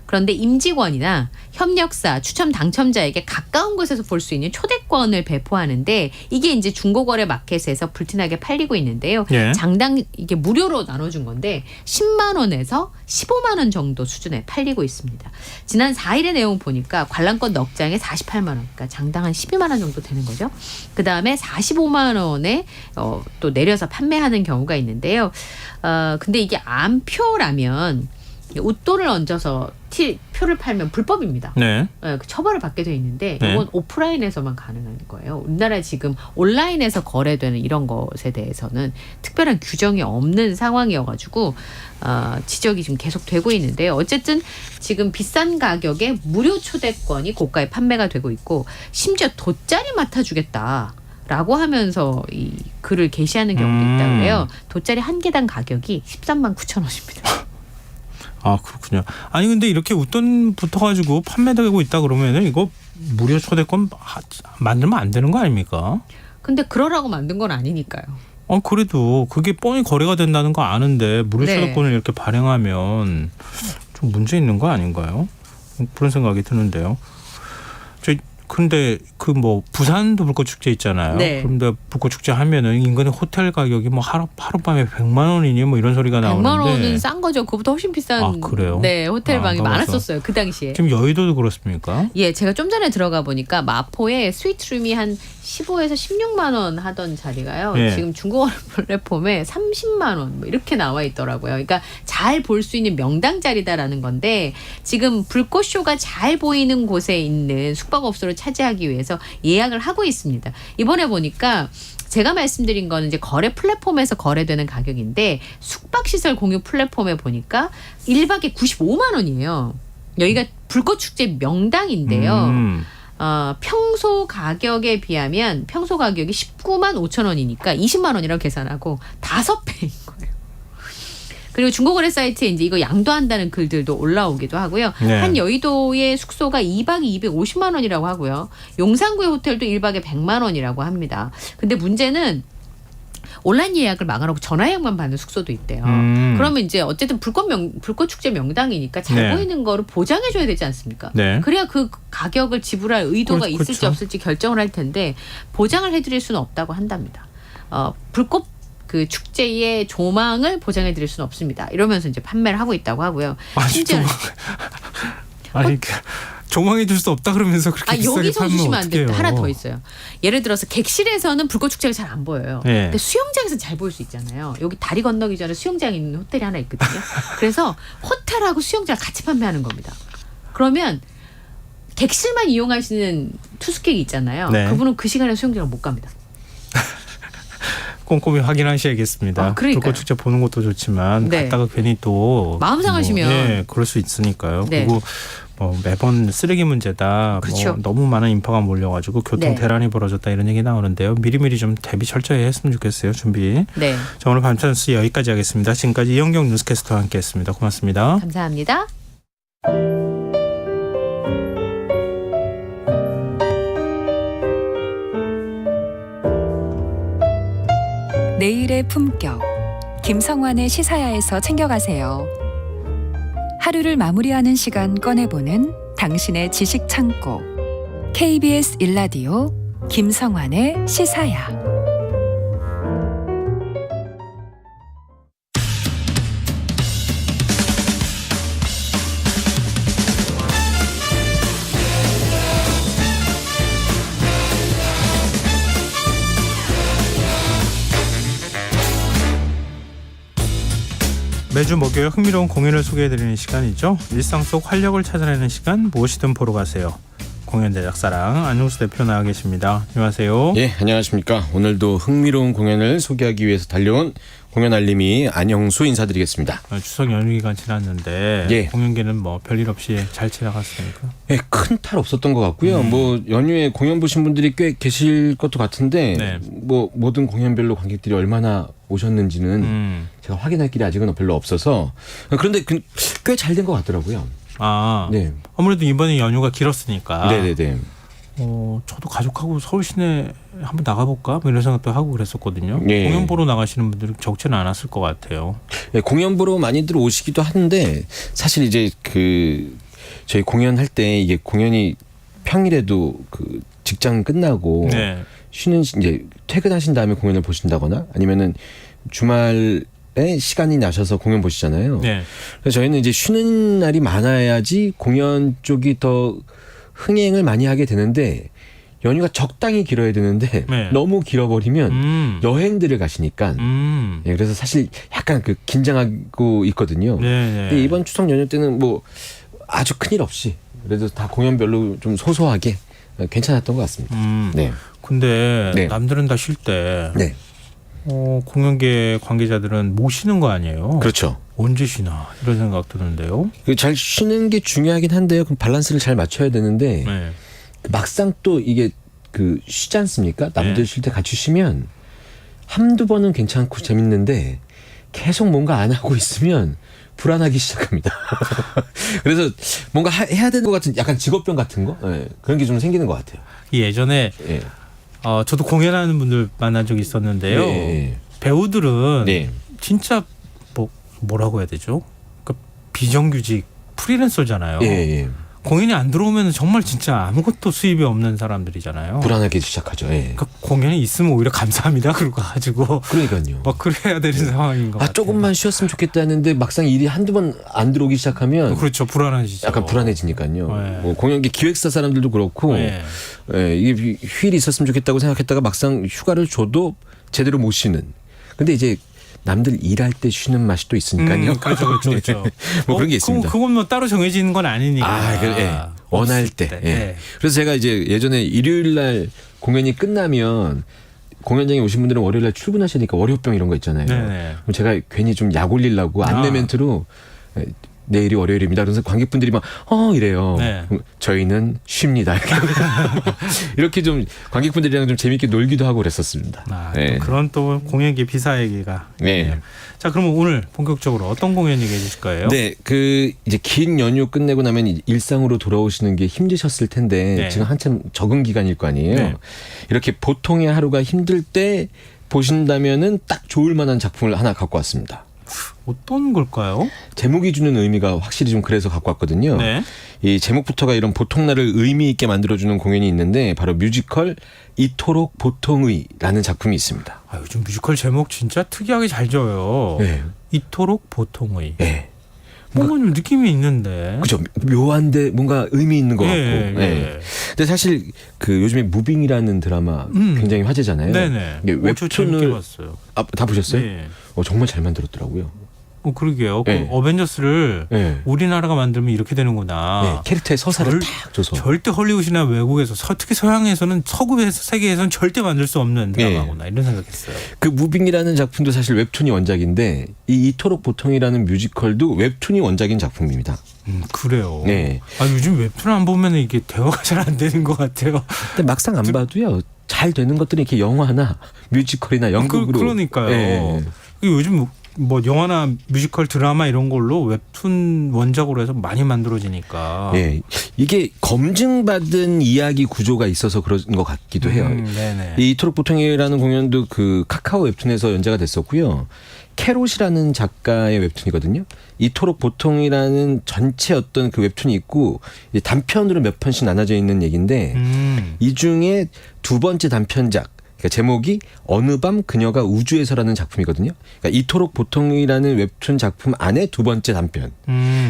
M: 그런데 임직원이나 협력사, 추첨 당첨자에게 가까운 곳에서 볼 수 있는 초대권을 배포하는데 이게 이제 중고거래 마켓에서 불티나게 팔리고 있는데요.
B: 예.
M: 장당 이게 무료로 나눠준 건데 10만 원에서 15만 원 정도 수준에 팔리고 있습니다. 지난 4일의 내용 보니까 관람권 넉 장에 48만 원, 그러니까 장당 한 12만 원 정도 되는 거죠. 그 다음에 45만 원에 또 내려서 판매하는 경우가 있는데요. 근데 이게 암표라면 웃돈을 얹어서 표를 팔면 불법입니다.
B: 네.
M: 그 처벌을 받게 돼 있는데
B: 네.
M: 이건 오프라인에서만 가능한 거예요. 우리나라 지금 온라인에서 거래되는 이런 것에 대해서는 특별한 규정이 없는 상황이어가지고 지적이 지금 계속되고 있는데요. 어쨌든 지금 비싼 가격에 무료 초대권이 고가에 판매가 되고 있고 심지어 돗자리 맡아주겠다. 라고 하면서 이 글을 게시하는 경우도 있다고 해요. 돗자리 한 개당 가격이 13만 9천 원입니다.
B: 아, 그렇군요. 아니 근데 이렇게 웃돈 붙어가지고 판매되고 있다 그러면은 이거 무료 초대권 만들면 안 되는 거 아닙니까?
M: 근데 그러라고 만든 건 아니니까요.
B: 그래도 그게 뻔히 거래가 된다는 거 아는데 무료
M: 네.
B: 초대권을 이렇게 발행하면 좀 문제 있는 거 아닌가요? 그런 생각이 드는데요. 근데 그 뭐 부산도 불꽃 축제 있잖아요.
M: 네.
B: 그런데 불꽃 축제 하면은 인근의 호텔 가격이 뭐 하룻밤에 100만 원이니 뭐 이런 소리가 나오는데.
M: 100만 원은 싼 거죠. 그보다 훨씬 비싼.
B: 그래요?
M: 네, 호텔 방이
B: 가봐서.
M: 많았었어요. 그 당시에.
B: 지금 여의도도 그렇습니까?
M: 예, 제가 좀 전에 들어가 보니까 마포에 스위트룸이 한 15에서 16만 원 하던 자리가요.
B: 예.
M: 지금 중고거래 플랫폼에 30만 원 뭐 이렇게 나와 있더라고요. 그러니까 잘 볼 수 있는 명당 자리다라는 건데 지금 불꽃쇼가 잘 보이는 곳에 있는 숙박업소를 차지하기 위해서 예약을 하고 있습니다. 이번에 보니까 제가 말씀드린 거는 이제 거래 플랫폼에서 거래되는 가격인데 숙박시설 공유 플랫폼에 보니까 1박에 95만 원이에요. 여기가 불꽃축제 명당인데요. 평소 가격에 비하면 평소 가격이 19만 5천 원이니까 20만 원이라고 계산하고 5배인 거예요. 그리고 중고거래 사이트에 이제 이거 양도한다는 글들도 올라오기도 하고요.
B: 네.
M: 한 여의도의 숙소가 2박에 250만 원이라고 하고요. 용산구의 호텔도 1박에 100만 원이라고 합니다. 근데 문제는 온라인 예약을 막아놓고 전화 예약만 받는 숙소도 있대요. 그러면 이제 어쨌든 불꽃 축제 명당이니까 잘
B: 네.
M: 보이는 거를 보장해줘야 되지 않습니까?
B: 네.
M: 그래야 그 가격을 지불할 의도가
B: 그렇죠.
M: 있을지 없을지 결정을 할 텐데 보장을 해드릴 수는 없다고 한답니다. 불꽃 그 축제의 조망을 보장해드릴 수는 없습니다. 이러면서 이제 판매를 하고 있다고 하고요. 심지어
B: 아니 조망해 줄 수 없다 그러면서 그렇게 비싸게
M: 여기서
B: 팔면
M: 주시면 안 됩니다.
B: 어떡해요.
M: 하나 더 있어요. 예를 들어서 객실에서는 불꽃 축제가 잘 안 보여요.
B: 네.
M: 근데 수영장에서는 잘 보일 수 있잖아요. 여기 다리 건너기 전에 수영장이 있는 호텔이 하나 있거든요. 그래서 호텔하고 수영장을 같이 판매하는 겁니다. 그러면 객실만 이용하시는 투숙객이 있잖아요.
B: 네.
M: 그분은 그 시간에 수영장을 못 갑니다.
B: 꼼꼼히 확인하셔야겠습니다.
M: 그러니까요.
B: 불꽃 축제 보는 것도 좋지만
M: 네.
B: 갔다가 괜히 또
M: 마음 상하시면.
B: 네, 그럴 수 있으니까요.
M: 네.
B: 그리고 매번 쓰레기 문제다.
M: 그렇죠.
B: 너무 많은 인파가 몰려가지고 교통
M: 네.
B: 대란이 벌어졌다 이런 얘기 나오는데요. 미리미리 좀 대비 철저히 했으면 좋겠어요. 준비.
M: 네.
B: 자, 오늘 밤찬스 여기까지 하겠습니다. 지금까지 이영경 뉴스캐스터와 함께했습니다. 고맙습니다.
M: 감사합니다.
F: 내일의 품격. 김성환의 시사야에서 챙겨가세요. 하루를 마무리하는 시간 꺼내보는 당신의 지식 창고. KBS 1라디오 김성환의 시사야.
B: 매주 목요일 흥미로운 공연을 소개해드리는 시간이죠. 일상 속 활력을 찾아내는 시간, 무엇이든 보러 가세요. 공연 제작사랑 안용수 대표 나와 계십니다. 안녕하세요.
N: 예, 안녕하십니까. 오늘도 흥미로운 공연을 소개하기 위해서 달려온 공연 알림이 안영수 인사드리겠습니다.
B: 추석 연휴 기간 지났는데
N: 예.
B: 공연계는 뭐 별일 없이 잘 지나갔습니까?
N: 예, 큰 탈 없었던 것 같고요. 뭐 연휴에 공연 보신 분들이 꽤 계실 것도 같은데
B: 네.
N: 뭐 모든 공연별로 관객들이 얼마나 오셨는지는 제가 확인할 길이 아직은 별로 없어서 그런데 꽤 잘 된 것 같더라고요.
B: 아,
N: 네.
B: 아무래도 이번에 연휴가 길었으니까.
N: 네네네.
B: 저도 가족하고 서울 시내 한번 나가볼까? 뭐 이런 생각도 하고 그랬었거든요.
N: 예.
B: 공연 보러 나가시는 분들이 적지는 않았을 것 같아요.
N: 예, 공연 보러 많이들 오시기도 하는데 사실 이제 저희 공연할 때 이게 공연이 평일에도 직장 끝나고
B: 네.
N: 쉬는 이제 퇴근하신 다음에 공연을 보신다거나 아니면은 주말에 시간이 나셔서 공연 보시잖아요.
B: 네.
N: 그래서 저희는 이제 쉬는 날이 많아야지 공연 쪽이 더 흥행을 많이 하게 되는데 연휴가 적당히 길어야 되는데
B: 네.
N: 너무 길어버리면 여행들을 가시니까 예, 그래서 사실 약간 긴장하고 있거든요.
B: 네.
N: 근데 이번 추석 연휴 때는 뭐 아주 큰일 없이 그래도 다 공연별로 좀 소소하게 괜찮았던 것 같습니다. 네.
B: 근데
N: 네.
B: 남들은 다 쉴 때
N: 네.
B: 공연계 관계자들은 못 쉬는 거 아니에요?
N: 그렇죠.
B: 언제 쉬나 이런 생각 드는데요.
N: 잘 쉬는 게 중요하긴 한데요. 그럼 밸런스를 잘 맞춰야 되는데
B: 네.
N: 막상 또 이게 쉬지 않습니까? 남들
B: 네.
N: 쉴 때 같이 쉬면 한두 번은 괜찮고 재밌는데 계속 뭔가 안 하고 있으면 불안하기 시작합니다. 그래서 뭔가 해야 되는 것 같은 약간 직업병 같은 거 그런 게 좀 생기는 것 같아요.
B: 예전에 저도 공연하는 분들 만난 적이 있었는데요.
N: 네.
B: 배우들은
N: 네.
B: 진짜 뭐라고 해야 되죠? 그러니까 비정규직 프리랜서잖아요.
N: 예.
B: 공연이 안 들어오면 정말 진짜 아무것도 수입이 없는 사람들이잖아요.
N: 불안하게 시작하죠. 예.
B: 그러니까 공연이 있으면 오히려 감사합니다. 그러고 가지고
N: 그러니까요.
B: 막 그래야 되는 상황인 것 같아요.
N: 조금만 쉬었으면 좋겠다 했는데 막상 일이 한두 번 안 들어오기 시작하면
B: 그렇죠. 불안하시죠.
N: 약간 불안해지니까요.
B: 네.
N: 뭐 공연계 기획사 사람들도 그렇고 이게 휴일이 있었으면 좋겠다고 생각했다가 막상 휴가를 줘도 제대로 못 쉬는. 근데 이제 남들 일할 때 쉬는 맛이 또 있으니까요.
B: 그렇죠.
N: 뭐 그런 게 있습니다.
B: 그건 뭐 따로 정해지는 건 아니니까.
N: 원할 때.
B: 네.
N: 그래서 제가 이제 예전에 일요일 날 공연이 끝나면 공연장에 오신 분들은 월요일 날 출근하시니까 월요병 이런 거 있잖아요.
B: 네네.
N: 그럼 제가 괜히 좀 약 올리려고 안내 멘트로 내일이 월요일입니다. 그래서 관객분들이 막 이래요.
B: 네.
N: 저희는 쉽니다. 이렇게 좀 관객분들이랑 좀 재밌게 놀기도 하고 그랬었습니다.
B: 또 그런 또 공연계 비사 얘기가.
N: 네.
B: 자, 그러면 오늘 본격적으로 어떤 공연 얘기해 주실 거예요?
N: 네, 이제 긴 연휴 끝내고 나면 일상으로 돌아오시는 게 힘드셨을 텐데
B: 네.
N: 지금 한참 적응 기간일 거 아니에요.
B: 네.
N: 이렇게 보통의 하루가 힘들 때 보신다면은 딱 좋을 만한 작품을 하나 갖고 왔습니다.
B: 어떤 걸까요?
N: 제목이 주는 의미가 확실히 좀 그래서 갖고 왔거든요.
B: 네.
N: 이 제목부터가 이런 보통날을 의미 있게 만들어주는 공연이 있는데 바로 뮤지컬 이토록 보통의라는 작품이 있습니다.
B: 요즘 뮤지컬 제목 진짜 특이하게 잘 지어요.
N: 네.
B: 이토록 보통의.
N: 네.
B: 뭔가 좀 느낌이 있는데.
N: 그죠. 묘한데 뭔가 의미 있는 것 같고.
B: 예.
N: 네. 근데 사실 요즘에 무빙이라는 드라마 굉장히 화제잖아요.
B: 네네.
N: 웹툰을
B: 재밌게 봤어요.
N: 다 보셨어요?
B: 네.
N: 정말 잘 만들었더라고요.
B: 그러게요.
N: 네.
B: 어벤져스를 우리나라가 만들면 이렇게 되는구나.
N: 네, 캐릭터의 서사를 딱 줘서.
B: 절대 헐리우드나 외국에서 특히 서양에서는 서구 세계에서는 절대 만들 수 없는 드라마구나 이런 생각했어요.
N: 그 무빙이라는 작품도 사실 웹툰이 원작인데 이토록 보통이라는 뮤지컬도 웹툰이 원작인 작품입니다.
B: 그래요.
N: 네.
B: 요즘 웹툰 안 보면 이게 대화가 잘 안 되는 것 같아요.
N: 근데 막상 안 봐도요. 잘 되는 것들이 이렇게 영화나 뮤지컬이나 연극으로.
B: 그러니까요.
N: 네.
B: 요즘 영화나 뮤지컬 드라마 이런 걸로 웹툰 원작으로 해서 많이 만들어지니까.
N: 네. 이게 검증받은 이야기 구조가 있어서 그런 것 같기도 해요.
B: 네네.
N: 이 이토록 보통이라는 공연도 카카오 웹툰에서 연재가 됐었고요. 캐롯이라는 작가의 웹툰이거든요. 이토록 보통이라는 전체 어떤 그 웹툰이 있고 단편으로 몇 편씩 나눠져 있는 얘기인데 이 중에 두 번째 단편작 그러니까 제목이 어느 밤 그녀가 우주에서라는 작품이거든요. 그러니까 이토록 보통이라는 웹툰 작품 안에 두 번째 단편.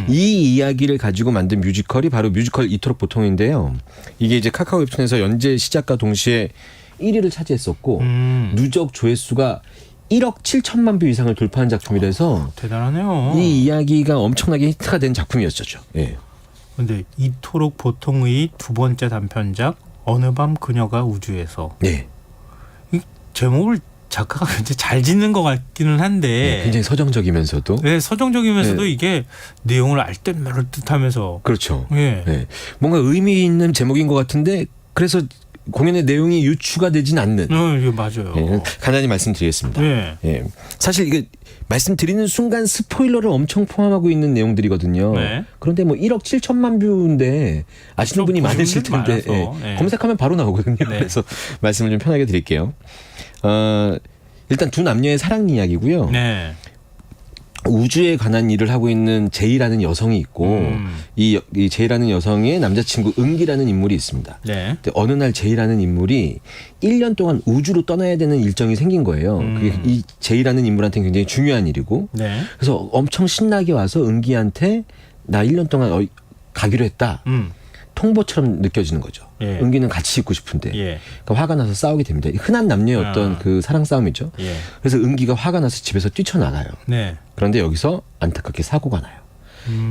N: 이 이야기를 가지고 만든 뮤지컬이 바로 뮤지컬 이토록 보통인데요. 이게 이제 카카오 웹툰에서 연재 시작과 동시에 1위를 차지했었고 누적 조회수가 1억 7천만 뷰 이상을 돌파한 작품이라서
B: 대단하네요.
N: 이 이야기가 엄청나게 히트가 된 작품이었죠. 예.
B: 근데 이토록 보통의 두 번째 단편작 어느 밤 그녀가 우주에서.
N: 네.
B: 이 제목을 작가가 굉장히 잘 짓는 것 같기는 한데.
N: 네, 굉장히 서정적이면서도.
B: 네, 서정적이면서도
N: 네.
B: 이게 내용을 알 듯 말할 듯하면서.
N: 그렇죠.
B: 예.
N: 네. 뭔가 의미 있는 제목인 것 같은데 그래서 공연의 내용이 유추가 되진 않는.
B: 예, 맞아요.
N: 네, 간단히 말씀드리겠습니다.
B: 네.
N: 예. 사실 이게 말씀드리는 순간 스포일러를 엄청 포함하고 있는 내용들이거든요.
B: 네.
N: 그런데 1억 7천만 뷰인데 아시는 분이 많으실 텐데
B: 네.
N: 검색하면 바로 나오거든요.
B: 네.
N: 그래서 말씀을 좀 편하게 드릴게요. 일단 두 남녀의 사랑 이야기고요.
B: 네.
N: 우주에 관한 일을 하고 있는 제이라는 여성이 있고 이 제이라는 여성의 남자친구 은기라는 인물이 있습니다.
B: 네.
N: 근데 어느 날 제이라는 인물이 1년 동안 우주로 떠나야 되는 일정이 생긴 거예요. 그게 이 제이라는 인물한테는 굉장히 중요한 일이고
B: 네.
N: 그래서 엄청 신나게 와서 은기한테 나 1년 동안 가기로 했다. 통보처럼 느껴지는 거죠.
B: 예.
N: 은기는 같이 있고 싶은데
B: 예.
N: 그러니까 화가 나서 싸우게 됩니다. 흔한 남녀의 어떤 그 사랑 싸움이죠.
B: 예.
N: 그래서 은기가 화가 나서 집에서 뛰쳐나가요.
B: 네.
N: 그런데 여기서 안타깝게 사고가 나요.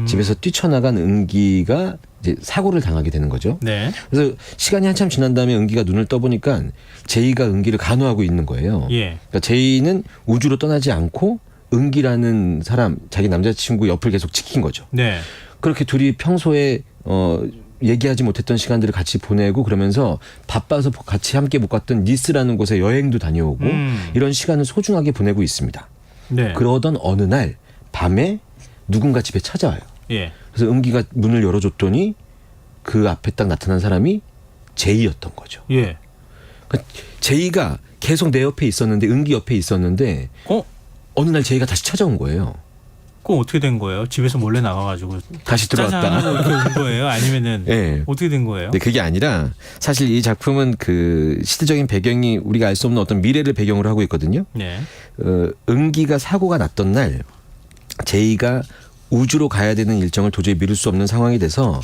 N: 집에서 뛰쳐나간 은기가 이제 사고를 당하게 되는 거죠.
B: 네.
N: 그래서 시간이 한참 지난 다음에 은기가 눈을 떠보니까 제이가 은기를 간호하고 있는 거예요.
B: 예.
N: 그러니까 제이는 우주로 떠나지 않고 은기라는 사람, 자기 남자친구 옆을 계속 지킨 거죠.
B: 네.
N: 그렇게 둘이 평소에 얘기하지 못했던 시간들을 같이 보내고 그러면서 바빠서 같이 함께 못 갔던 니스라는 곳에 여행도 다녀오고 이런 시간을 소중하게 보내고 있습니다.
B: 네.
N: 그러던 어느 날 밤에 누군가 집에 찾아와요.
B: 예.
N: 그래서 은기가 문을 열어줬더니 그 앞에 딱 나타난 사람이 제이였던 거죠.
B: 예.
N: 그러니까 제이가 계속 내 옆에 있었는데 은기 옆에 있었는데 어느 날 제이가 다시 찾아온 거예요.
B: 그럼 어떻게 된 거예요? 집에서 몰래 나가가지고
N: 다시 들어왔다.
B: 짜잔 이렇게 온 거예요? 아니면은
N: 네.
B: 어떻게 된 거예요?
N: 네, 그게 아니라 사실 이 작품은 그 시대적인 배경이 우리가 알 수 없는 어떤 미래를 배경으로 하고 있거든요.
B: 네.
N: 은기가 사고가 났던 날 제이가 우주로 가야 되는 일정을 도저히 미룰 수 없는 상황이 돼서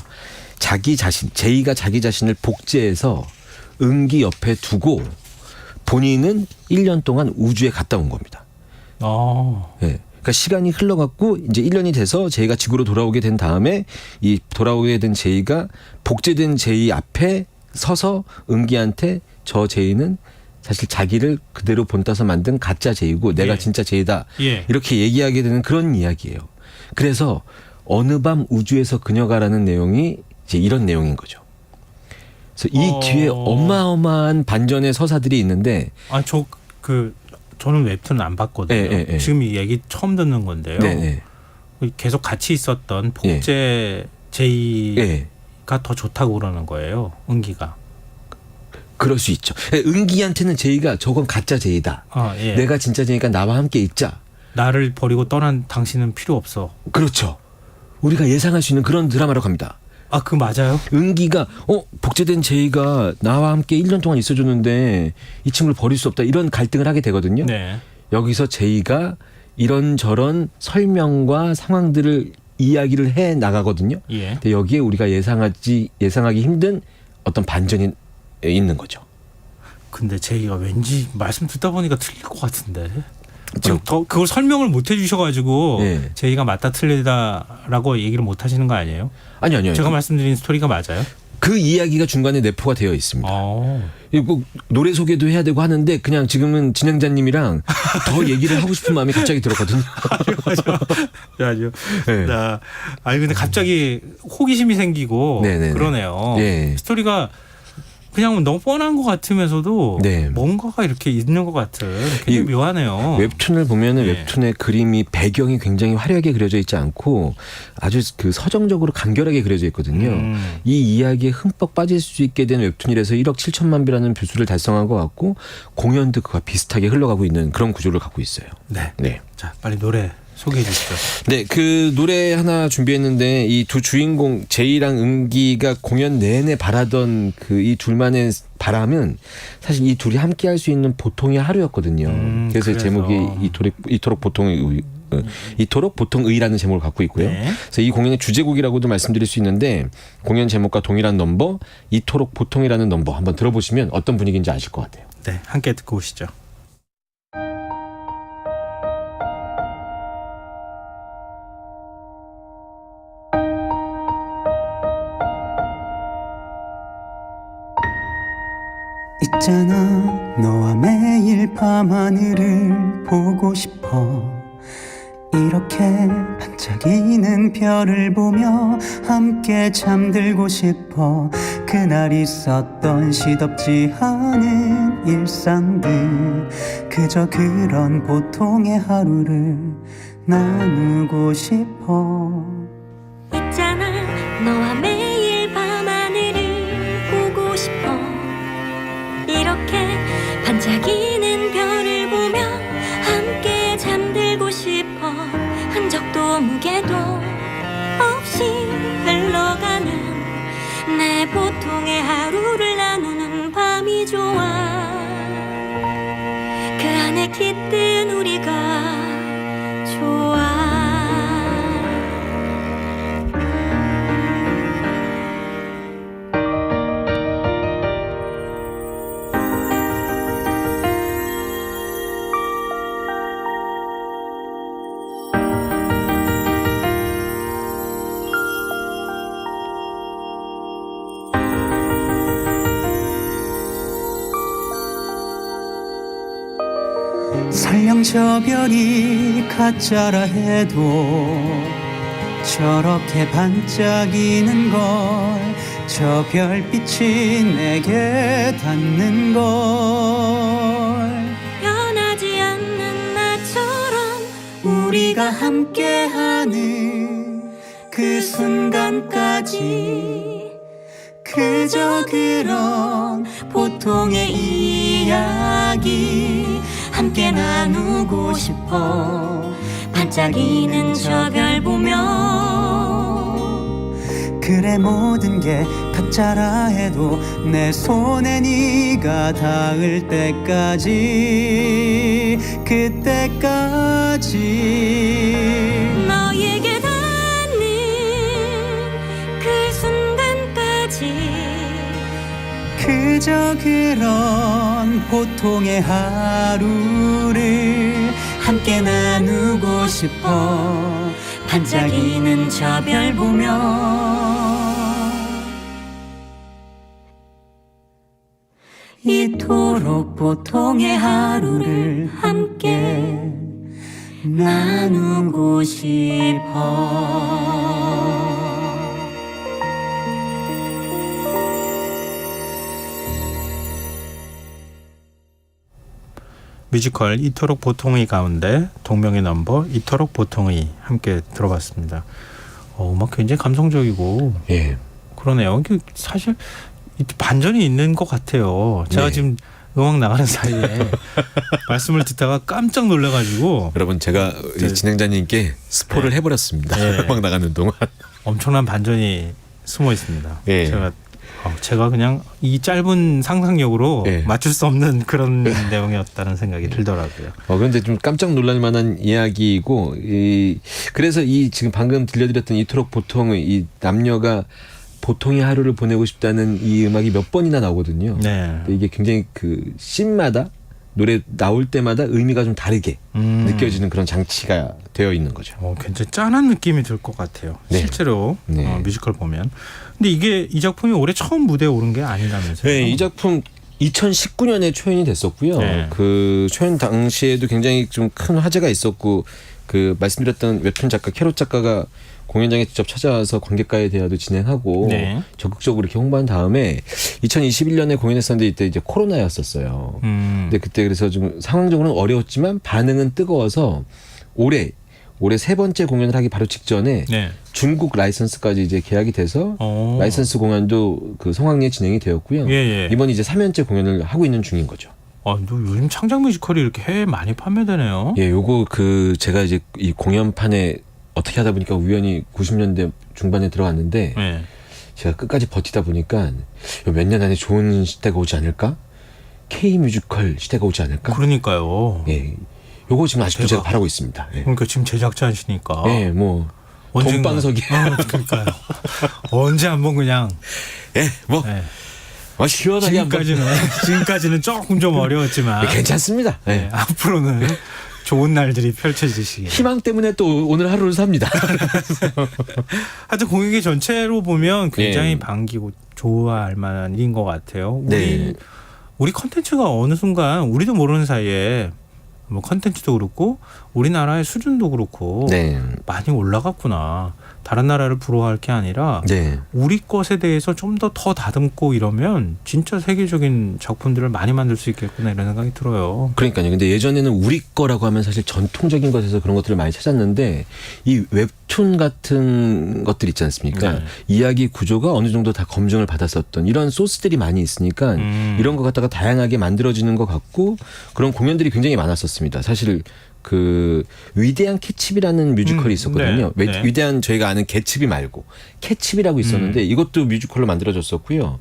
N: 제이가 자기 자신을 복제해서 은기 옆에 두고 본인은 1년 동안 우주에 갔다 온 겁니다. 네. 그러니까 시간이 흘러갔고 이제 1년이 돼서 제이가 지구로 돌아오게 된 다음에 이 돌아오게 된 제이가 복제된 제이 앞에 서서 은기한테 저 제이는 사실 자기를 그대로 본따서 만든 가짜 제이고 내가 진짜 제이다.
B: 예.
N: 이렇게 얘기하게 되는 그런 이야기예요. 그래서 어느 밤 우주에서 그녀가라는 내용이 이제 이런 내용인 거죠. 그래서 이 뒤에 어마어마한 반전의 서사들이 있는데
B: 저는 웹툰은 안 봤거든요. 지금 이 얘기 처음 듣는 건데요. 계속 같이 있었던 복제 제이가 더 좋다고 그러는 거예요. 은기가.
N: 그럴 수 있죠. 은기한테는 제이가 저건 가짜 제이다. 내가 진짜 제이니까 나와 함께 있자.
B: 나를 버리고 떠난 당신은 필요 없어.
N: 그렇죠. 우리가 예상할 수 있는 그런 드라마라고 합니다.
B: 그 맞아요?
N: 은기가 복제된 제이가 나와 함께 1년 동안 있어줬는데 이 친구를 버릴 수 없다. 이런 갈등을 하게 되거든요. 여기서 제이가 이런저런 설명과 상황들을 이야기를 해 나가거든요. 근데 여기에 우리가 예상하기 힘든 어떤 반전이 있는 거죠.
B: 근데 제이가 왠지 말씀 듣다 보니까 틀릴 것 같은데. 그걸 설명을 못 해주셔가지고 제이가 맞다 틀리다라고 얘기를 못 하시는 거 아니에요?
N: 아니요.
B: 제가 말씀드린 스토리가 맞아요?
N: 그 이야기가 중간에 내포가 되어 있습니다. 뭐 노래 소개도 해야 되고 하는데 그냥 지금은 진행자님이랑 더 얘기를 하고 싶은 마음이 갑자기 들었거든요.
B: 아니요. 근데 갑자기 호기심이 생기고 그러네요. 스토리가 그냥 너무 뻔한 것 같으면서도 뭔가가 이렇게 있는 것 같은 굉장히 묘하네요.
N: 웹툰을 보면은 웹툰의 그림이 배경이 굉장히 화려하게 그려져 있지 않고 아주 그 서정적으로 간결하게 그려져 있거든요. 이 이야기에 흠뻑 빠질 수 있게 된 웹툰이라서 1억 7천만 뷰라는 뷰수를 달성한 것 같고 공연도 그와 비슷하게 흘러가고 있는 그런 구조를 갖고 있어요.
B: 자, 빨리 노래 소개해 주시죠.
N: 그 노래 하나 준비했는데 이 두 주인공 제이랑 은기가 공연 내내 바라던 그 이 둘만의 바람은 사실 이 둘이 함께 할 수 있는 보통의 하루였거든요. 그래서 제목이 이토록 보통의라는 제목을 갖고 있고요. 그래서 이 공연의 주제곡이라고도 말씀드릴 수 있는데 공연 제목과 동일한 넘버 이토록 보통이라는 넘버 한번 들어보시면 어떤 분위기인지 아실 것 같아요.
B: 함께 듣고 오시죠.
O: 있잖아 너와 매일 밤하늘을 보고 싶어 이렇게 반짝이는 별을 보며 함께 잠들고 싶어 그날 있었던 시덥지 않은 일상들 그저 그런 보통의 하루를 나누고 싶어
P: 있잖아 너와 매일 밤하늘을 보고 싶어 이렇게 반짝이는 별을 보며 함께 잠들고 싶어 흔적도 무게도 없이 흘러가는 내 보통의 하루를 나누는 밤이 좋아 그 안에 깃든 우리가 좋아
O: 설령 저 별이 가짜라 해도 저렇게 반짝이는 걸 저 별빛이 내게 닿는 걸
P: 변하지 않는 나처럼
O: 우리가 함께하는 그 순간까지 그저 그런 보통의 이야기 함께 나누고 싶어 반짝이는 저 별 보며 그래 모든 게 가짜라 해도 내 손에 네가 닿을 때까지 그때까지
P: 너에게 닿는 그 순간까지
O: 그저 그런 보통의 하루를 함께 나누고 싶어 반짝이는 저 별 보며 이토록 보통의 하루를 함께 나누고 싶어
B: 뮤지컬 이토록 보통의 가운데 동명의 넘버 이토록 보통의 함께 들어봤습니다. 음악 굉장히 감성적이고
N: 예.
B: 그러네요. 사실 반전이 있는 것 같아요. 제가
N: 네.
B: 지금 음악 나가는 사이에 말씀을 듣다가 깜짝 놀라가지고
N: 여러분 제가 이 진행자님께 스포를 해버렸습니다.
B: 네.
N: 음악 나가는 동안
B: 엄청난 반전이 숨어 있습니다.
N: 예.
B: 제가 그냥 이 짧은 상상력으로
N: 예.
B: 맞출 수 없는 그런 내용이었다는 생각이 들더라고요.
N: 그런데 좀 깜짝 놀랄 만한 이야기이고 그래서 이 지금 방금 들려드렸던 이토록 보통의 이 남녀가 보통의 하루를 보내고 싶다는 이 음악이 몇 번이나 나오거든요.
B: 네.
N: 이게 굉장히 그 씬마다 노래 나올 때마다 의미가 좀 다르게 느껴지는 그런 장치가 되어 있는 거죠.
B: 굉장히 짠한 느낌이 들 것 같아요.
N: 네.
B: 실제로
N: 네.
B: 뮤지컬 보면. 근데 이 작품이 올해 처음 무대에 오른 게 아니라면서요?
N: 네, 이 작품 2019년에 초연이 됐었고요.
B: 네.
N: 그 초연 당시에도 굉장히 좀 큰 화제가 있었고 그 말씀드렸던 웹툰 작가 캐롯 작가가 공연장에 직접 찾아와서 관객과의 대화도 진행하고
B: 네.
N: 적극적으로 이렇게 홍보한 다음에 2021년에 공연했었는데 이때 이제 코로나였었어요. 근데 그때 그래서 좀 상황적으로는 어려웠지만 반응은 뜨거워서 올해 세 번째 공연을 하기 바로 직전에
B: 네.
N: 중국 라이선스까지 이제 계약이 돼서 라이선스 공연도 그 성황리에 진행이 되었고요.
B: 예.
N: 이번 이제 3년째 공연을 하고 있는 중인 거죠.
B: 너 요즘 창작 뮤지컬이 이렇게 해외에 많이 판매되네요.
N: 예, 요거 제가 이제 이 공연판에 어떻게 하다 보니까 우연히 90년대 중반에 들어갔는데
B: 네.
N: 제가 끝까지 버티다 보니까 몇 년 안에 좋은 시대가 오지 않을까? K 뮤지컬 시대가 오지 않을까?
B: 그러니까요.
N: 예, 요거 지금 아직도 제가 바라고 있습니다. 예.
B: 그러니까 지금 제작자시니까.
N: 예, 뭐 돈방석이.
B: 그러니까요. 언제 한번 그냥.
N: 예, 시원하게
B: 지금까지는 조금 좀 어려웠지만
N: 괜찮습니다. 예.
B: 앞으로는 좋은 날들이 펼쳐지시길.
N: 희망 때문에 또 오늘 하루를 삽니다.
B: 하여튼 공연계 전체로 보면 굉장히 반기고 좋아할 만한 일인 것 같아요. 우리 컨텐츠가 어느 순간 우리도 모르는 사이에 뭐 컨텐츠도 그렇고 우리나라의 수준도 그렇고 많이 올라갔구나. 다른 나라를 부러워할 게 아니라 우리 것에 대해서 좀 더 다듬고 이러면 진짜 세계적인 작품들을 많이 만들 수 있겠구나 이런 생각이 들어요.
N: 그러니까요. 근데 예전에는 우리 거라고 하면 사실 전통적인 것에서 그런 것들을 많이 찾았는데 이 웹툰 같은 것들 있지 않습니까? 이야기 구조가 어느 정도 다 검증을 받았었던 이런 소스들이 많이 있으니까 이런 것 갖다가 다양하게 만들어지는 것 같고 그런 공연들이 굉장히 많았었습니다. 사실 그 위대한 캐칩이라는 뮤지컬이 있었거든요. 위대한 저희가 아는 개츠비 말고 캐칩이라고 있었는데 이것도 뮤지컬로 만들어졌었고요.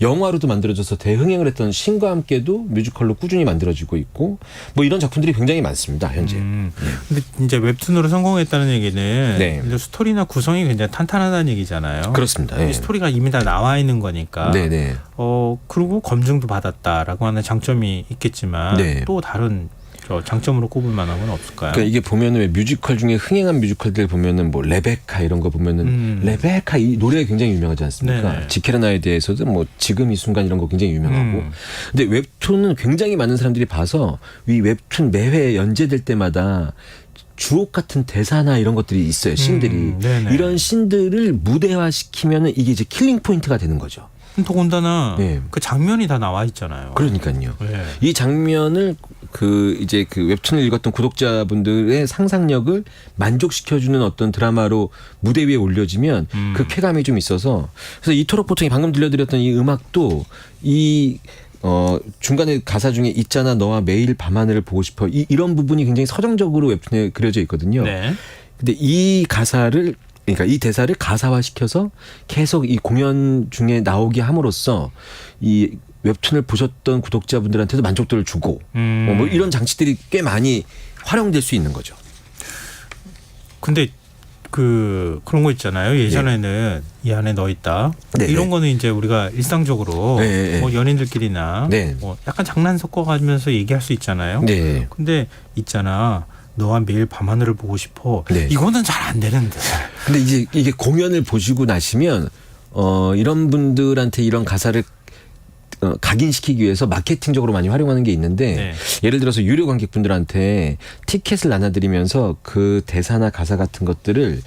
N: 영화로도 만들어져서 대흥행을 했던 신과 함께도 뮤지컬로 꾸준히 만들어지고 있고 뭐 이런 작품들이 굉장히 많습니다. 현재.
B: 근데 이제 웹툰으로 성공했다는 얘기는 이제 스토리나 구성이 굉장히 탄탄하다는 얘기잖아요.
N: 그렇습니다.
B: 이 스토리가 이미 다 나와 있는 거니까. 그리고 검증도 받았다라고 하는 장점이 있겠지만 또 다른 장점으로 꼽을 만한 건 없을까요?
N: 그러니까 이게 보면은 왜 뮤지컬 중에 흥행한 뮤지컬들 보면은 뭐 레베카 이런 거 보면은 레베카 이 노래가 굉장히 유명하지 않습니까? 지케르나에 대해서도 뭐 지금 이 순간 이런 거 굉장히 유명하고. 근데 웹툰은 굉장히 많은 사람들이 봐서 이 웹툰 매회 연재될 때마다 주옥 같은 대사나 이런 것들이 있어요. 씬들이. 이런 씬들을 무대화시키면은 이게 이제 킬링 포인트가 되는 거죠.
B: 더군다나 그 장면이 다 나와 있잖아요.
N: 그러니까요. 이 장면을 그 웹툰을 읽었던 구독자분들의 상상력을 만족시켜주는 어떤 드라마로 무대 위에 올려지면 그 쾌감이 좀 있어서 그래서 이토록 보통이 방금 들려드렸던 이 음악도 중간에 가사 중에 있잖아 너와 매일 밤하늘을 보고 싶어 이런 부분이 굉장히 서정적으로 웹툰에 그려져 있거든요. 근데 이 가사를 그러니까 이 대사를 가사화시켜서 계속 이 공연 중에 나오게 함으로써 이 웹툰을 보셨던 구독자분들한테도 만족도를 주고 뭐 이런 장치들이 꽤 많이 활용될 수 있는 거죠.
B: 근데 그런 거 있잖아요. 예전에는 이 안에 너 있다. 이런 거는 이제 우리가 일상적으로 뭐 연인들끼리나 뭐 약간 장난 섞어가면서 얘기할 수 있잖아요. 근데 있잖아. 너와 매일 밤하늘을 보고 싶어. 이거는 잘 안 되는데.
N: 근데 이제 이게 공연을 보시고 나시면 이런 분들한테 이런 가사를 각인시키기 위해서 마케팅적으로 많이 활용하는 게 있는데 예를 들어서 유료 관객분들한테 티켓을 나눠드리면서 그 대사나 가사 같은 것들을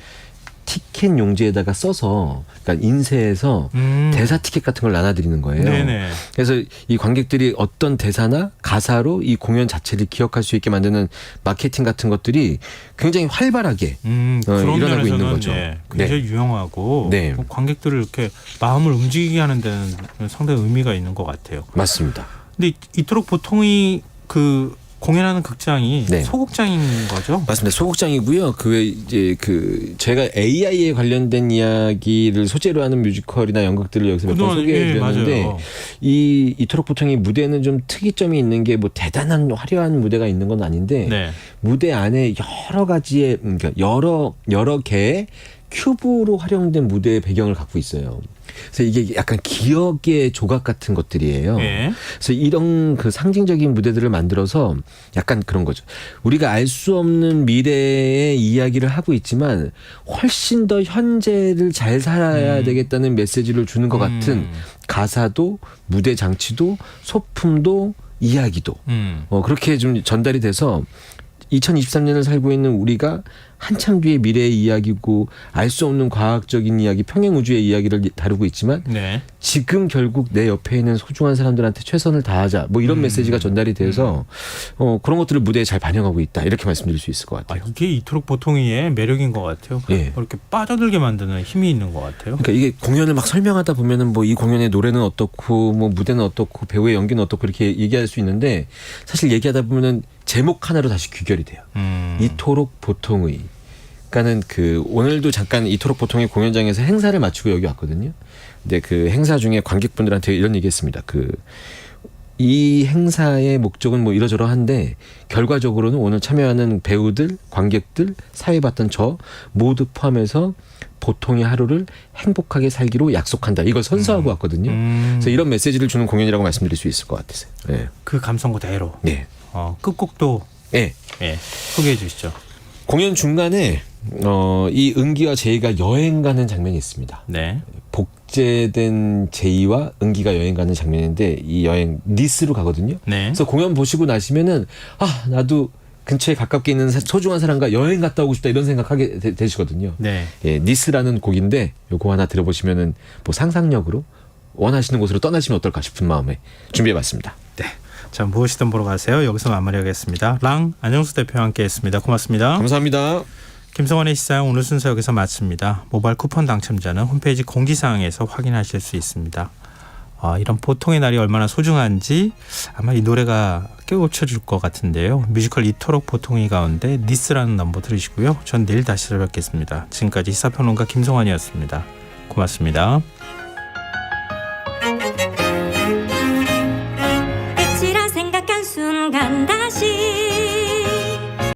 N: 티켓 용지에다가 써서 그러니까 인쇄해서 대사 티켓 같은 걸 나눠드리는 거예요.
B: 네네.
N: 그래서 이 관객들이 어떤 대사나 가사로 이 공연 자체를 기억할 수 있게 만드는 마케팅 같은 것들이 굉장히 활발하게
B: 그런
N: 일어나고 있는
B: 면에서는,
N: 거죠.
B: 예, 굉장히
N: 네.
B: 유용하고
N: 네.
B: 뭐 관객들을 이렇게 마음을 움직이게 하는 데는 상당히 의미가 있는 것 같아요.
N: 맞습니다.
B: 근데 이토록 보통이 그 공연하는 극장이
N: 네.
B: 소극장인 거죠?
N: 맞습니다. 소극장이고요. 그 외에 이제 그 제가 AI에 관련된 이야기를 소재로 하는 뮤지컬이나 연극들을 여기서 몇 번 소개해드렸는데
B: 맞아요.
N: 이 이토록 보통이 무대는 좀 특이점이 있는 게 뭐 대단한 화려한 무대가 있는 건 아닌데
B: 네.
N: 무대 안에 여러 가지의 그러니까 여러 개의 큐브로 활용된 무대의 배경을 갖고 있어요. 그래서 이게 약간 기억의 조각 같은 것들이에요.
B: 네.
N: 그래서 이런 그 상징적인 무대들을 만들어서 약간 그런 거죠. 우리가 알 수 없는 미래의 이야기를 하고 있지만 훨씬 더 현재를 잘 살아야 되겠다는 메시지를 주는 것 같은 가사도 무대 장치도 소품도 이야기도 그렇게 좀 전달이 돼서 2023년을 살고 있는 우리가 한참 뒤의 미래의 이야기고 알 수 없는 과학적인 이야기, 평행우주의 이야기를 다루고 있지만
B: 네.
N: 지금 결국 내 옆에 있는 소중한 사람들한테 최선을 다하자 뭐 이런 메시지가 전달이 돼서 그런 것들을 무대에 잘 반영하고 있다 이렇게 말씀드릴 수 있을 것 같아요.
B: 이게 이토록 보통이의 매력인 것 같아요.
N: 예.
B: 이렇게 빠져들게 만드는 힘이 있는 것 같아요.
N: 그러니까 이게 공연을 막 설명하다 보면은 뭐 이 공연의 노래는 어떻고 뭐 무대는 어떻고 배우의 연기는 어떻고 이렇게 얘기할 수 있는데 사실 얘기하다 보면은 제목 하나로 다시 귀결이 돼요. 이토록 보통의. 그러니까는 그 오늘도 잠깐 이토록 보통의 공연장에서 행사를 마치고 여기 왔거든요. 근데 그 행사 중에 관객분들한테 이런 얘기했습니다. 이 행사의 목적은 뭐 이러저러한데 결과적으로는 오늘 참여하는 배우들, 관객들, 사회 봤던 저 모두 포함해서 보통의 하루를 행복하게 살기로 약속한다. 이걸 선서하고 왔거든요. 그래서 이런 메시지를 주는 공연이라고 말씀드릴 수 있을 것 같아요. 네.
B: 그 감성 그대로.
N: 네.
B: 끝곡도
N: 네.
B: 소개해 주시죠.
N: 공연 중간에 이 은기와 제이가 여행 가는 장면이 있습니다.
B: 네.
N: 복제된 제이와 은기가 여행 가는 장면인데 이 여행 니스로 가거든요.
B: 네.
N: 그래서 공연 보시고 나시면은 나도 근처에 가깝게 있는 소중한 사람과 여행 갔다 오고 싶다 이런 생각하게 되시거든요.
B: 네.
N: 예, 니스라는 곡인데 요거 하나 들어보시면은 뭐 상상력으로 원하시는 곳으로 떠나시면 어떨까 싶은 마음에 준비해봤습니다.
B: 네. 자, 무엇이든 보러 가세요. 여기서 마무리하겠습니다. 랑 안영수 대표와 함께했습니다. 고맙습니다.
N: 감사합니다.
B: 김성환의 시사양 오늘 순서 여기서 마칩니다. 모바일 쿠폰 당첨자는 홈페이지 공지사항에서 확인하실 수 있습니다. 이런 보통의 날이 얼마나 소중한지 아마 이 노래가 깨우쳐줄 것 같은데요. 뮤지컬 이토록 보통이 가운데 니스라는 넘버 들으시고요. 전 내일 다시 찾아뵙겠습니다. 지금까지 시사평론가 김성환이었습니다. 고맙습니다.